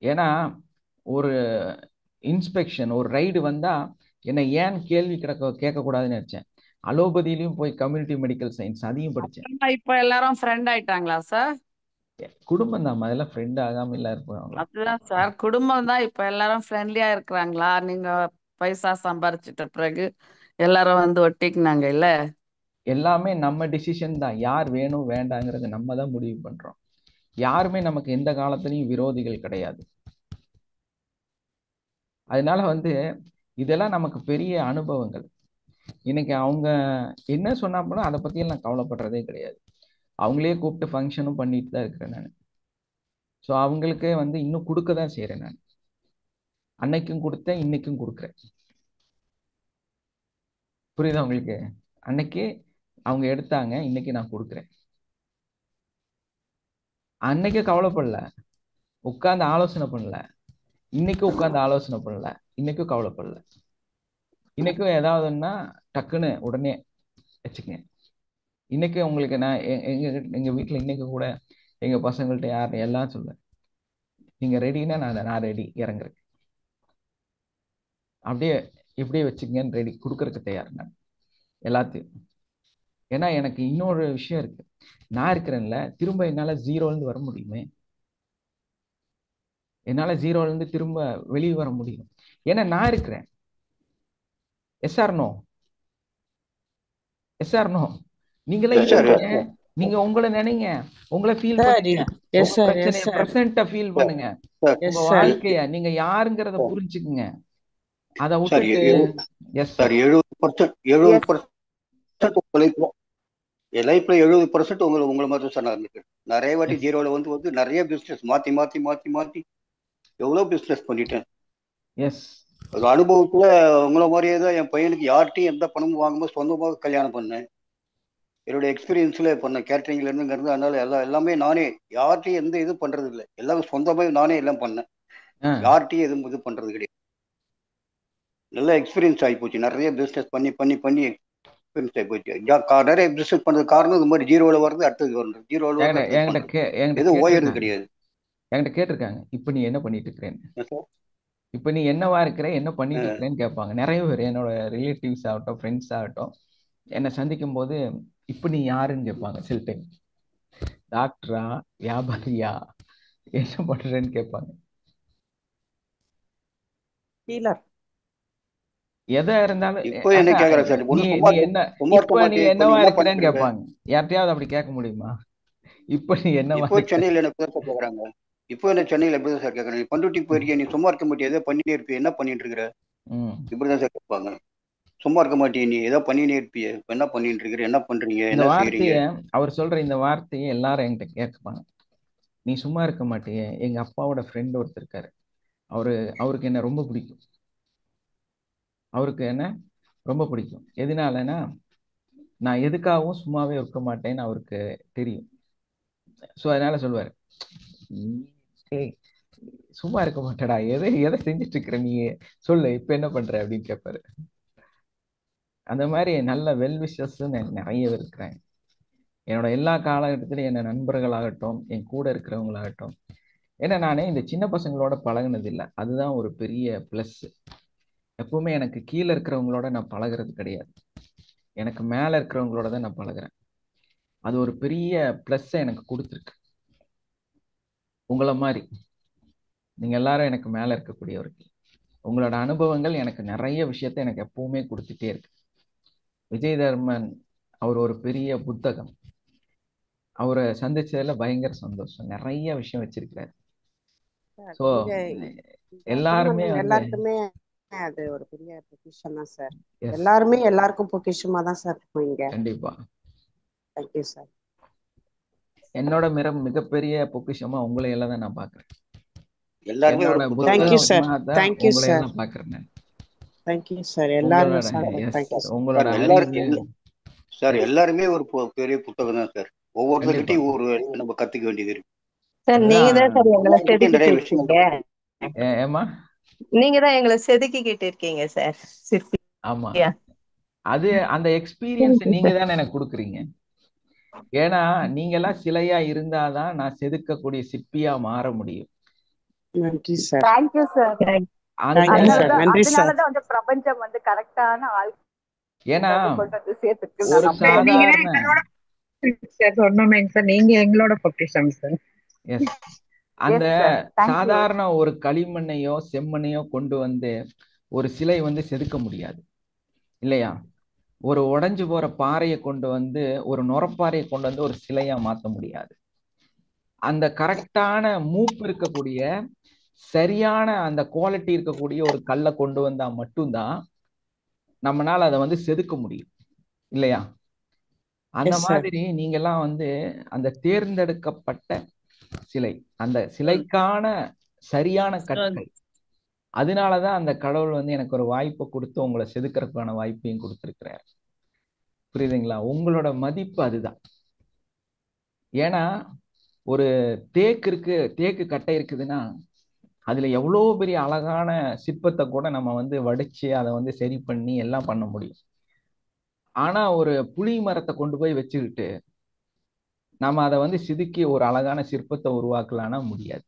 ஏன்னா ஒரு இன்ஸ்பெக்ஷன், ஒரு ரைடு வந்தா என்னை ஏன் கேள்வி கேட்கக்கூடாதுன்னு நினைச்சேன். அலோபதியிலையும் போய் கம்யூனிட்டி மெடிக்கல் சயின்ஸ் அதையும் படிச்சேன்.
இப்ப எல்லாரும் ஃப்ரெண்ட் ஆயிட்டாங்களா சார்?
குடும்பம் தான், அதெல்லாம் ஃப்ரெண்ட் ஆகாம இல்ல இருப்பாங்களா?
அதுதான் சார், குடும்பம் தான் இப்ப எல்லாரும் ஃப்ரெண்ட்லியா இருக்கிறாங்களா? நீங்க பைசா சம்பாரிச்சிட்ட பிறகு எல்லாரும் வந்து ஒட்டிக்கினாங்க இல்ல?
எல்லாமே நம்ம டிசிஷன் தான். யார் வேணும் வேண்டாங்கிறத நம்ம தான் முடிவு பண்றோம். யாருமே நமக்கு எந்த காலத்திலையும் விரோதிகள் கிடையாது. அதனால வந்து இதெல்லாம் நமக்கு பெரிய அனுபவங்கள். இன்னைக்கு அவங்க என்ன சொன்னா கூட அதை பத்தி நான் கவலைப்படுறதே கிடையாது. அவங்களே கூப்பிட்டு ஃபங்க்ஷனும் பண்ணிட்டு தான் இருக்கிறேன் நான். ஸோ அவங்களுக்கே வந்து இன்னும் கொடுக்க தான் செய்யறேன் நான். அன்னைக்கும் கொடுத்தேன், இன்னைக்கும் கொடுக்குறேன். புரியுதா உங்களுக்கு? அன்னைக்கு அவங்க எடுத்தாங்க, இன்னைக்கு நான் கொடுக்குறேன். அன்னைக்கு கவலைப்படல, உட்கார்ந்து ஆலோசனை பண்ணல. இன்னைக்கும் உட்கார்ந்து ஆலோசனை பண்ணல, இன்னைக்கும் கவலைப்படல. இன்னைக்கும் ஏதாவதுன்னா டக்குன்னு உடனே வச்சுக்கங்க. இன்னைக்கு உங்களுக்கு நான் எங்க வீட்டுல இன்னைக்கு கூட எங்க பசங்கள்ட்ட யார் எல்லாம் சொல்லுவேன், நீங்க ரெடின்னா நான் ரெடி இறங்குறேன். அப்படியே இப்படியே வச்சுக்கங்கன்னு ரெடி கொடுக்கறதுக்கு தயார் நான் எல்லாத்தையும். ஏன்னா எனக்கு இன்னொரு விஷயம் இருக்கு. நான் இருக்கிறேன்ல, திரும்ப என்னால 0லேருந்து வர முடியுமே. என்னால 0லேருந்து திரும்ப வெளியே வர முடியும். ஏன்னா நான் இருக்கிறேன். Yes or no? நீங்களே யோசிங்க. நீங்க உங்களை நினைங்க, உங்களை ஃபீல் பண்ணுங்க, உங்க பிரச்சனையை பிரசன்ட்ட ஃபீல் பண்ணுங்க, உங்க வாழ்க்கைய நீங்க யாருங்கிறத புரிஞ்சுக்குங்க. அதை விட்டுட்டு எஸ் சார்
70% என் லைஃப்ல 70% உங்களை மாதிரி சார் நான் இருந்திருக்கேன். நிறைய வாட்டி 0ல வந்து நிறைய பிசினஸ் மாத்தி எவ்வளவு பிசினஸ் பண்ணிட்டேன்.
எஸ்,
அது அனுபவத்துல உங்களை மாதிரியே தான் என் பையனுக்கு யார்ட்டையும் எந்த பணமும் வாங்கும்போது சொந்தமாக கல்யாணம் பண்ணேன். என்னோட எக்ஸ்பீரியன்ஸ்ல பண்ணேன், கேட்டரிங்ல இருந்துங்கிறது. அதனால எல்லாமே நானே, யார்ட்டையும் எந்த இது பண்றது இல்லை. எல்லாமே சொந்தமாக நானே எல்லாம் பண்ணேன். யார்ட்டையும் எதுவும் இது பண்றது கிடையாது. நல்ல எக்ஸ்பீரியன்ஸ் ஆகி போச்சு. நிறைய பிசினஸ் பண்ணி எக்ஸ்பீரியன்ஸ் ஆகி போச்சு. நிறைய பிசினஸ் பண்றது காரணம் இது மாதிரி 0ல வருது, அடுத்தது வருது. 0ல எதுவும் ஓயறது கிடையாது.
என்கிட்ட கேட்டிருக்காங்க, இப்ப நீ என்ன பண்ணிட்டு இருக்கிறேன்னு, இப்ப நீ என்னவா இருக்கிற, என்ன பண்ணிட்டு இருக்கிறேன்னு கேட்பாங்க நிறைய பேர். என்னோட ரிலேட்டிவ்ஸ் ஆகட்டும், ஃப்ரெண்ட்ஸ் ஆகட்டும், என்னை சந்திக்கும் போது இப்ப நீ யாருன்னு கேட்பாங்க. சில டைம் டாக்டரா, வியாபாரியா, என்ன பண்றேன்னு கேட்பாங்க.
ஹீலர்.
எதா இருந்தாலும்
இப்போ என்ன கேக்குறேன் சார்,
நீ
ஒன்னும்
நீ
சும்மா
என்ன
சும்மா இருக்க
இப்ப நீ
மாட்டேன், இப்ப நீ
என்னவா
என்ன
இருக்கிறேன்னு
பண்ணிட்டு இருக்க?
கேட்பாங்க. யார்ட்டையாவது அப்படி கேட்க முடியுமா? இப்ப நீ என்னவா
இப்போ
இருக்கிற?
சென்னையில என்ன சார் கேக்குறாங்க? இப்போ என்ன சென்னையில எப்படி சார் கேக்குறாங்க? நீ பண்ருட்டிக்கு போயிருக்கிய, நீ சும்மா இருக்க மாட்டியா, ஏதோ பண்ணிட்டே இருப்பிய, என்ன பண்ணிட்டு இருக்கிற? இப்படிதான் சார் கேட்பாங்க. சும்மா இருக்க மாட்டிய, நீ ஏதோ பண்ணிட்டே இருப்பிய, இப்ப என்ன பண்ணிட்டு இருக்கிற, என்ன பண்றீங்க,
இந்த
என்ன செய்யறீங்க?
வார்த்தைய அவர் சொல்ற இந்த வார்த்தையை எல்லாரும் என்கிட்ட கேட்பாங்க. நீ சும்மா இருக்க மாட்டியே. எங்க அப்பாவோட ஃப்ரெண்ட் ஒருத்தர் இருக்காரு. அவருக்கு என்ன ரொம்ப பிடிக்கும். அவருக்கு என்ன ரொம்ப பிடிக்கும். எதனாலனா நான் எதுக்காகவும் சும்மாவே இருக்க மாட்டேன்னு அவருக்கு தெரியும். ஸோ அதனால சொல்லுவாரு, ஏய் சும்மா இருக்க மாட்டேடா, எதை செஞ்சுட்டு இருக்கிற நீ, சொல்லு இப்ப என்ன பண்ற அப்படின்னு கேட்பாரு. அந்த மாதிரி நல்ல வெல்விஷர்ஸ் நிறைய இருக்கிறாங்க. என்னோட எல்லா காலகட்டத்திலும் என்ன நண்பர்களாகட்டும், என் கூட இருக்கிறவங்களாகட்டும். ஏன்னா நானே இந்த சின்ன பசங்களோட பழகுனது இல்லை. அதுதான் ஒரு பெரிய பிளஸ். எப்பவுமே எனக்கு கீழே இருக்கிறவங்களோட நான் பழகிறது கிடையாது. எனக்கு மேல இருக்கிறவங்களோட தான் நான் பழகுறேன். அது ஒரு பெரிய பிளஸ் எனக்கு கொடுத்துருக்கு. உங்களை மாதிரி நீங்க எல்லாரும் எனக்கு மேல இருக்கக்கூடியவர்கள். உங்களோட அனுபவங்கள் எனக்கு நிறைய விஷயத்த எனக்கு எப்பவுமே கொடுத்துட்டே இருக்கு. விஜய் தர்மன் அவர் ஒரு பெரிய புத்தகம். அவரை சந்திச்சதுல பயங்கர சந்தோஷம். நிறைய விஷயம் வச்சிருக்கிறாரு. ஸோ எல்லாருமே வந்து
எல்லாருக்குமே அது ஒரு பெரிய பொக்கிஷம் தான் சார். எல்லாருமே எல்லாருக்கும் பொக்கிஷமா தான் சார் இருக்கும் இங்க.
கண்டிப்பா.
Thank you sir.
என்னோட மிகப்பெரிய பொக்கிஷமா உங்களை எல்லாம் தான் நான் பாக்குறேன்.
எல்லாருமே ஒரு
தேங்க்யூ சார்.
புத்தகம்
தேங்க்யூ
உங்களை
சார்.
எல்லாம் பாக்குறேன்.
Thank you sir. எல்லாருமே
உங்களோட
சார் எல்லாருமே ஒரு பெரிய புத்தகம் தான் சார். ஒவ்வொருத்தர்கிட்டையும் ஒரு நம்ம கத்துக்க வேண்டியது இருக்கு
சார். நீங்க தான் சார் எங்களை செதுக்கிட்டு இருக்கீங்க.
ஏமா
நீங்க தான் எங்களை செதுக்கிக்கிட்டு இருக்கீங்க சார். சிற்பி.
ஆமா, அது அந்த எக்ஸ்பீரியன்ஸ் நீங்க தானே எனக்கு கொடுக்குறீங்க. ஏன்னா நீங்க எல்லாம் சிலையா இருந்தாதான் நான் செதுக்கக்கூடிய சிற்பியா மாற முடியும்.
நன்றி சார்.
Thank you sir. அதனாலதான் வந்து பிரபஞ்சம் வந்து கரெக்டான ஆள்.
ஏன்னா
சேர்த்துக்கு
ஒரு சாதாரண
சொன்னோமேங்க சார், நீங்க எங்களோட பொக்கிஷம் சார்.
எஸ், அந்த சாதாரண ஒரு களிமண்ணையோ செம்மண்ணையோ கொண்டு வந்து ஒரு சிலை வந்து செதுக்க முடியாது இல்லையா? ஒரு உடைஞ்சு போற பாறையை கொண்டு வந்து, ஒரு நுரப்பாறையை கொண்டு வந்து ஒரு சிலையா மாற்ற முடியாது. அந்த கரெக்டான மூப்பு இருக்கக்கூடிய, சரியான அந்த குவாலிட்டி இருக்கக்கூடிய ஒரு கல்லை கொண்டு வந்தா மட்டும்தான் நம்மளால அதை வந்து செதுக்க முடியும் இல்லையா? அந்த மாதிரி நீங்க எல்லாம் வந்து அந்த தேர்ந்தெடுக்கப்பட்ட சிலை, அந்த சிலைக்கான சரியான கற்கள். அதனாலதான் அந்த கடவுள் வந்து எனக்கு ஒரு வாய்ப்பை கொடுத்து உங்களை செதுக்கிறதுக்கான வாய்ப்பையும் கொடுத்திருக்கிறார். புரியுதுங்களா? உங்களோட மதிப்பு அதுதான். ஏன்னா ஒரு தேக்கு கட்டை இருக்குதுன்னா அதுல எவ்வளோ பெரிய அழகான சிற்பத்தை கூட நம்ம வந்து வடிச்சு அதை வந்து சரி பண்ணி எல்லாம் பண்ண முடியும். ஆனா ஒரு புளி மரத்தை கொண்டு போய் வச்சுக்கிட்டு நம்ம அதை வந்து செதுக்கி ஒரு அழகான சிற்பத்தை உருவாக்கலாம்னா முடியாது.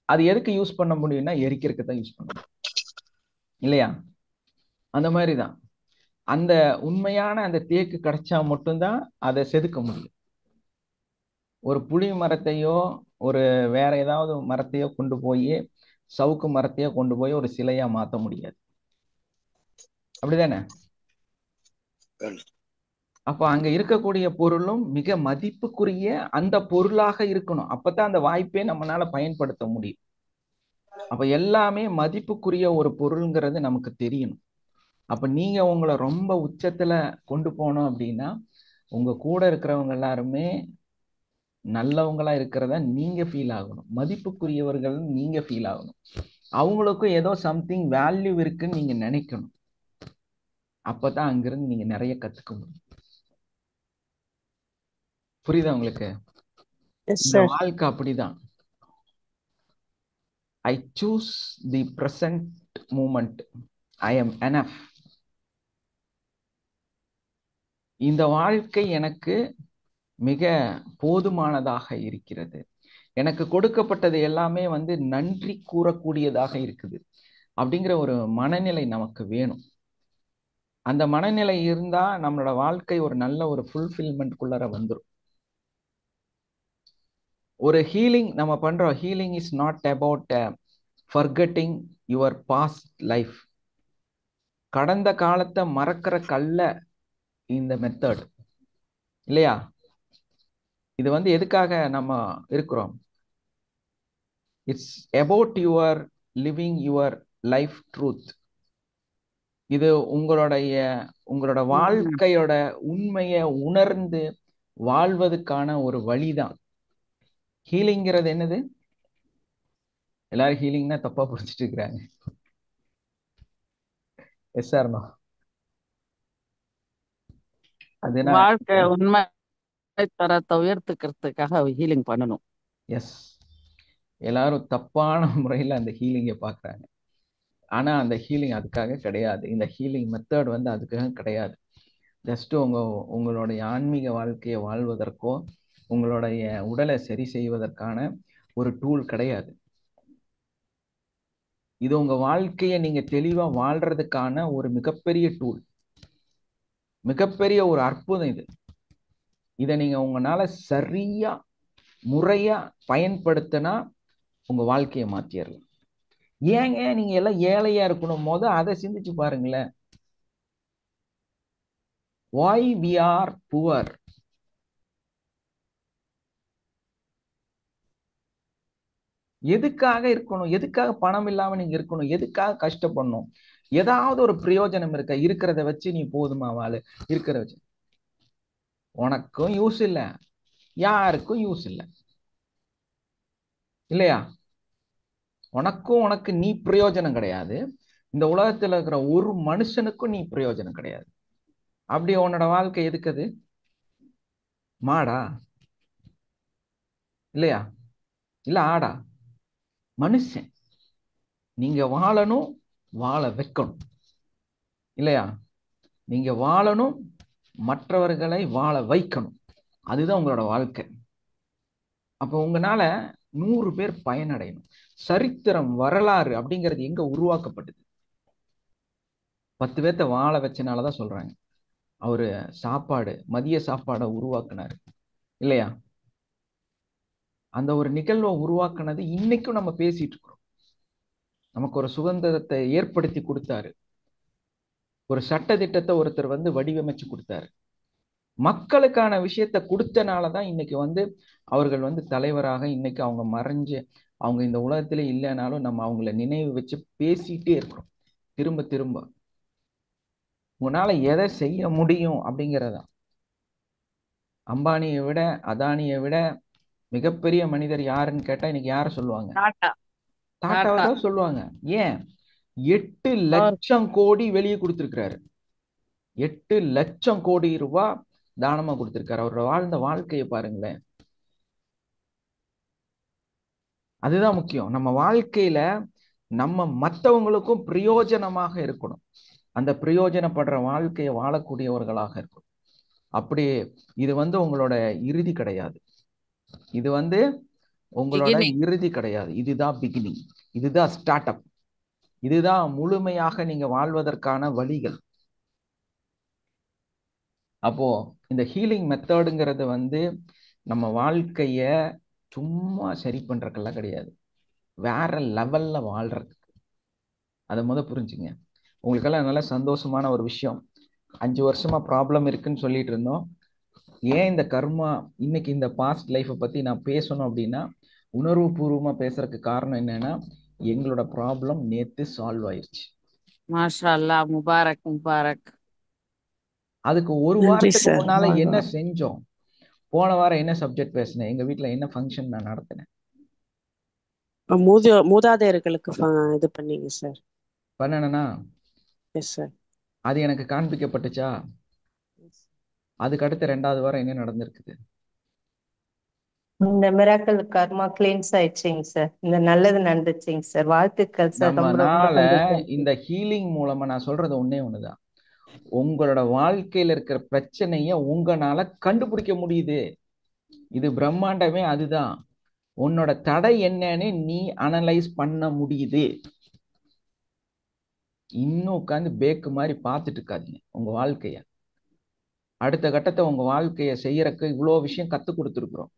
அது எதுக்கு யூஸ் பண்ண முடியும்னா எரிக்கிறதுக்கு தான் யூஸ் பண்ண முடியும் இல்லையா? அந்த மாதிரிதான் அந்த உண்மையான அந்த தேக்கு கிடைச்சா மட்டும்தான் அதை செதுக்க முடியும். ஒரு புளி மரத்தையோ ஒரு வேற ஏதாவது மரத்தையோ கொண்டு போய், சவுக்கு மரத்தையோ கொண்டு போய் ஒரு சிலையா மாற்ற முடியாது. அப்படிதானே? அப்ப அங்க இருக்கக்கூடிய பொருளும் மிக மதிப்புக்குரிய அந்த பொருளாக இருக்கணும். அப்பதான் அந்த வாய்ப்பை நம்மளால பயன்படுத்த முடியும். அப்ப எல்லாமே மதிப்புக்குரிய ஒரு பொருள்ங்கிறது நமக்கு தெரியணும். அப்ப நீங்க உங்களை ரொம்ப உச்சத்துல கொண்டு போனோம் அப்படின்னா உங்க கூட இருக்கிறவங்க எல்லாருமே நல்லவங்களா இருக்கிறத நீங்க ஃபீல் ஆகணும். மதிப்புக்குரியவர்கள் நீங்க ஃபீல் ஆகணும். அவங்களுக்கும் ஏதோ சம்திங் வேல்யூ இருக்குன்னு நீங்க நினைக்கணும். அப்பதான் அங்கிருந்து நீங்க நிறைய கத்துக்க முடியும். புரியுதா உங்களுக்கு? இந்த வாழ்க்கை அப்படிதான். I choose the present moment. I am enough. இந்த வாழ்க்கை எனக்கு மிக போதுமானதாக இருக்கிறது. எனக்கு கொடுக்கப்பட்டது எல்லாமே வந்து நன்றி கூறக்கூடியதாக இருக்குது அப்படிங்கிற ஒரு மனநிலை நமக்கு வேணும். அந்த மனநிலை இருந்தா நம்மளோட வாழ்க்கை ஒரு நல்ல ஒரு ஃபுல்ஃபில்மெண்ட்குள்ளார வந்துடும். ஒரு ஹீலிங் நம்ம பண்றோம். Healing is not about forgetting your past life. கடந்த காலத்தை மறக்கிற கல்ல இந்த மெத்தட் இல்லையா? இது வந்து எதுக்காக நம்ம இருக்கிறோம்? It's about your living your life truth. இது உங்களோட வாழ்க்கையோட உண்மையை உணர்ந்து வாழ்வதற்கான ஒரு வழிதான். ஹீலிங்கிறது என்னது? எல்லாரும் ஹீலிங்னா தப்பா புரிஞ்சுட்டு இருக்கிறாங்க. Yes sir no? அதுனா
வாழ்க்கை உண்மை தரத்தை உயர்த்துக்கிறதுக்காக ஹீலிங் பண்ணணும்.
எஸ், எல்லாரும் தப்பான முறையில் அந்த ஹீலிங்கை பார்க்குறாங்க. ஆனா அந்த ஹீலிங் அதுக்காக கிடையாது. இந்த ஹீலிங் மெத்தட் வந்து அதுக்காக கிடையாது. ஜஸ்ட் உங்களுடைய ஆன்மீக வாழ்க்கையை வாழ்வதற்கோ உங்களுடைய உடலை சரி செய்வதற்கான ஒரு டூல் கிடையாது. இது உங்க வாழ்க்கையை நீங்க தெளிவா வாழ்றதுக்கான ஒரு மிகப்பெரிய டூல், மிகப்பெரிய ஒரு அற்புதம் இது. இதை நீங்க உங்களால சரியா முறையா பயன்படுத்தினா உங்க வாழ்க்கையை மாத்திரலாம். ஏங்க நீங்க எல்லாம் ஏழையா இருக்கணும் போது அதை சிந்திச்சு பாருங்களேன். why we are poor? எதுக்காக இருக்கணும்? எதுக்காக பணம் இல்லாம நீங்க இருக்கணும்? எதுக்காக கஷ்டப்படணும்? ஏதாவது ஒரு பிரயோஜனம் இருக்க? இருக்கிறத வச்சு நீ போதுமா வாழு. இருக்கிறத வச்சு உனக்கும் யூஸ் இல்லை, யாருக்கும் யூஸ் இல்லை இல்லையா? உனக்கு நீ பிரயோஜனம் கிடையாது. இந்த உலகத்துல இருக்கிற ஒரு மனுஷனுக்கும் நீ பிரயோஜனம் கிடையாது. அப்படி உன்னோட வாழ்க்கை எதுக்குது? மாடா இல்லையா? இல்ல ஆடா? மனுஷன். நீங்க வாழணும், வாழ வைக்கணும் இல்லையா? நீங்க வாழணும், மற்றவர்களை வாழ வைக்கணும். அதுதான் உங்களோட வாழ்க்கை. அப்போ உங்களால 100 பேர் பயனடையணும். சரித்திரம், வரலாறு அப்படிங்கிறது எங்க உருவாக்கப்பட்டது? 10 பேர்த்த வாழ வச்சனாலதான் சொல்றாங்க. அவரு மதிய சாப்பாடை உருவாக்குனாரு இல்லையா? அந்த ஒரு நிகழ்வை உருவாக்குனது இன்னைக்கும் நம்ம பேசிட்டு இருக்கிறோம். நமக்கு ஒரு சுதந்திரத்தை ஏற்படுத்தி கொடுத்தாரு. ஒரு சட்ட திட்டத்தை ஒருத்தர் வந்து வடிவமைச்சு கொடுத்தாரு. மக்களுக்கான விஷயத்தை கொடுத்தனாலதான் இன்னைக்கு வந்து அவர்கள் வந்து தலைவராக இன்னைக்கு அவங்க மறைஞ்சு அவங்க இந்த உலகத்திலே இல்லைனாலும் நம்ம அவங்கள நினைவு வச்சு பேசிட்டே இருக்கிறோம் திரும்ப திரும்ப. உங்களால எதை செய்ய முடியும் அப்படிங்கிறதா. அம்பானியை விட அதானியை விட மிகப்பெரிய மனிதர் யாருன்னு கேட்டா இன்னைக்கு யார சொல்லுவாங்க? டாட்டாவை தான் சொல்லுவாங்க. ஏன்? 8 லட்சம் கோடி வெளியே கொடுத்திருக்கிறாரு. 8 லட்சம் கோடி ரூபாய் தானமா கொடுத்திருக்காரு. அவர் வாழ்ந்த வாழ்க்கையை பாருங்களேன். அதுதான் முக்கியம். நம்ம வாழ்க்கையில நம்ம மற்றவங்களுக்கும் பிரயோஜனமாக இருக்கணும். அந்த பிரயோஜனப்படுற வாழ்க்கையை வாழக்கூடியவர்களாக இருக்கணும். அப்படி இது வந்து உங்களோட இறுதி கிடையாது. இது வந்து உங்களோட இறுதி கிடையாது. இதுதான் பிகினிங். இதுதான் ஸ்டார்ட் அப். இதுதான் முழுமையாக நீங்க வாழ்வதற்கான வழிகள். அப்போ இந்த ஹீலிங் மெத்தடுங்கிறது வந்து நம்ம வாழ்க்கைய சும்மா சரி பண்றதுக்கெல்லாம் கிடையாது, வேற லெவல்ல வாழ்றதுக்கு. அதை புரிஞ்சுங்க. உங்களுக்கெல்லாம் நல்ல சந்தோஷமான ஒரு விஷயம். 5 வருஷமா ப்ராப்ளம் இருக்குன்னு சொல்லிட்டு இருந்தோம். ஏன் இந்த கர்மா இன்னைக்கு இந்த பாஸ்ட் லைஃப்பை பத்தி நான் பேசணும் அப்படின்னா, உணர்வு பூர்வமா பேசுறதுக்கு காரணம் என்னன்னா, எங்களோட ப்ராப்ளம் நேத்து சால்வ் ஆயிடுச்சு.
மாஷா அல்லாஹ், முபாரக் முபாரக்.
அதுக்கு ஒரு வாரத்துக்கு முன்னால என்ன செஞ்சோம்? போன வாரம் என்ன சப்ஜெக்ட் பேசினேன்? எங்க வீட்டுல என்ன ஃபங்க்ஷன் நான் நடத்தினேன்?
மூதாதையர்களுக்கு இது பண்ணீங்க சார்.
பண்ணனா?
Yes sir.
அது எனக்கு காண்பிக்கப்பட்டுச்சா? அதுக்கு அடுத்த 2வது வாரம் என்ன நடந்திருக்குது?
இந்த மிராக்கல் கர்மா கிளீன்ஸ் ஆயிடுச்சுங்க சார். இந்த நல்லது நடந்துச்சுங்க சார். வாழ்த்துக்கள் சார்.
நம்மனால இந்த ஹீலிங் மூலமா நான் சொல்றது ஒண்ணுதான். உங்களோட வாழ்க்கையில இருக்கிற பிரச்சனைய உங்களால கண்டுபிடிக்க முடியுது. இது பிரம்மாண்டமே அதுதான். உன்னோட தடை என்னன்னு நீ அனலைஸ் பண்ண முடியுது. இன்னும் உட்காந்து பேக்கு மாதிரி பார்த்துட்டு இருக்காதீங்க உங்க வாழ்க்கைய. அடுத்த கட்டத்தை உங்க வாழ்க்கைய செய்யறதுக்கு இவ்வளோ விஷயம் கத்து கொடுத்துருக்குறோம்.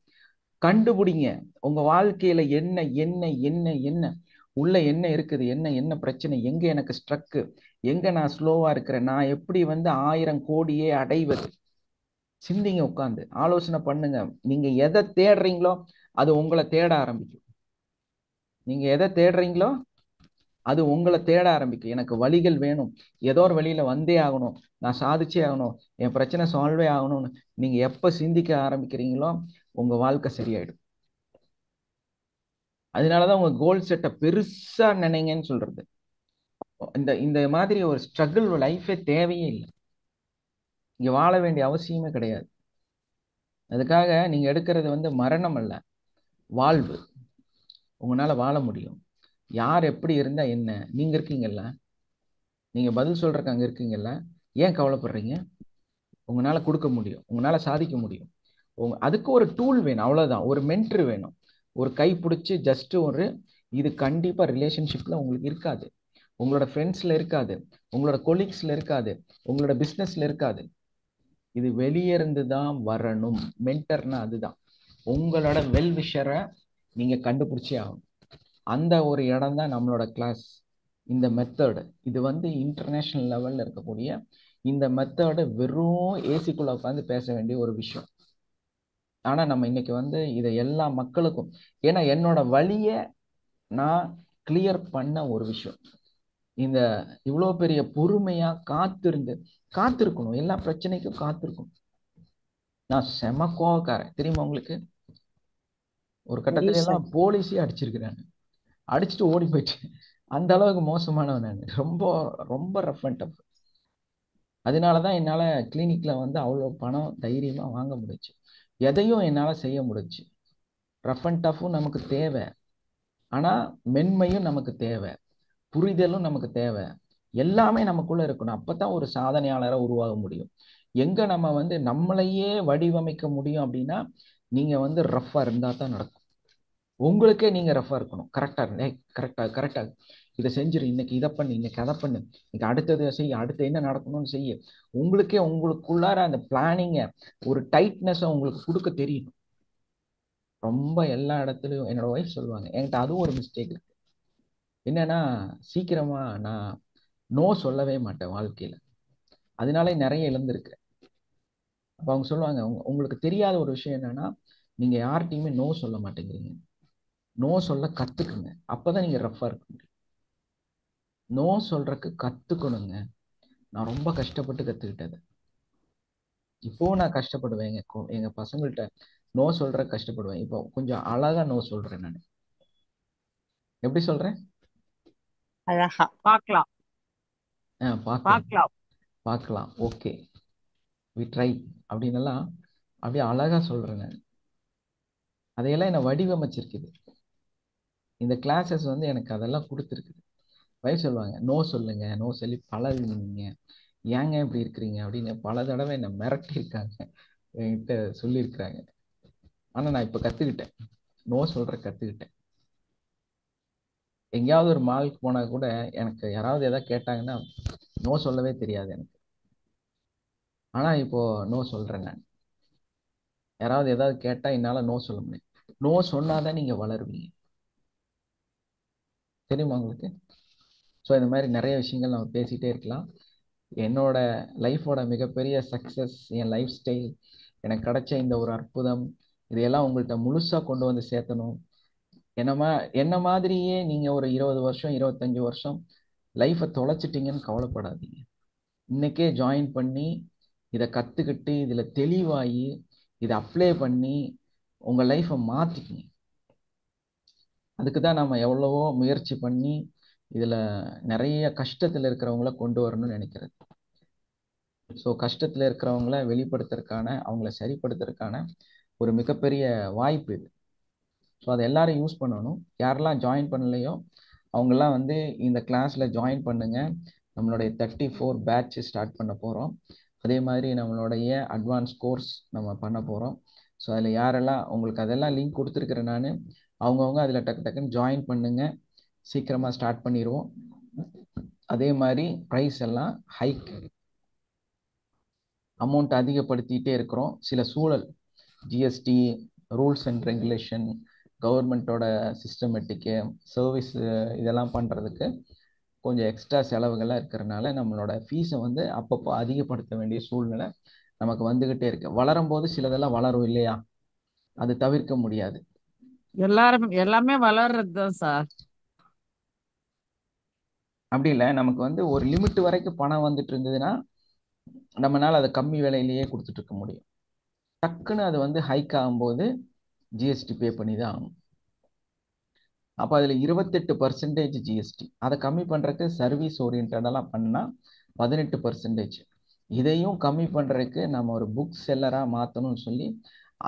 கண்டுபிடிங்க உங்க வாழ்க்கையில என்ன என்ன என்ன என்ன உள்ள என்ன இருக்குது, என்ன என்ன பிரச்சனை, எங்க எனக்கு ஸ்ட்ரக்கு, எங்க நான் ஸ்லோவா இருக்கிறேன், நான் எப்படி 1000 கோடியே அடைவது. சிந்திங்க, உட்காந்து ஆலோசனை பண்ணுங்க. நீங்க எதை தேடுறீங்களோ அது உங்களை தேட ஆரம்பிக்கும். நீங்க எதை தேடுறீங்களோ அது உங்களை தேட ஆரம்பிக்கும். எனக்கு வழிகள் வேணும், ஏதோ ஒரு வழியில வந்தே ஆகணும், நான் சாதிச்சே ஆகணும், என் பிரச்சனை சால்வே ஆகணும்னு நீங்க எப்ப சிந்திக்க ஆரம்பிக்கிறீங்களோ உங்க வாழ்க்கை சரியாயிடும். அதனாலதான் உங்க கோல் செட்டை பெருசா நினைங்கன்னு சொல்றது. இந்த இந்த மாதிரி ஒரு ஸ்ட்ரகிள் லைஃபே தேவையே இல்லை. இங்க வாழ வேண்டிய அவசியமே கிடையாது. அதுக்காக நீங்க எடுக்கிறது மரணம் அல்ல, வாழ்வு. உங்களால வாழ முடியும். யார் எப்படி இருந்தா என்ன, நீங்க இருக்கீங்கல்ல, நீங்க பதில் சொல்றதுக்கு அங்க இருக்கீங்கல்ல, ஏன் கவலைப்படுறீங்க? உங்களால கொடுக்க முடியும், உங்களால சாதிக்க முடியும். அதுக்கு ஒரு டூல் வேணும், அவ்வளவுதான். ஒரு மென்டர் வேணும், ஒரு கை பிடிச்சி ஜஸ்ட் ஒரு இது கண்டிப்பா ரிலேஷன்ஷிப்ல உங்களுக்கு இருக்காது, உங்களோட ஃப்ரெண்ட்ஸ்ல இருக்காது, உங்களோட கொலீக்ஸ்ல இருக்காது, உங்களோட பிசினஸ்ல இருக்காது. இது வெளியே இருந்து தான் வரணும். மென்டர்னா அதுதான். உங்களோட வெல்விஷரை நீங்க கண்டுபிடிச்சே ஆகணும். அந்த ஒரு இடம் தான் நம்மளோட கிளாஸ். இந்த மெத்தடு இது இன்டர்நேஷனல் லெவல்ல இருக்கக்கூடிய இந்த மெத்தடு வெறும் ஏசிக்குள்ள உட்காந்து பேச வேண்டிய ஒரு விஷயம். ஆனா நம்ம இன்னைக்கு இதை எல்லா மக்களுக்கும், ஏன்னா என்னோட வழியை நான் கிளியர் பண்ண ஒரு விஷயம். இந்த இவ்வளோ பெரிய பொறுமையா காத்திருக்கணும், எல்லா பிரச்சனைக்கும் காத்திருக்கணும். நான் செம கோவக்காரன் தெரியுமா உங்களுக்கு. ஒரு கட்டத்துல எல்லாம் போலீஸே அடிச்சிருக்கிறேன், அடிச்சுட்டு ஓடி போயிட்டு. அந்த அளவுக்கு மோசமானவன் நான், ரொம்ப ரொம்ப ரஃப் அண்ட் டஃப். அதனாலதான் என்னால கிளினிக்ல அவ்வளோ பணம் தைரியமா வாங்க முடிச்சு, எதையும் என்னால செய்ய முடிச்சு. ரஃப் அண்ட் டஃப்பும் நமக்கு தேவை, ஆனா மென்மையும் நமக்கு தேவை, புரிதலும் நமக்கு தேவை. எல்லாமே நமக்குள்ள இருக்கணும். அப்பதான் ஒரு சாதனையாளரை உருவாக முடியும். எங்க நம்ம நம்மளையே வடிவமைக்க முடியும் அப்படின்னா, நீங்க ரஃப்பா இருந்தா தான் நடக்கும். உங்களுக்கே நீங்க ரஃபா இருக்கணும். கரெக்டா இதை செஞ்சிரு, இன்னைக்கு இதை பண்ணு, இன்னைக்கு அதை பண்ணு, இன்னைக்கு அடுத்தது செய்ய, அடுத்து என்ன நடக்கணும்னு செய்ய. உங்களுக்கே உங்களுக்குள்ளார அந்த பிளானிங்க, ஒரு டைட்னஸை உங்களுக்கு கொடுக்க தெரியணும். ரொம்ப எல்லா இடத்துலயும் என்னோட ஒய்ஃப் சொல்லுவாங்க, என்கிட்ட அதுவும் ஒரு மிஸ்டேக் இருக்கு. என்னன்னா சீக்கிரமா நான் நோ சொல்லவே மாட்டேன் வாழ்க்கையில. அதனால நிறைய இழந்திருக்கு. அப்ப அவங்க சொல்லுவாங்க, உங்களுக்கு தெரியாத ஒரு விஷயம் என்னன்னா, நீங்க யார்கிட்டயுமே நோ சொல்ல மாட்டேங்கிறீங்க. நோ சொல்ல கத்துக்குங்க, அப்பதான் நீங்க ரஃபா இருக்க முடியும். நோ சொல்றதுக்கு கத்துக்கணுங்க. நான் ரொம்ப கஷ்டப்பட்டு கத்துக்கிட்டது. இப்போ நான் கஷ்டப்படுவேன், எங்க பசங்கள்கிட்ட நோ சொல்ற கஷ்டப்படுவேன். இப்போ கொஞ்சம் அழகா நோ சொல்றேன். நான் எப்படி சொல்றேன்?
அழகா பார்க்கலாம்
பார்க்கலாம் ஓகே வி ட்ரை அப்படின்னு எல்லாம் அப்படியே அழகா சொல்றேன் நான். அதையெல்லாம் என்ன வடிவமைச்சிருக்குது இந்த கிளாஸஸ். எனக்கு அதெல்லாம் கொடுத்துருக்குது. வயசு சொல்லுவாங்க, நோ சொல்லுங்க, நோ சொல்லி பழகுங்க, ஏங்க இப்படி இருக்கிறீங்க அப்படின்னு பல தடவை என்ன மிரட்டி இருக்காங்க, என்கிட்ட சொல்லியிருக்கிறாங்க. ஆனா நான் இப்ப கத்துக்கிட்டேன், நோ சொல்ற கத்துக்கிட்டேன். எங்கேயாவது ஒரு மாலுக்கு போனா கூட எனக்கு யாராவது எதாவது கேட்டாங்கன்னா நோ சொல்லவே தெரியாது எனக்கு. ஆனா இப்போ நோ சொல்றேன் நான். யாராவது ஏதாவது கேட்டா என்னால நோ சொல்ல முடியும். நோ சொன்னாதான் நீங்க வளருவீங்க, தெரியுமா உங்களுக்கு? ஸோ இந்த மாதிரி நிறைய விஷயங்கள் நம்ம பேசிட்டே இருக்கலாம். என்னோட லைஃபோட மிகப்பெரிய சக்சஸ், என் லைஃப் ஸ்டைல், எனக்கு கிடைச்ச இந்த ஒரு அற்புதம், இதையெல்லாம் உங்கள்கிட்ட முழுசா கொண்டு வந்து சேர்த்தணும். என்ன மாதிரியே நீங்க ஒரு 20 வருஷம் 25 வருஷம் லைஃப்பை தொலைச்சிட்டீங்கன்னு கவலைப்படாதீங்க. இன்னைக்கே ஜாயின் பண்ணி இதை கத்துக்கிட்டு இதுல தெளிவாகி இதை அப்ளை பண்ணி உங்க லைஃப்பை மாத்திக்கிங்க. அதுக்கு தான் நம்ம எவ்வளவோ முயற்சி பண்ணி இதுல நிறைய கஷ்டத்துல இருக்கிறவங்கள கொண்டு வரணும்னு நினைக்கிறது. ஸோ கஷ்டத்துல இருக்கிறவங்கள வெளிப்படுத்துறதுக்கான, அவங்கள சரிப்படுத்துறதுக்கான ஒரு மிகப்பெரிய வாய்ப்பு இது. ஸோ அதை எல்லாரும் யூஸ் பண்ணணும். யாரெல்லாம் ஜாயின் பண்ணலையோ அவங்கெல்லாம் இந்த கிளாஸ்ல ஜாயின் பண்ணுங்க. நம்மளுடைய 34 பேட்ச் ஸ்டார்ட் பண்ண போறோம். அதே மாதிரி நம்மளுடைய அட்வான்ஸ் கோர்ஸ் நம்ம பண்ண போறோம். ஸோ அதில் யாரெல்லாம், உங்களுக்கு அதெல்லாம் லிங்க் கொடுத்துருக்குறேன் நான். அவங்கவுங்க அதில் டக்குன்னு ஜாயின் பண்ணுங்க. சீக்கிரமாக ஸ்டார்ட் பண்ணிடுவோம். அதே மாதிரி ப்ரைஸ் எல்லாம் ஹைக், அமௌண்ட் அதிகப்படுத்திட்டே இருக்கிறோம். சில சூழல், ஜிஎஸ்டி, ரூல்ஸ் அண்ட் ரெகுலேஷன், கவர்மெண்ட்டோட சிஸ்டமேட்டிக்கு, சர்வீஸ் இதெல்லாம் பண்ணுறதுக்கு கொஞ்சம் எக்ஸ்ட்ரா செலவுகள்லாம் இருக்கிறனால நம்மளோட ஃபீஸை வந்து அப்பப்போ அதிகப்படுத்த வேண்டிய சூழ்நிலை நமக்கு வந்துக்கிட்டே இருக்கு. வளரும் போது சிலதெல்லாம் வளரும் இல்லையா, அது தவிர்க்க முடியாது.
எல்லாமே வளர்றது தான் சார்.
அப்படி இல்லை, நமக்கு வந்து ஒரு லிமிட் வரைக்கும் பணம் வந்துட்டு இருந்ததுன்னா நம்மளால அதை கம்மி விலையிலேயே கொடுத்துட்டு இருக்க முடியும். டக்குன்னு அது வந்து ஹைக் ஆகும்போது ஜிஎஸ்டி பே பண்ணி தான் ஆகணும். அப்போ அதில் 28% ஜிஎஸ்டி. அதை கம்மி பண்ணுறதுக்கு சர்வீஸ் ஓரியன்டாலாம் பண்ணால் 18%. இதையும் கம்மி பண்ணுறதுக்கு நம்ம ஒரு புக் செல்லராக மாற்றணும்னு சொல்லி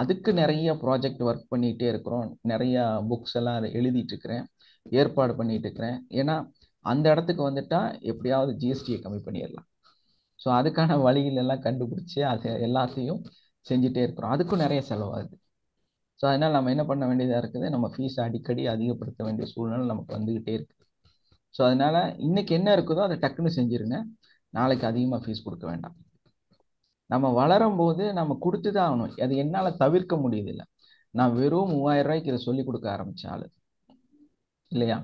அதுக்கு நிறைய ப்ராஜெக்ட் ஒர்க் பண்ணிகிட்டே இருக்கிறோம். நிறையா புக்ஸ் எல்லாம் எழுதிட்டு இருக்கிறேன், ஏற்பாடு பண்ணிட்டு இருக்கிறேன். ஏன்னா அந்த இடத்துக்கு வந்துட்டா எப்படியாவது ஜிஎஸ்டியை கம்மி பண்ணிடலாம். ஸோ அதுக்கான வழிகள் எல்லாம் கண்டுபிடிச்சி அது எல்லாத்தையும் செஞ்சுட்டே இருக்கிறோம். அதுக்கும் நிறைய செலவாகுது. ஸோ அதனால் நம்ம என்ன பண்ண வேண்டியதாக இருக்குது, நம்ம ஃபீஸை அடிக்கடி அதிகப்படுத்த வேண்டிய சூழ்நிலை நமக்கு வந்துக்கிட்டே இருக்குது. ஸோ அதனால் இன்னைக்கு என்ன இருக்குதோ அதை டக்குன்னு செஞ்சுருங்க, நாளைக்கு அதிகமாக ஃபீஸ் கொடுக்க வேண்டாம். நம்ம வளரும் போது நம்ம கொடுத்து தான் ஆகணும். அது என்னால் தவிர்க்க முடியுதில்லை. நான் வெறும் 3000 ரூபாய்க்கு இதை சொல்லி கொடுக்க ஆரம்பித்தாள் இல்லையா.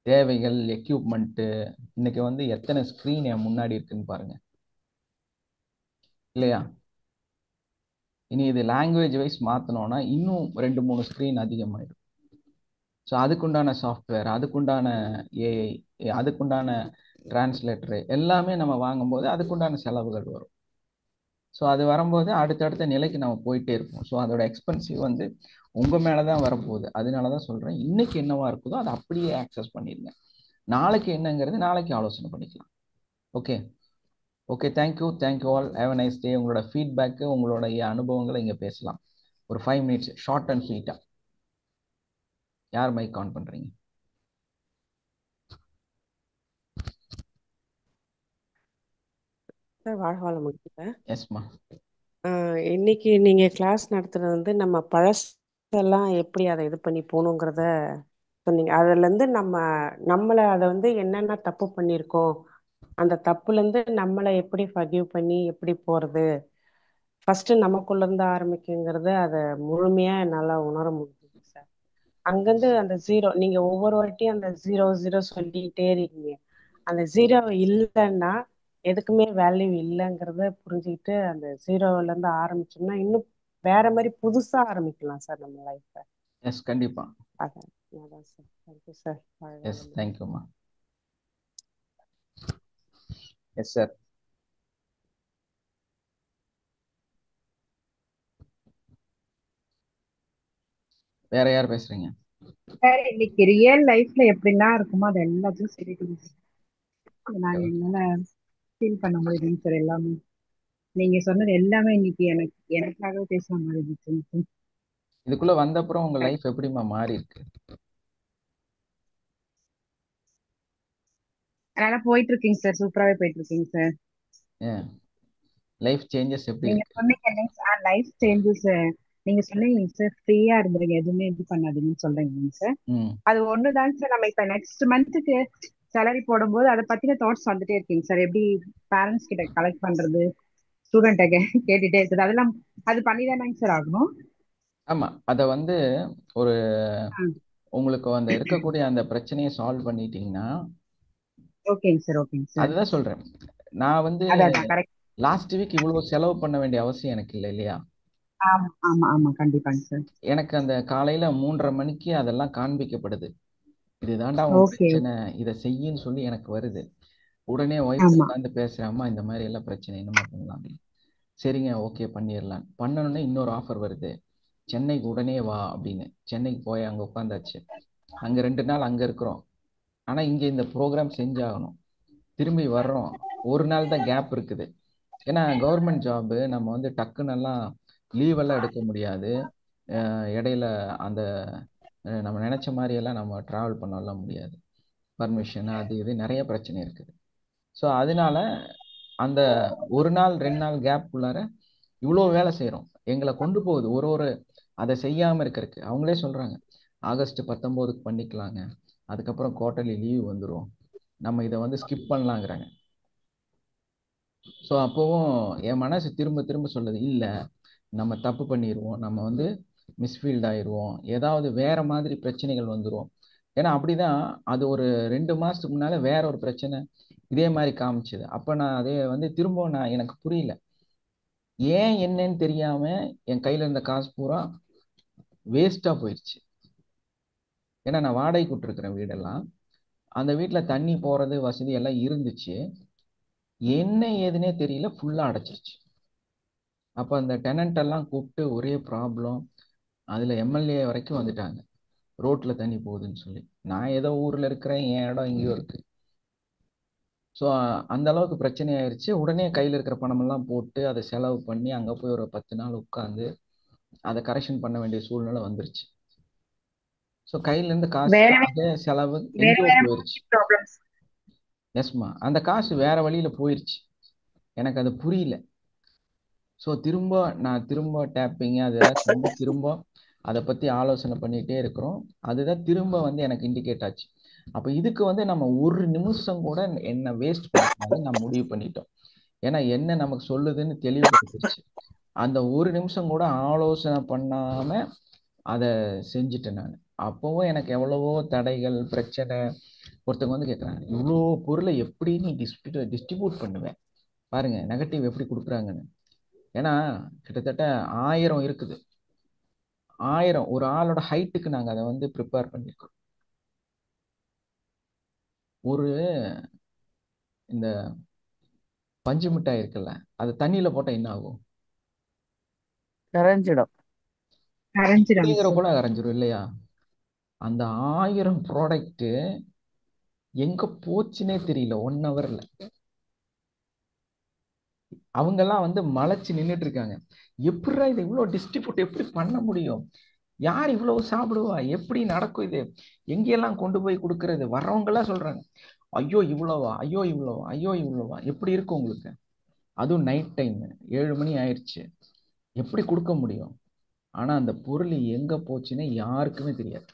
தேவைகள், எக்யூப்மெண்ட்டு, இன்னைக்கு வந்து எத்தனை ஸ்க்ரீன் என் முன்னாடி இருக்குன்னு பாருங்க இல்லையா. இனி இது லாங்குவேஜ் வைஸ் மாற்றினோன்னா இன்னும் 2-3 ஸ்க்ரீன் அதிகமாயிடும். ஸோ அதுக்குண்டான சாஃப்ட்வேர், அதுக்குண்டான ஏஐ, அதுக்குண்டான டிரான்ஸ்லேட்டரு எல்லாமே நம்ம வாங்கும்போது அதுக்குண்டான செலவுகள் வரும். ஸோ அது வரும்போது அடுத்தடுத்த நிலைக்கு நம்ம போயிட்டே இருப்போம். ஸோ அதோட எக்ஸ்பென்சிவ் வந்து உங்கள் மேலே தான் வரப்போகுது. அதனால தான் சொல்கிறேன், இன்னைக்கு என்னவா இருக்குதோ அதை அப்படியே ஆக்சஸ் பண்ணிடுங்க. நாளைக்கு என்னங்கிறது நாளைக்கு ஆலோசனை பண்ணிக்கலாம். Okay okay, thank you all, have a nice day. உங்களோட ஃபீட்பேக்கு, உங்களுடைய அனுபவங்களை இங்கே பேசலாம். ஒரு 5 மினிட்ஸ் ஷார்ட் அண்ட் ஸ்வீட்டாக. யார் மைக் ஆன் பண்ணுறீங்க?
வாழ்க வளமுடன்.
எஸ்மா.
இன்னைக்கு நீங்க கிளாஸ் நடத்துறது வந்து நம்ம பழசெல்லாம் எப்படி அதை இது பண்ணி போகணுங்கிறத சொன்னீங்க. அதுல இருந்து நம்மளை அதை வந்து என்னென்ன தப்பு பண்ணியிருக்கோம், அந்த தப்புல இருந்து நம்மளை எப்படி ஃபர்கிவ் பண்ணி எப்படி போறது, ஃபர்ஸ்ட் நமக்குள்ள இருந்து ஆரம்பிக்குங்கிறத அதை முழுமையா என்னால உணர முடியுது சார். அங்கிருந்து அந்த ஜீரோ, நீங்க ஒவ்வொரு வாட்டியும் அந்த 0 சொல்லிட்டே இருக்கீங்க. அந்த 0 இல்லைன்னா எதுக்குமே வேல்யூ இல்லைங்கிறத புரிஞ்சுக்கிட்டு அந்த 0ல இருந்து ஆரம்பிச்சோம்னா இன்னும் வேற மாதிரி புதுசா ஆரம்பிக்கலாம் சார் நம்ம லைஃப்ப.
எஸ், கண்டிப்பா.
அதான் சார். Thank you sir.
எஸ், தேங்க்யூம்மா. Yes sir. வேற யார் பேசுறீங்க?
சார் இன்னைக்கு ரியல் லைஃப்ல எப்படிலாம் இருக்குமோ அது எல்லாத்தையும் சொல்லிட்டு நான் என்னால ஃபீல் பண்ண முடியுதுங்க சார். எல்லாமே நீங்க சொன்னது எல்லாமே இன்னைக்கு எனக்காக பேசுற மாதிரி இருந்துச்சு.
இதுக்குள்ள வந்த அப்புறம் உங்க லைஃப் எப்படிமா மாறி இருக்கு?
அதனால போயிட்டு இருக்கீங்க சார், சூப்பராகவே போயிட்டு இருக்கீங்க சார்.
லைஃப் சேஞ்சஸ் எப்படி
நீங்க
இருக்கு?
சொன்னீங்க லைஃப் சேஞ்சஸ், நீங்க சொன்னீங்க சார் ஃப்ரீயா இருந்துருங்க, எதுவுமே இது பண்ணாதீங்கன்னு சொல்றீங்க சார். அது ஒண்ணுதாங்க சார். நம்ம இப்ப நெக்ஸ்ட் மந்த்துக்கு சேலரி போடும்போது அதை பத்தின தாட்ஸ் வந்துட்டே இருக்கீங்க சார். எப்படி பேரண்ட்ஸ் கிட்ட கலெக்ட் பண்றது, ஸ்டூடெண்ட்டை கேட்டுட்டே இருக்குது, அதெல்லாம் அது பண்ணிதானாங்க சார் ஆகணும்.
ஆமா, அத வந்து ஒரு உங்களுக்கு அந்த இருக்கக்கூடிய அந்த பிரச்சனையை சால்வ் பண்ணிட்டீங்கன்னா
ஓகேங்க சார். ஓகேங்க சார்.
அதுதான் சொல்றேன். நான் வந்து லாஸ்ட் வீக் இவ்வளவு செலவு பண்ண வேண்டிய அவசியம் எனக்கு இல்லை இல்லையா.
ஆமா ஆமா ஆமா, கண்டிப்பாங்க சார்.
எனக்கு அந்த காலையில 3:30 மணிக்கு அதெல்லாம் காண்பிக்கப்படுது. இதுதான்டா உன் பிரச்சனை, இதை செய்யின்னு சொல்லி எனக்கு வருது. உடனே ஒய்ஃப் உட்காந்து பேசுறாமா, இந்த மாதிரி எல்லாம் பிரச்சனை என்னமா பண்ணலாம். சரிங்க, ஓகே பண்ணிடலாம். பண்ணணுன்னே இன்னொரு ஆஃபர் வருது, சென்னைக்கு உடனே வா அப்படின்னு. சென்னைக்கு போய் அங்கே உட்காந்தாச்சு. அங்கே 2 நாள் அங்கே இருக்கிறோம். ஆனால் இங்கே இந்த ப்ரோக்ராம் செஞ்சாகணும். திரும்பி வர்றோம், ஒரு நாள் தான் கேப் இருக்குது. ஏன்னா கவர்மெண்ட் ஜாபு நம்ம வந்து டக்குன்னெல்லாம் லீவெல்லாம் எடுக்க முடியாது. இடையில அந்த நம்ம நினச்ச மாதிரியெல்லாம் நம்ம ட்ராவல் பண்ணலாம் முடியாது. பர்மிஷன் அது இது நிறைய பிரச்சனை இருக்குது. ஸோ அதனால அந்த ஒரு நாள் 2 நாள் கேப் உள்ளார இவ்வளோ வேலை செய்கிறோம். எங்களை கொண்டு போகுது ஒரு அதை செய்யாமல் இருக்கிறதுக்கு. அவங்களே சொல்கிறாங்க, ஆகஸ்ட் 19க்கு பண்ணிக்கலாங்க, அதுக்கப்புறம் குவார்ட்டர்லி லீவ் வந்துடும், நம்ம இதை வந்து ஸ்கிப் பண்ணலாங்கிறாங்க. ஸோ அப்போவும் என் மனசு திரும்ப திரும்ப சொல்லுது, இல்லை நம்ம தப்பு பண்ணிடுவோம், நம்ம வந்து மிஸ்ஃபீல்ட் ஆயிடுவோம், ஏதாவது வேற மாதிரி பிரச்சனைகள் வந்துடும். ஏன்னா அப்படிதான் அது ஒரு 2 மாசத்துக்கு முன்னால வேற ஒரு பிரச்சனை இதே மாதிரி காமிச்சுது. அப்போ நான் அதே வந்து திரும்ப எனக்கு புரியல, ஏன் என்னன்னு தெரியாம என் கையில இருந்த காசு பூரா வேஸ்டா போயிடுச்சு. ஏன்னா நான் வாடகைக்கு விட்டுருக்கிறேன் வீடெல்லாம். அந்த வீட்டில் தண்ணி போறது வசதி எல்லாம் இருந்துச்சு, என்ன ஏதுன்னே தெரியல, ஃபுல்லா அடைச்சிருச்சு. அப்போ அந்த டெனண்ட் எல்லாம் கூப்பிட்டு ஒரே ப்ராப்ளம். அதுல எம்எல்ஏ வரைக்கும் வந்துட்டாங்க, ரோட்ல தண்ணி போகுதுன்னு சொல்லி. நான் ஏதோ ஊர்ல இருக்கிறேன், என் இடம் எங்கேயோ இருக்கு. ஸோ அந்த அளவுக்கு பிரச்சனை ஆயிடுச்சு. உடனே கையில் இருக்கிற பணமெல்லாம் போட்டு அதை செலவு பண்ணி அங்கே போய் ஒரு 10 நாள் உட்காந்து அதை கரெக்ஷன் பண்ண வேண்டிய சூழ்நிலை வந்துருச்சு. ஸோ கையிலேருந்து காசு
வேற
அதே செலவு
வேற
எங்கேயோ
வேற
போயிடுச்சு.
ப்ராப்ளம்ஸ்.
எஸ்மா, அந்த காசு வேற வழியில போயிடுச்சு, எனக்கு அது புரியல. ஸோ நான் திரும்ப டேப்பிங் அதெல்லாம் செஞ்சு திரும்ப அதை பற்றி ஆலோசனை பண்ணிகிட்டே இருக்கிறோம். அதுதான் திரும்ப வந்து எனக்கு இண்டிகேட் ஆச்சு. அப்போ இதுக்கு வந்து நம்ம ஒரு நிமிஷம் கூட என்ன வேஸ்ட் பண்ணக்கூடாதுன்னு நான் முடிவு பண்ணிட்டோம். ஏன்னா என்ன நமக்கு சொல்லுதுன்னு தெளிவுபடுத்திருச்சு. அந்த ஒரு நிமிஷம் கூட ஆலோசனை பண்ணாமல் அதை செஞ்சுட்டேன் நான். அப்போவும் எனக்கு எவ்வளவோ தடைகள், பிரச்சனை. ஒருத்தவங்க வந்து கேட்குறாங்க, இவ்வளோ பொருளை எப்படி நீ டிஸ்ட்ரிபியூட் பண்ணுவேன் பாருங்க, நெகட்டிவ் எப்படி கொடுக்குறாங்கன்னு. ஏன்னா கிட்டத்தட்ட 1000 இருக்குது. 1000 ஒரு ஆளோட ஹைட்டுக்கு நாங்கள் அதை வந்து ப்ரிப்பேர் பண்ணியிருக்கோம். ஒரு இந்த பஞ்சு மிட்டாய் இருக்குல்ல, அது தண்ணியில போட்டால் என்ன ஆகும்?
கரைஞ்சிடும்.
கூட கரைஞ்சிரும் இல்லையா? அந்த 1000 ப்ராடக்ட் எங்க போச்சுன்னே தெரியல 1 ஹவர்ல. அவங்கெல்லாம் வந்து மலைச்சு நின்றுட்டு இருக்காங்க, எப்படிடா இதை இவ்வளோ டிஸ்ட்ரிபியூட் எப்படி பண்ண முடியும், யார் இவ்வளவு சாப்பிடுவா, எப்படி நடக்கும் இது, எங்கெல்லாம் கொண்டு போய் கொடுக்கறது? வர்றவங்கெல்லாம் சொல்றாங்க, ஐயோ இவ்வளவா, ஐயோ இவ்வளவா, ஐயோ இவ்வளவா. எப்படி இருக்கும் உங்களுக்கு? அதுவும் நைட் டைம் 7 மணி ஆயிடுச்சு, எப்படி கொடுக்க முடியும்? ஆனா அந்த பொருள் எங்க போச்சுன்னு யாருக்குமே தெரியாது.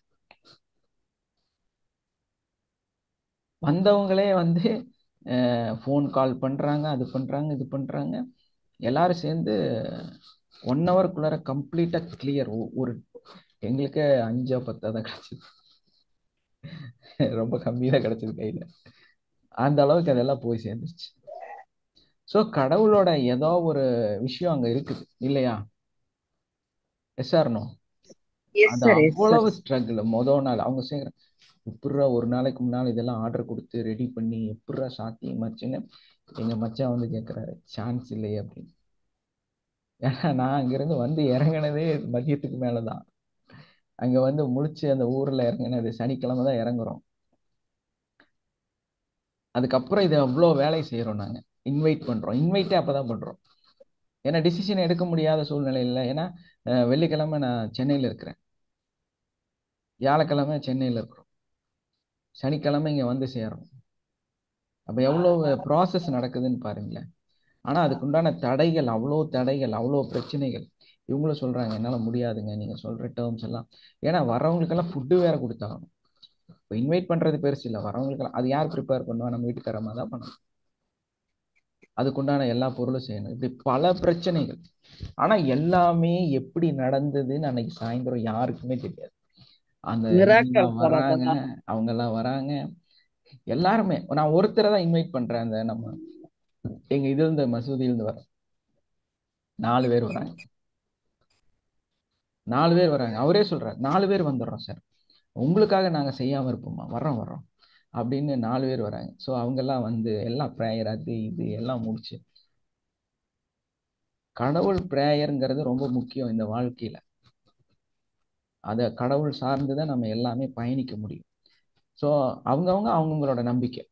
வந்தவங்களே வந்து ஃபோன் கால் பண்றாங்க, அது பண்றாங்க, இது பண்றாங்க. எல்லாரும் சேர்ந்து 1 ஹவருக்குள்ளார கம்ப்ளீட்டா கிளியர். ஒரு எங்களுக்கு 5 10 தான் கிடைச்சது, ரொம்ப கம்மியாக கிடைச்சது கையில. அந்த அளவுக்கு அதெல்லாம் போய் சேர்ந்துருச்சு. ஸோ கடவுளோட ஏதோ ஒரு விஷயம் அங்க இருக்குது இல்லையா? Yes or no? அது அவ்வளவு ஸ்ட்ரகிள். முதல் நாள் அவங்க சேர்க்குற, எப்படா ஒரு நாளைக்கு முன்னால் இதெல்லாம் ஆர்டர் கொடுத்து ரெடி பண்ணி எப்படா சாத்தியமாச்சுன்னு எங்க மச்சான் வந்து கேட்குறாரு, சான்ஸ் இல்லையே அப்படின்னு. ஏன்னா நான் அங்கிருந்து வந்து இறங்கினதே மதியத்துக்கு மேலதான். அங்க வந்து முழிச்சு அந்த ஊர்ல இறங்கினது சனிக்கிழமை தான் இறங்குறோம். அதுக்கப்புறம் இதை அவ்வளோ வேலை செய்யறோம் நாங்க. இன்வைட் பண்றோம், இன்வைட்டே அப்பதான் பண்றோம். ஏன்னா டிசிஷன் எடுக்க முடியாத சூழ்நிலை இல்லை. ஏன்னா வெள்ளிக்கிழமை நான் சென்னையில் இருக்கிறேன், வியாழக்கிழமை சென்னையில் இருக்கிறோம், சனிக்கிழமை இங்க வந்து சேரோம். அப்ப எவ்வளவு ப்ராசஸ் நடக்குதுன்னு பாருங்களேன். ஆனா அதுக்குண்டான தடைகள், அவ்வளோ தடைகள், அவ்வளோ பிரச்சனைகள். இவங்களும் சொல்றாங்க, என்னால முடியாதுங்க நீங்க சொல்ற டேர்ம்ஸ் எல்லாம். ஏன்னா வரவங்களுக்கெல்லாம் ஃபுட்டு வேற கொடுத்தாகணும். இப்போ இன்வைட் பண்றது பெருசு இல்லை, வரவங்களுக்கெல்லாம் அது யார் ப்ரிப்பேர் பண்ணுவா? நம்ம வீட்டுக்காரமா தான் பண்ணணும். அதுக்குண்டான எல்லா பொருளும் செய்யணும். இப்படி பல பிரச்சனைகள். ஆனா எல்லாமே எப்படி நடந்ததுன்னு அன்னைக்கு சாயந்தரம் யாருக்குமே தெரியாது. அந்த வராங்க, அவங்க எல்லாம் வராங்க, எல்லாருமே. நான் ஒருத்தரை தான் இன்வைட் பண்றேன். அந்த நம்ம எங்க இதுல இருந்து மசூதியிலிருந்து வர 4 பேர் வராங்க. 4 பேர் வராங்க. அவரே சொல்றாரு, 4 பேர் வந்துடுறோம் சார், உங்களுக்காக நாங்க செய்யாம இருப்போமா, வர்றோம் அப்படின்னு 4 பேர் வராங்க. ஸோ அவங்கெல்லாம் வந்து எல்லாம் ப்ரேயர் அது இது எல்லாம் முடிச்சு. கடவுள் ப்ரேயருங்கிறது ரொம்ப முக்கியம் இந்த வாழ்க்கையில. அதை கடவுள் சார்ந்துதான் நம்ம எல்லாமே பயணிக்க முடியும். ஸோ அவங்கவுங்களோட நம்பிக்கை.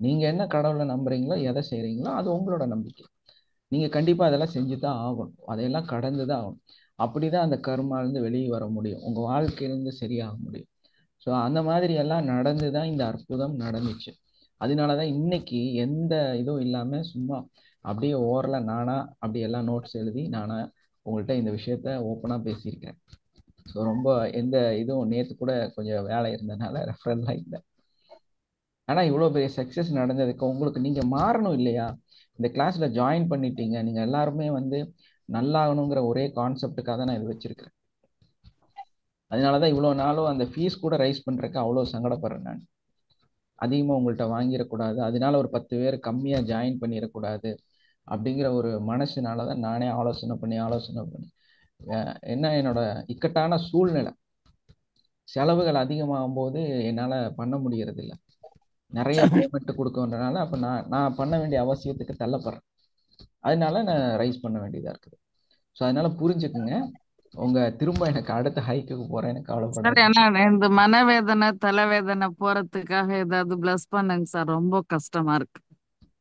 நீங்க என்ன கடவுளை நம்புறீங்களோ, எதை செய்யறீங்களோ அது உங்களோட நம்பிக்கை. நீங்க கண்டிப்பா அதெல்லாம் செஞ்சுதான் ஆகணும், அதையெல்லாம் கடந்துதான் ஆகணும். அப்படிதான் அந்த கர்மாலேருந்து வெளியே வர முடியும், உங்க வாழ்க்கையிலேருந்து சரியாக முடியும். ஸோ அந்த மாதிரி எல்லாம் நடந்துதான் இந்த அற்புதம் நடந்துச்சு. அதனாலதான் இன்னைக்கு எந்த இதுவும் இல்லாம சும்மா அப்படியே ஓரல நானா அப்படி எல்லாம் நோட்ஸ் எழுதி நானா உங்கள்கிட்ட இந்த விஷயத்த ஓப்பனா பேசியிருக்கேன். ஸோ ரொம்ப எந்த இதுவும் நேற்று கூட கொஞ்சம் வேலை இருந்ததுனால ரெஃபரன்லாம் இல்லை. ஆனால் இவ்வளோ பெரிய சக்ஸஸ் நடந்ததுக்கு உங்களுக்கு நீங்கள் மாறணும் இல்லையா? இந்த கிளாஸில் ஜாயின் பண்ணிட்டீங்க, நீங்கள் எல்லாருமே வந்து நல்லாகணுங்கிற ஒரே கான்செப்டுக்காக தான் நான் இது வச்சிருக்கிறேன். அதனால தான் இவ்வளோ நாளும் அந்த ஃபீஸ் கூட ரைஸ் பண்ணுறதுக்கு அவ்வளோ சங்கடப்படுறேன் நான். அதிகமாக உங்கள்கிட்ட வாங்கிடக்கூடாது, அதனால ஒரு 10 பேர் கம்மியாக ஜாயின் பண்ணிடக்கூடாது அப்படிங்கிற ஒரு மனசுனால தான் நானே ஆலோசனை பண்ணி என்ன என்னோட இக்கட்டான சூழ்நிலை, செலவுகள் அதிகமாகும் போது என்னால் பண்ண முடியறதில்ல. நிறைய பேமெண்ட் கொடுக்கறதுனால அப்போ நான் பண்ண வேண்டிய அவசியத்துக்கு தள்ளப்படுறேன். அதனால நான் ரைஸ் பண்ண வேண்டியதாக இருக்குது. ஸோ அதனால புரிஞ்சுக்குங்க. திரும்ப எனக்கு அடுத்த ஹைக்குக்கு போகிறேன், எனக்கு
சார்
கவலைப்படாது.
ஏன்னா இந்த மனவேதனை தலைவேதனை போறதுக்காக ஏதாவது பிளஸ் பண்ணுங்க சார், ரொம்ப கஷ்டமா இருக்கு.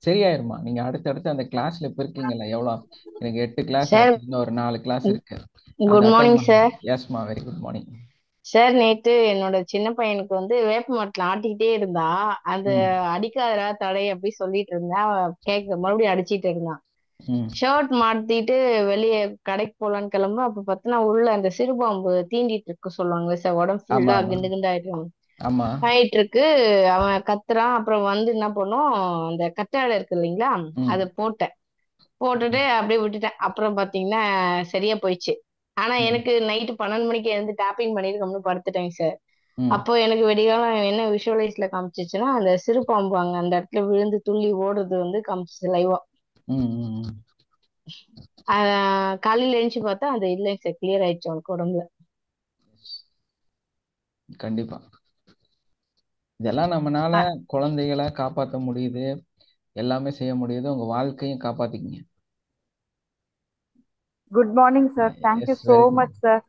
சரியாயிருமா? நீங்கள் அடுத்தடுத்து அந்த கிளாஸில் இப்போ இருக்கீங்கல்ல, எவ்வளோ எனக்கு 8 கிளாஸ்
சார்
ஆச்சு, இன்னும் ஒரு 4 கிளாஸ் இருக்கு.
குட்
அதை அட்டன்
மார்னிங் சார்.
பண்ணுங்க. எஸ்மா, வெரி குட் மார்னிங்.
சார் நேத்து என்னோட சின்ன பையனுக்கு வந்து வேப்ப மரத்துல ஆட்டிக்கிட்டே இருந்தா, அது அடிக்காதடா தடை அப்படி சொல்லிட்டு இருந்தா, கேட்க மறுபடியும் அடிச்சிட்டு இருந்தான். ஷர்ட் மாட்டிட்டு வெளியே கடைக்கு போலான்னு கிளம்ப, அப்ப பார்த்தா உள்ள அந்த சிறுபாம்பு தீண்டிட்டு இருக்கு சொல்லுவாங்க சார், உடம்பு ஃபுல்லா கிண்டு கிண்டாயிட்டு ஆயிட்டு இருக்கு. அவன் கத்துறான். அப்புறம் வந்து என்ன பண்ணும், அந்த கத்தாழை இருக்கு இல்லைங்களா, அதை போட்டுட்டு அப்படியே விட்டுட்டேன். அப்புறம் பாத்தீங்கன்னா சரியா போயிடுச்சு. ஆனா எனக்கு நைட்டு 12 மணிக்கு எழுந்து டேப்பிங் பண்ணிட்டு கம்முனு படுத்துட்டேங்க சார். அப்போ எனக்கு வெடிகாலம் என்ன விஷுவலைஸ்ல காமிச்சிச்சுன்னா, அந்த சிறு பாம்பு அங்க அந்த இடத்துல விழுந்து துள்ளி ஓடுறது வந்து காமிச்சிச்சு லைவா. காலையில எழுந்துச்சு பார்த்தா அது இல்லைங்க சார், கிளியர் ஆயிடுச்சு அவனுக்கு உடம்புல.
கண்டிப்பா இதெல்லாம் நம்மனால குழந்தைகளை காப்பாற்ற முடியுது, எல்லாமே செய்ய முடியுது. உங்க வாழ்க்கையும் காப்பாத்திக்கீங்க.
Good morning sir. Thank you so much sir.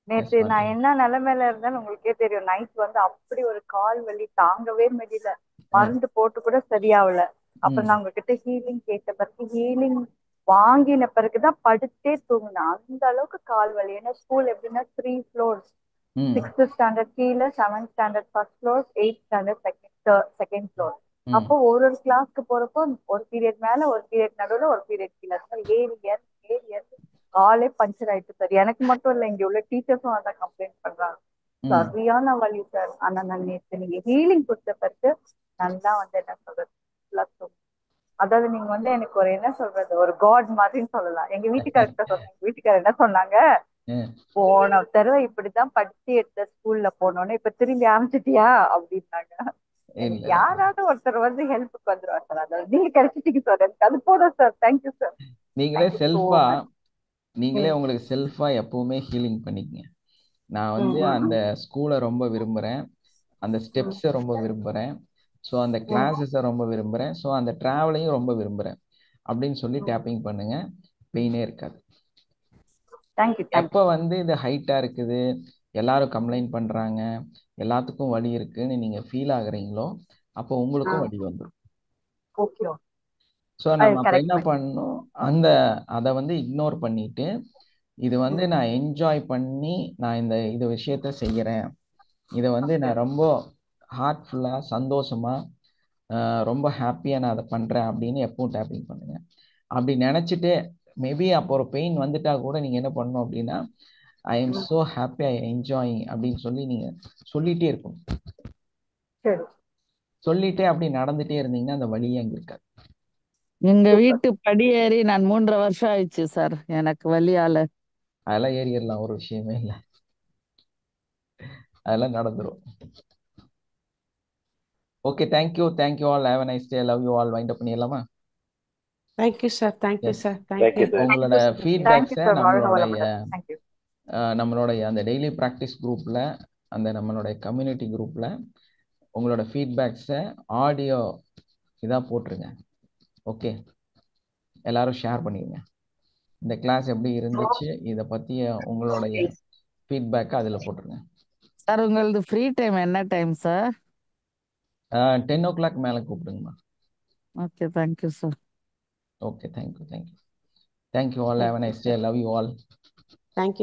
நேற்று
Yes,
நான் என்ன நிலைமையில இருந்தேன்னு உங்களுக்கே தெரியும். நைட் வந்து அப்படி ஒரு கால் வலி தாங்கவே முடியல. மருந்து போட்டு கூட சரியாகல. அப்புறம் நான் உங்ககிட்ட ஹீலிங் கேட்ட பிறகு ஹீலிங் வாங்கின பிறகுதான் படுத்தே தூங்கினேன். அந்த அளவுக்கு கால் வலி. ஏன்னா ஸ்கூல் எப்படின்னா 3 floors, 6th standard கீழே, 7th standard first floor, 8th standard second floor. அப்போ ஒரு கிளாஸ்க்கு போறப்போ ஒரு பீரியட் மேல, ஒரு பீரியட் நடுவுல, ஒரு பீரியட் கீழே, ஏறி காலே பஞ்சர் ஆயிட்டு சார். எனக்கு மட்டும் இல்ல, இங்க உள்ள டீச்சர்ஸும் அதான் கம்ப்ளைண்ட் பண்றாங்க. சரியான வலி சார். ஆனா நான் நேற்று நீங்க ஹீலிங் கொடுத்த பிறகு நல்லா வந்து என்ன சொல்றது, அதாவது நீங்க வந்து எனக்கு ஒரு என்ன சொல்றது, ஒரு காட் மாதிரின்னு சொல்லலாம். எங்க வீட்டுக்காரர்கிட்ட சொன்னேன். எங்க வீட்டுக்காரர் என்ன சொன்னாங்க, போன தடவை இப்படிதான் படிச்சு எடுத்த ஸ்கூல்ல போனோன்னு இப்ப திரும்பி ஆரம்பிச்சிட்டியா அப்படின்னாங்க. எனக்கு யாராவது ஒருத்தர் வந்து ஹெல்ப்புக்கு வந்துருவாங்க சார். அதாவது நீங்க கிடைச்சிட்டீங்க சார், எனக்கு அது போதும் சார். Thank you sir.
நீங்களே உங்களுக்கு செல்ஃபா எப்பவுமே ஹீலிங் பண்ணிக்கங்க. நான் வந்து அந்த ஸ்கூலை ரொம்ப விரும்புறேன், அந்த ஸ்டெப்ஸை ரொம்ப விரும்புறேன், ஸோ அந்த கிளாஸஸை ரொம்ப விரும்புறேன், ஸோ அந்த டிராவலையும் ரொம்ப விரும்புறேன் அப்படின்னு சொல்லி டேப்பிங் பண்ணுங்க. பெயினே இருக்காது. எப்போ வந்து இது ஹைட்டா இருக்குது, எல்லாரும் கம்ப்ளைண்ட் பண்றாங்க, எல்லாத்துக்கும் வலி இருக்குன்னு நீங்க ஃபீல் ஆகுறீங்களோ, அப்போ உங்களுக்கும் வலி வந்துடும். ஸோ நம்ம அப்போ என்ன பண்ணணும், அதை வந்து இக்னோர் பண்ணிட்டு, இது வந்து நான் என்ஜாய் பண்ணி நான் இந்த விஷயத்த செய்யறேன், இதை வந்து நான் ரொம்ப ஹார்ட்ஃபுல்லா சந்தோஷமா ரொம்ப ஹாப்பியா நான் அதை பண்றேன் அப்படின்னு எப்பவும் டேப்பிங் பண்ணுங்க. அப்படி நினைச்சிட்டு மேபி அப்போ ஒரு பெயின் வந்துட்டா கூட நீங்க என்ன பண்ணணும் அப்படின்னா, I am so happy, I enjoying அப்படின்னு சொல்லி நீங்க சொல்லிட்டே இருக்கணும். சொல்லிட்டே அப்படி நடந்துட்டே இருந்தீங்கன்னா அந்த வலியே அங்க இருக்காது.
எங்க வீட்டு படி ஏறி நான் 3.5 வருஷம் ஆயிடுச்சு சார் எனக்கு வலியால.
அதெல்லாம் ஏறிடலாம், ஒரு விஷயமே இல்லை, அதெல்லாம் நடந்துரும். Okay, thank you all, have a nice day, love you all. Wind up பண்ணிடலாமா?
Thank you sir. Thank you sir.
உங்களோட ஃபீட்பேக்ஸை நம்மளுடைய அந்த டெய்லி ப்ராக்டிஸ் குரூப்ல, அந்த நம்மளுடைய கம்யூனிட்டி குரூப்ல உங்களோட ஃபீட்பேக்ஸை ஆடியோ இதாக போட்டுருங்க. ஓகே, எல்லாரும் ஷேர் பண்ணிடுங்க. இந்த கிளாஸ் எப்படி இருந்துச்சு, இதை பற்றிய உங்களுடைய ஃபீட்பேக்கை அதில் போட்டுருங்க.
சார் உங்களது ஃப்ரீ டைம் என்ன டைம் சார்?
10 o'clock மேலே கூப்பிடுங்கம்மா.
Okay, thank you sir.
Okay, thank you all, have a nice day, love you all.
Thank you.